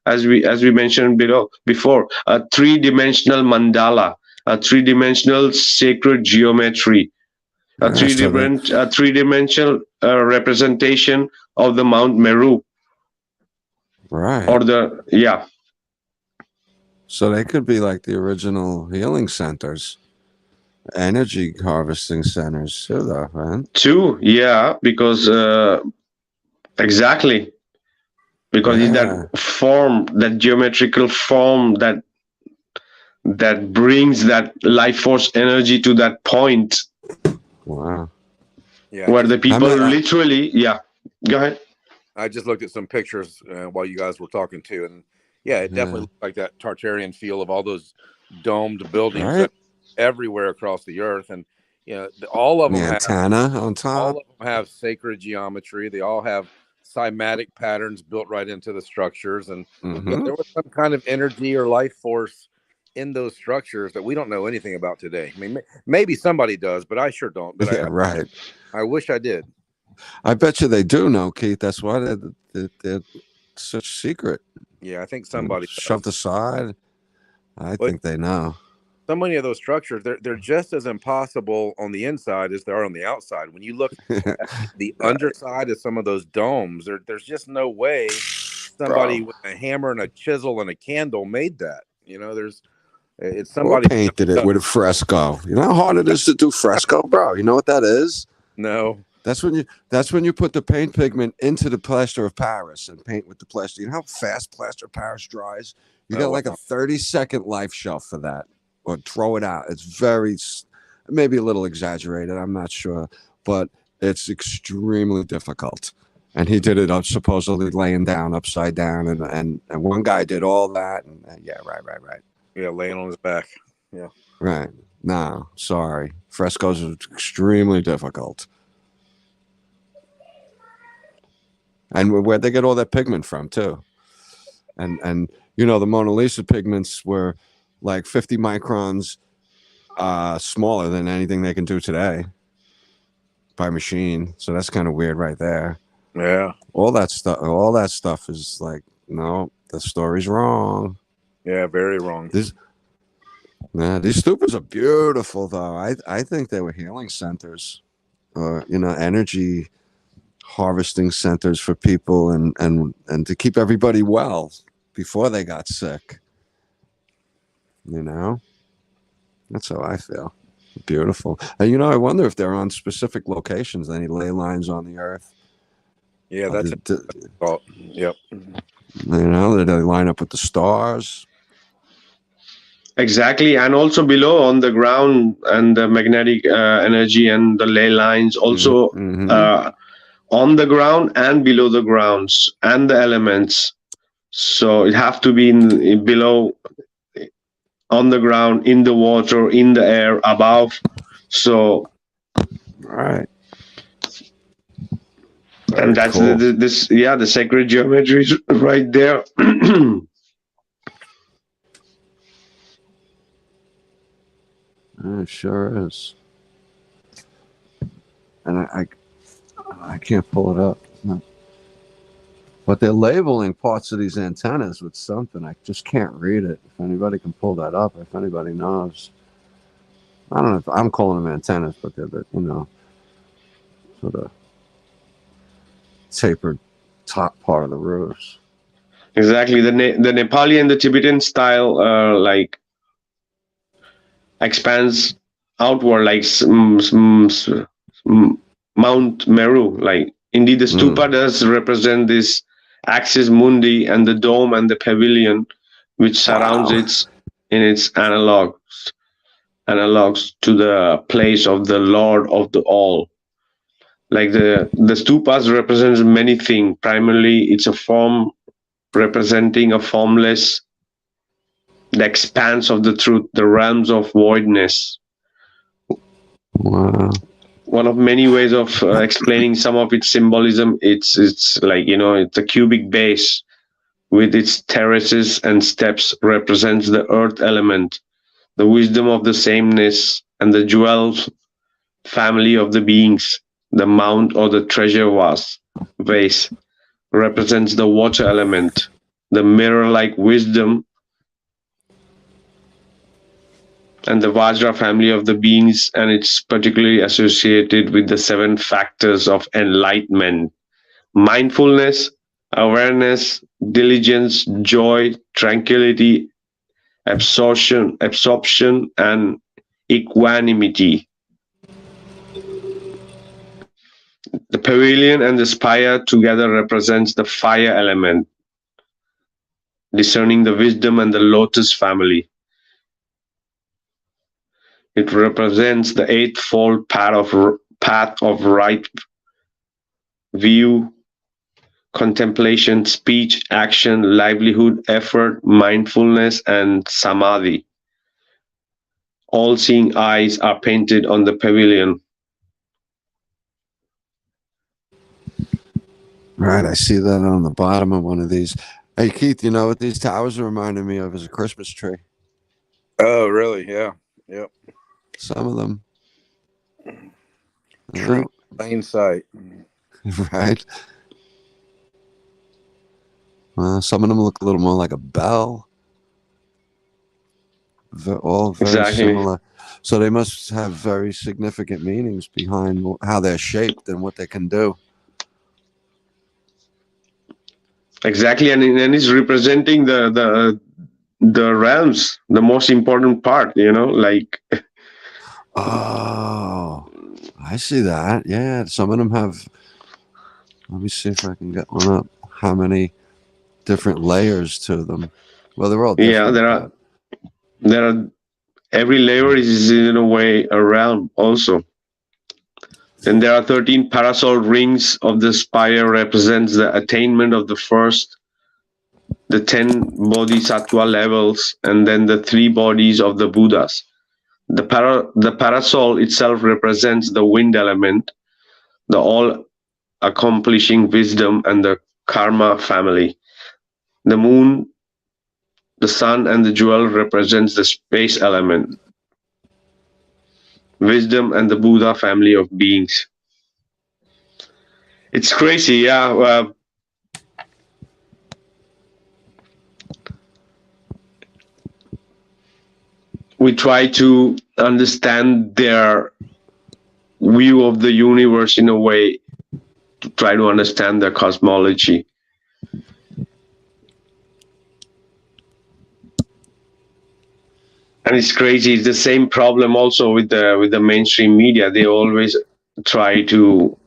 Speaker 1: as we mentioned before, a three-dimensional mandala, a three-dimensional sacred geometry, a three-dimensional representation of the Mount Meru.
Speaker 2: Right.
Speaker 1: Or the
Speaker 2: So they could be like the original healing centers, energy harvesting centers too, though, right?
Speaker 1: Yeah, because exactly. Because in that form, that geometrical form that brings that life force energy to that point.
Speaker 2: Wow.
Speaker 3: Yeah.
Speaker 1: Where the people literally, go ahead.
Speaker 3: I just looked at some pictures while you guys were talking too, and yeah, it definitely looks like that Tartarian feel of all those domed buildings that everywhere across the earth, and all of them have
Speaker 2: antenna on top.
Speaker 3: All of them have sacred geometry. They all have cymatic patterns built right into the structures, and there was some kind of energy or life force in those structures that we don't know anything about today. I mean, maybe somebody does, but I sure don't. But I wish I did.
Speaker 2: I bet you they do know, Keith. That's why they're such secret.
Speaker 3: Yeah, I think somebody
Speaker 2: shoved aside. I think they know.
Speaker 3: So many of those structures, they're just as impossible on the inside as they are on the outside. When you look at the underside of some of those domes, there's just no way somebody with a hammer and a chisel and a candle made that. It's somebody
Speaker 2: or painted it with a fresco. You know how hard it is to do fresco, bro? You know what that is?
Speaker 3: No.
Speaker 2: That's when you put the paint pigment into the plaster of Paris and paint with the plaster. You know how fast plaster of Paris dries? You got like a 30-second life shelf for that, or throw it out. It's maybe a little exaggerated. I'm not sure, but it's extremely difficult. And he did it supposedly laying down upside down, and one guy did all that. And right.
Speaker 3: Yeah, laying on his back. Yeah.
Speaker 2: Right. No, sorry. Frescoes are extremely difficult. And where'd they get all that pigment from, too? And the Mona Lisa pigments were like 50 microns smaller than anything they can do today by machine. So that's kind of weird right there.
Speaker 3: Yeah.
Speaker 2: All that stuff is like, no, the story's wrong.
Speaker 3: Yeah, very wrong.
Speaker 2: These stupas are beautiful, though. I think they were healing centers, or energy harvesting centers for people, and to keep everybody well before they got sick. That's how I feel. Beautiful. And I wonder if they're on specific locations, any ley lines on the earth.
Speaker 3: Yeah, that's yep.
Speaker 2: That they line up with the stars.
Speaker 1: Exactly, and also below on the ground, and the magnetic energy and the ley lines also on the ground and below the grounds and the elements. So it have to be in below, on the ground, in the water, in the air, above. So
Speaker 2: right.
Speaker 1: And that's cool. The sacred geometry is right there.
Speaker 2: It sure is. And I can't pull it up. No. But they're labeling parts of these antennas with something. I just can't read it. If anybody can pull that up, if anybody knows. I don't know if I'm calling them antennas, but they're the, sort of tapered top part of the roofs.
Speaker 1: Exactly. The Nepali and the Tibetan style like expands outward like Mount Meru. Like indeed, the stupa does represent this axis mundi and the dome and the pavilion, which surrounds it in its analogs to the place of the Lord of the All. Like the stupas represents many things. Primarily, it's a form representing a formless, the expanse of the truth, the realms of voidness.
Speaker 2: Wow.
Speaker 1: One of many ways of explaining some of its symbolism, it's like, it's a cubic base with its terraces and steps represents the earth element, the wisdom of the sameness, and the jewels family of the beings. The mount or the treasure vase represents the water element, the mirror-like wisdom, and the Vajra family of the beings, and it's particularly associated with the 7 factors of enlightenment: mindfulness, awareness, diligence, joy, tranquility, absorption, and equanimity. The pavilion and the spire together represents the fire element, discerning the wisdom and the lotus family. It represents the eightfold path of right view, contemplation, speech, action, livelihood, effort, mindfulness, and samadhi. All seeing eyes are painted on the pavilion.
Speaker 2: Right, I see that on the bottom of one of these. Hey, Keith, you know what these towers are reminding me of is a Christmas tree.
Speaker 3: Oh, really? Yeah. Yep.
Speaker 2: Some of them.
Speaker 3: True. Plain sight.
Speaker 2: Right. Some of them look a little more like a bell. All very similar. So they must have very significant meanings behind how they're shaped and what they can do.
Speaker 1: Exactly, and it's representing the realms, the most important part, like.
Speaker 2: Oh, I see that. Yeah, some of them have. Let me see if I can get one up. How many different layers to them? Well, they're all different.
Speaker 1: Yeah, there are. Every layer is in a way a realm also. Then there are 13 parasol rings of the spire represents the attainment of the first, the 10 bodhisattva levels, and then the 3 bodies of the Buddhas. The parasol itself represents the wind element, the all-accomplishing wisdom, and the karma family. The moon, the sun, and the jewel represents the space element, wisdom, and the Buddha family of beings. It's crazy, yeah. We try to understand their view of the universe in a way to try to understand their cosmology. And it's crazy. It's the same problem also with the mainstream media. They always try to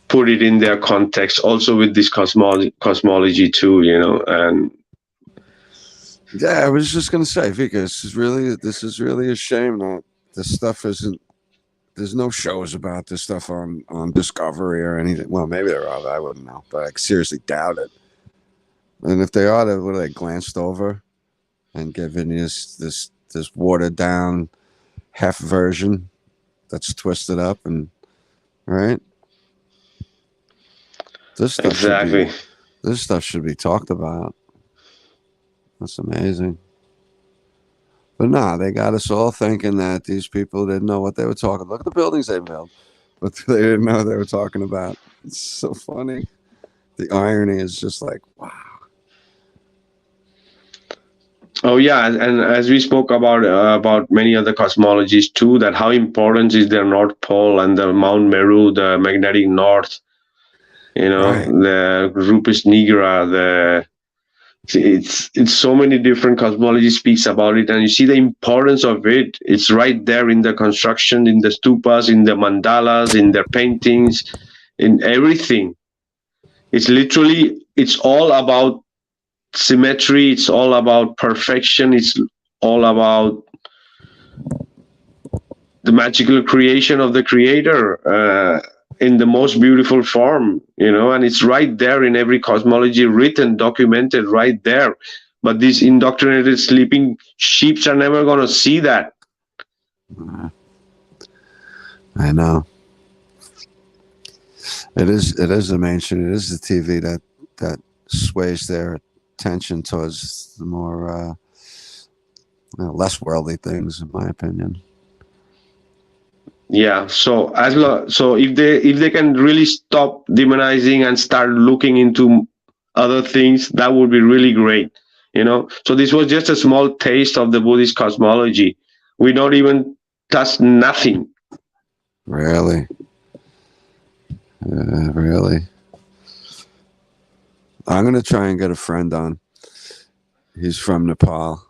Speaker 1: put it in their context, also with this cosmology too, and.
Speaker 2: Yeah, I was just gonna say, Vikka, this is really a shame that this stuff isn't. There's no shows about this stuff on Discovery or anything. Well, maybe there are. I wouldn't know, but I seriously doubt it. And if they are, would they glanced over and given this watered down half version that's twisted up and right? This stuff should be talked about. That's amazing. But nah, they got us all thinking that these people didn't know what they were talking. Look at the buildings they built, but they didn't know what they were talking about. It's so funny. the irony is just like, wow.
Speaker 1: Oh yeah, and as we spoke about many other cosmologies too, that how important is the North Pole and the Mount Meru, the magnetic north,
Speaker 2: Right.
Speaker 1: the Rupes Nigra, it's so many different cosmology speaks about it, and you see the importance of it. It's right there in the construction, in the stupas, in the mandalas, in their paintings, in everything. It's all about symmetry. It's all about perfection. It's all about the magical creation of the creator in the most beautiful form, and it's right there in every cosmology, written, documented right there. But these indoctrinated sleeping sheeps are never going to see that.
Speaker 2: I know. It is the mainstream. It is the TV that sways their attention towards the more less worldly things, in my opinion.
Speaker 1: Yeah. So if they can really stop demonizing and start looking into other things, that would be really great. So this was just a small taste of the Buddhist cosmology. We don't even touch nothing.
Speaker 2: Really? Really? I'm going to try and get a friend on. He's from Nepal.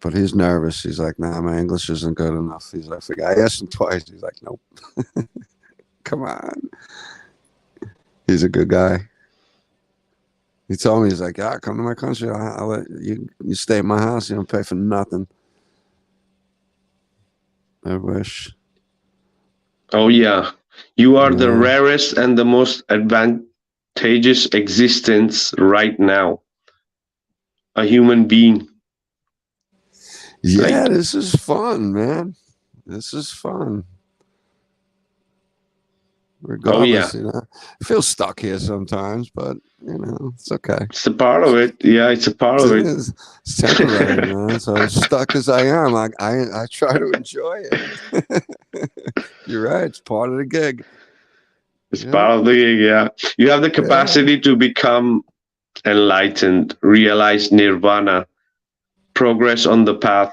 Speaker 2: But he's nervous. He's like, nah, my English isn't good enough. He's like, I asked him twice. He's like, nope. Come on. He's a good guy. He told me, he's like, yeah, come to my country. I'll let you stay at my house. You don't pay for nothing. I wish.
Speaker 1: Oh, yeah. You are the rarest and the most advantageous existence right now. A human being.
Speaker 2: Yeah, this is fun, man. This is fun. Regardless, I feel stuck here sometimes, but it's okay.
Speaker 1: It's a part of it. Yeah, it's a part of it.
Speaker 2: It's temporary, man. So stuck as I am, I try to enjoy it. You're right. It's part of the gig.
Speaker 1: It's part of the gig. Yeah, you have the capacity to become enlightened, realize nirvana, progress on the path,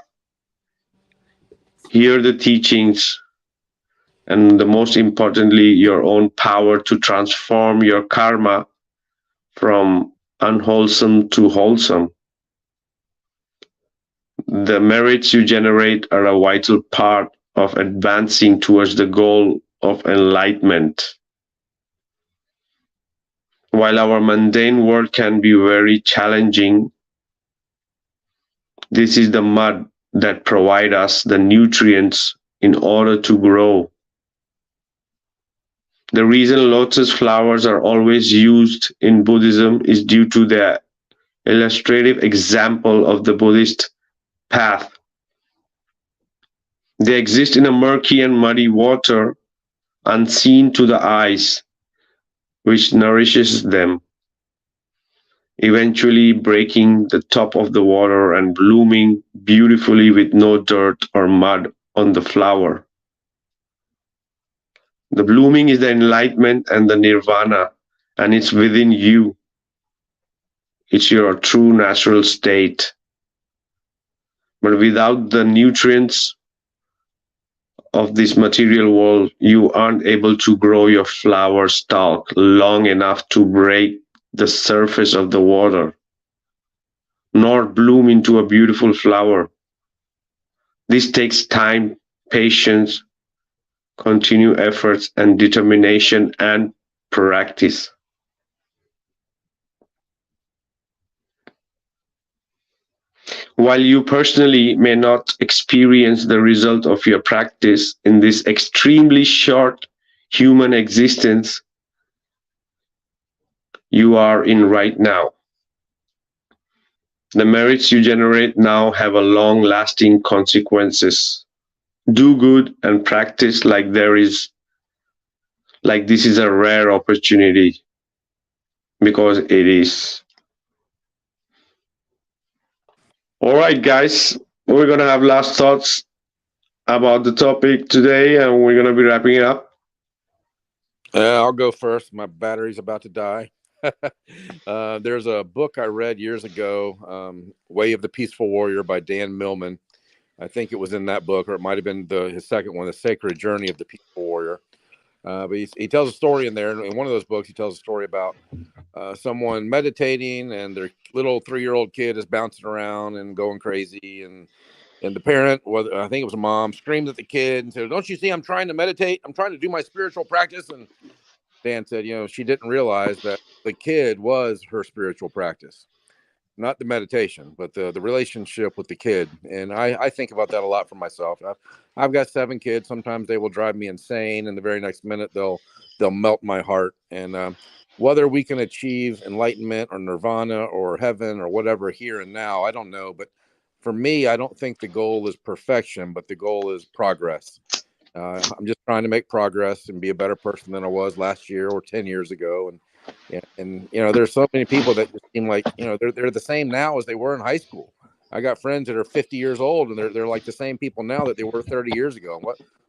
Speaker 1: hear the teachings, and the most importantly, your own power to transform your karma from unwholesome to wholesome. The merits you generate are a vital part of advancing towards the goal of enlightenment. While our mundane world can be very challenging, this is the mud that provides us the nutrients in order to grow. The reason lotus flowers are always used in Buddhism is due to the illustrative example of the Buddhist path. They exist in a murky and muddy water, unseen to the eyes, which nourishes them, eventually breaking the top of the water and blooming beautifully with no dirt or mud on the flower. The blooming is the enlightenment and the nirvana, and it's within you. It's your true natural state. But without the nutrients of this material world, you aren't able to grow your flower stalk long enough to break the surface of the water, nor bloom into a beautiful flower. This takes time, patience, continued efforts, and determination and practice. While you personally may not experience the result of your practice in this extremely short human existence you are in right now, the merits you generate now have a long-lasting consequences. Do good and practice like this is a rare opportunity, because it is. All right, guys, we're going to have last thoughts about the topic today, and we're going to be wrapping it up.
Speaker 3: I'll go first. My battery's about to die. There's a book I read years ago, Way of the Peaceful Warrior by Dan Millman. I think it was in that book, or it might have been his second one, The Sacred Journey of the Peaceful Warrior. But he tells a story in there. And in one of those books, he tells a story about someone meditating, and their little 3-year-old kid is bouncing around and going crazy. And the parent, I think it was a mom, screamed at the kid and said, "Don't you see I'm trying to meditate? I'm trying to do my spiritual practice." And Dan said, she didn't realize that the kid was her spiritual practice, not the meditation, but the relationship with the kid. And I think about that a lot for myself. I've got 7 kids. Sometimes they will drive me insane, and the very next minute they'll melt my heart. And whether we can achieve enlightenment or nirvana or heaven or whatever here and now, I don't know. But for me, I don't think the goal is perfection, but the goal is progress. I'm just trying to make progress and be a better person than I was last year or 10 years ago. And there's so many people that just seem like, they're the same now as they were in high school. I got friends that are 50 years old, and they're like the same people now that they were 30 years ago.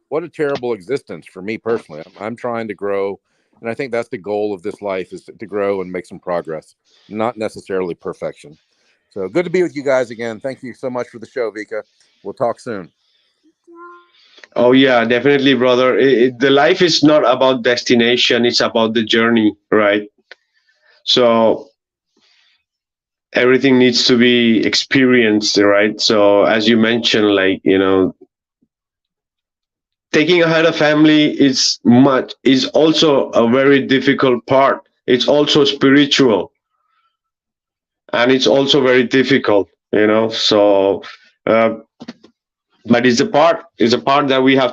Speaker 3: What a terrible existence for me personally. I'm trying to grow, and I think that's the goal of this life, is to grow and make some progress, not necessarily perfection. So good to be with you guys again. Thank you so much for the show, Vikka. We'll talk soon.
Speaker 1: Oh yeah, definitely, brother. The life is not about destination; it's about the journey, right? So everything needs to be experienced, right? So as you mentioned, like, taking ahead a family is also a very difficult part. It's also spiritual, and it's also very difficult, so but it's a part that we are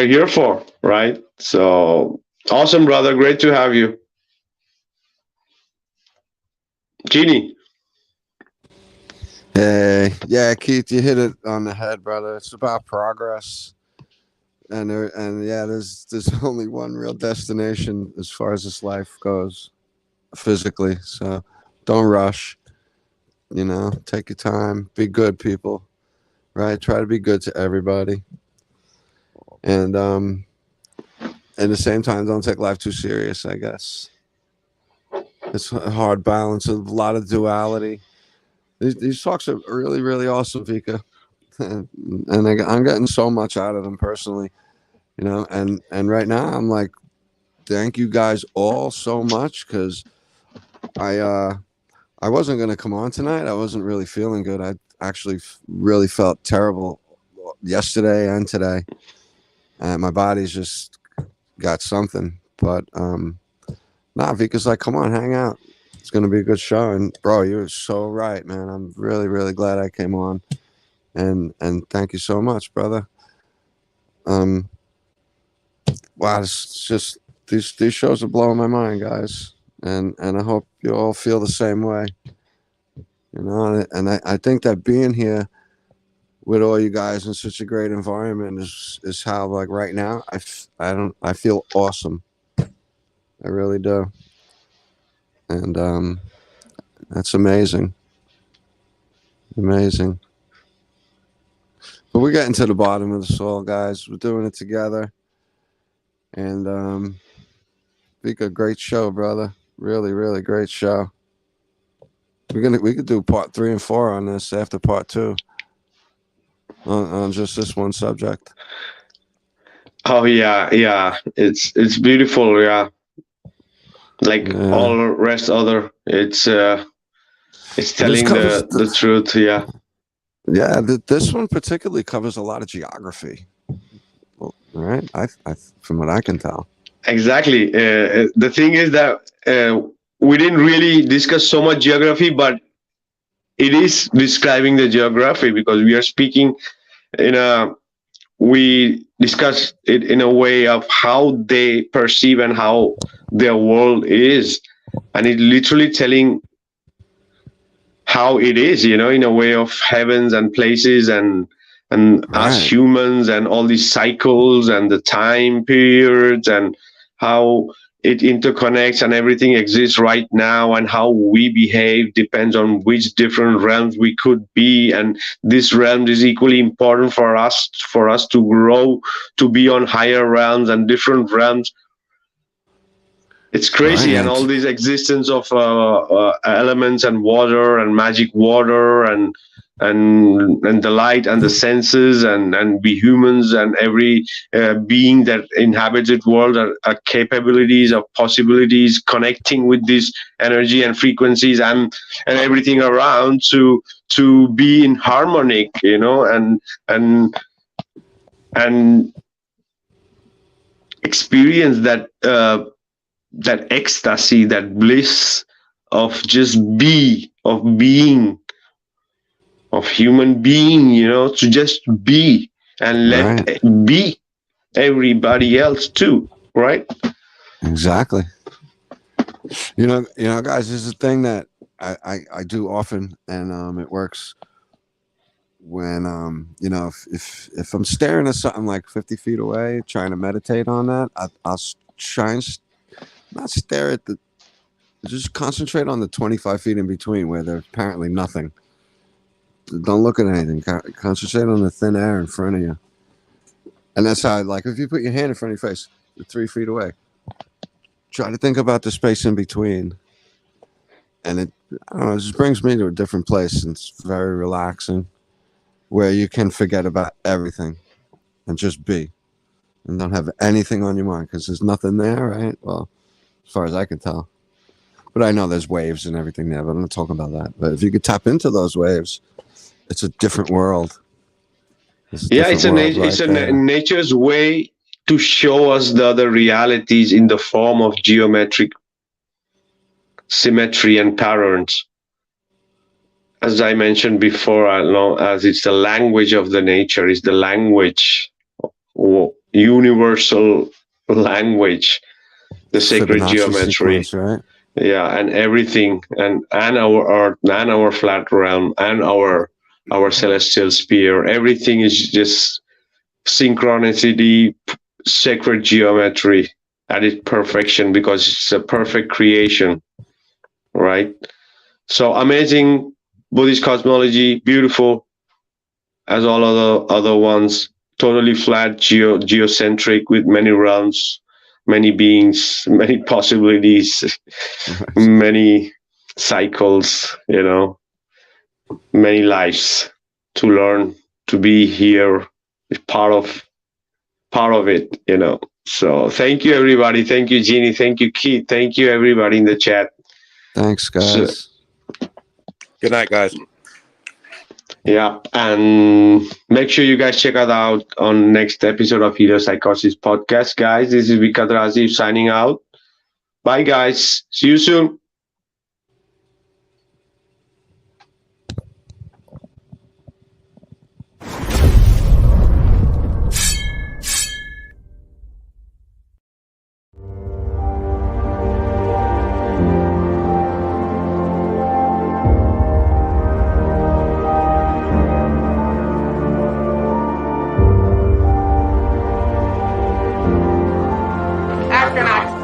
Speaker 1: here for, right? So awesome, brother. Great to have you. Jeannie.
Speaker 2: Hey, yeah, Keith, you hit it on the head, brother. It's about progress, and yeah, there's only one real destination as far as this life goes, physically. So don't rush. Take your time. Be good, people. Right? Try to be good to everybody, and at the same time, don't take life too serious. I guess it's a hard balance, a lot of duality. These talks are really, really awesome, Vikka, and I'm getting so much out of them personally, and right now I'm like, thank you guys all so much, because I wasn't gonna come on tonight. I wasn't really feeling good. I actually really felt terrible yesterday and today, and my body's just got something. But Vikka's like, come on, hang out. It's going to be a good show. And bro, you're so right, man. I'm really, really glad I came on, and thank you so much, brother. Wow, it's just these shows are blowing my mind, guys, and I hope you all feel the same way. And I think that being here with all you guys in such a great environment is how, like, right now I feel awesome. I really do. And that's amazing. Amazing. But we're getting to the bottom of this all, guys. We're doing it together. And Vikka, great show, brother. Really, really great show. We could do part 3 and 4 on this after part 2. On just this one subject.
Speaker 1: Oh yeah. It's beautiful, yeah. Like all the rest other, it's telling the truth, yeah.
Speaker 2: Yeah, this one particularly covers a lot of geography, right? I from what I can tell.
Speaker 1: Exactly. The thing is that we didn't really discuss so much geography, but it is describing the geography, because we are speaking we discuss it in a way of how they perceive and how their world is, and it literally telling how it is, in a way of heavens and places and right. Us humans and all these cycles and the time periods, and how it interconnects and everything exists right now, and how we behave depends on which different realms we could be, and this realm is equally important for us to grow, to be on higher realms and different realms. It's crazy,
Speaker 2: Right,
Speaker 1: and all this existence of elements and water and magic water and the light and the senses and be humans, and every being that inhabited world are capabilities of possibilities connecting with this energy and frequencies and everything around to be in harmonic, and experience that ecstasy, that bliss of just being, of human being, to just be and let be everybody else too, right?
Speaker 2: Exactly. Guys, this is a thing that I do often, and it works when if I'm staring at something like 50 feet away, trying to meditate on that, I'll try and not stare at just concentrate on the 25 feet in between where there's apparently nothing. Don't look at anything. Concentrate on the thin air in front of you. And that's how, like, if you put your hand in front of your face, you're 3 feet away. Try to think about the space in between. And it just brings me to a different place. And it's very relaxing, where you can forget about everything and just be. And don't have anything on your mind, because there's nothing there, right? Well, as far as I can tell. But I know there's waves and everything there, but I'm not talking about that. But if you could tap into those waves, it's a different world.
Speaker 1: It's nature's way to show us the other realities in the form of geometric symmetry and patterns. As I mentioned before, as it's the language of the nature, it's the language, universal language, the sacred
Speaker 2: Fibonacci
Speaker 1: geometry.
Speaker 2: sequence, right?
Speaker 1: Yeah, and everything, and our earth, and our flat realm, and our celestial sphere, everything is just synchronicity, sacred geometry at its perfection, because it's a perfect creation, right? So amazing Buddhist cosmology, beautiful as all other ones, totally flat, geocentric, with many realms, many beings, many possibilities, many cycles, many lives to learn, to be here, is part of it, So thank you, everybody. Thank you, Jeannie. Thank you, Keith. Thank you, everybody in the chat.
Speaker 2: Thanks, guys.
Speaker 3: Good night, guys.
Speaker 1: Yeah, and make sure you guys check us out on next episode of Heliopsychosis podcast, guys. This is Vikka Draziv signing out. Bye, guys. See you soon.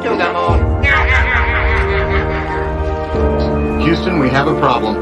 Speaker 5: To the moon.
Speaker 6: Houston, we have a problem.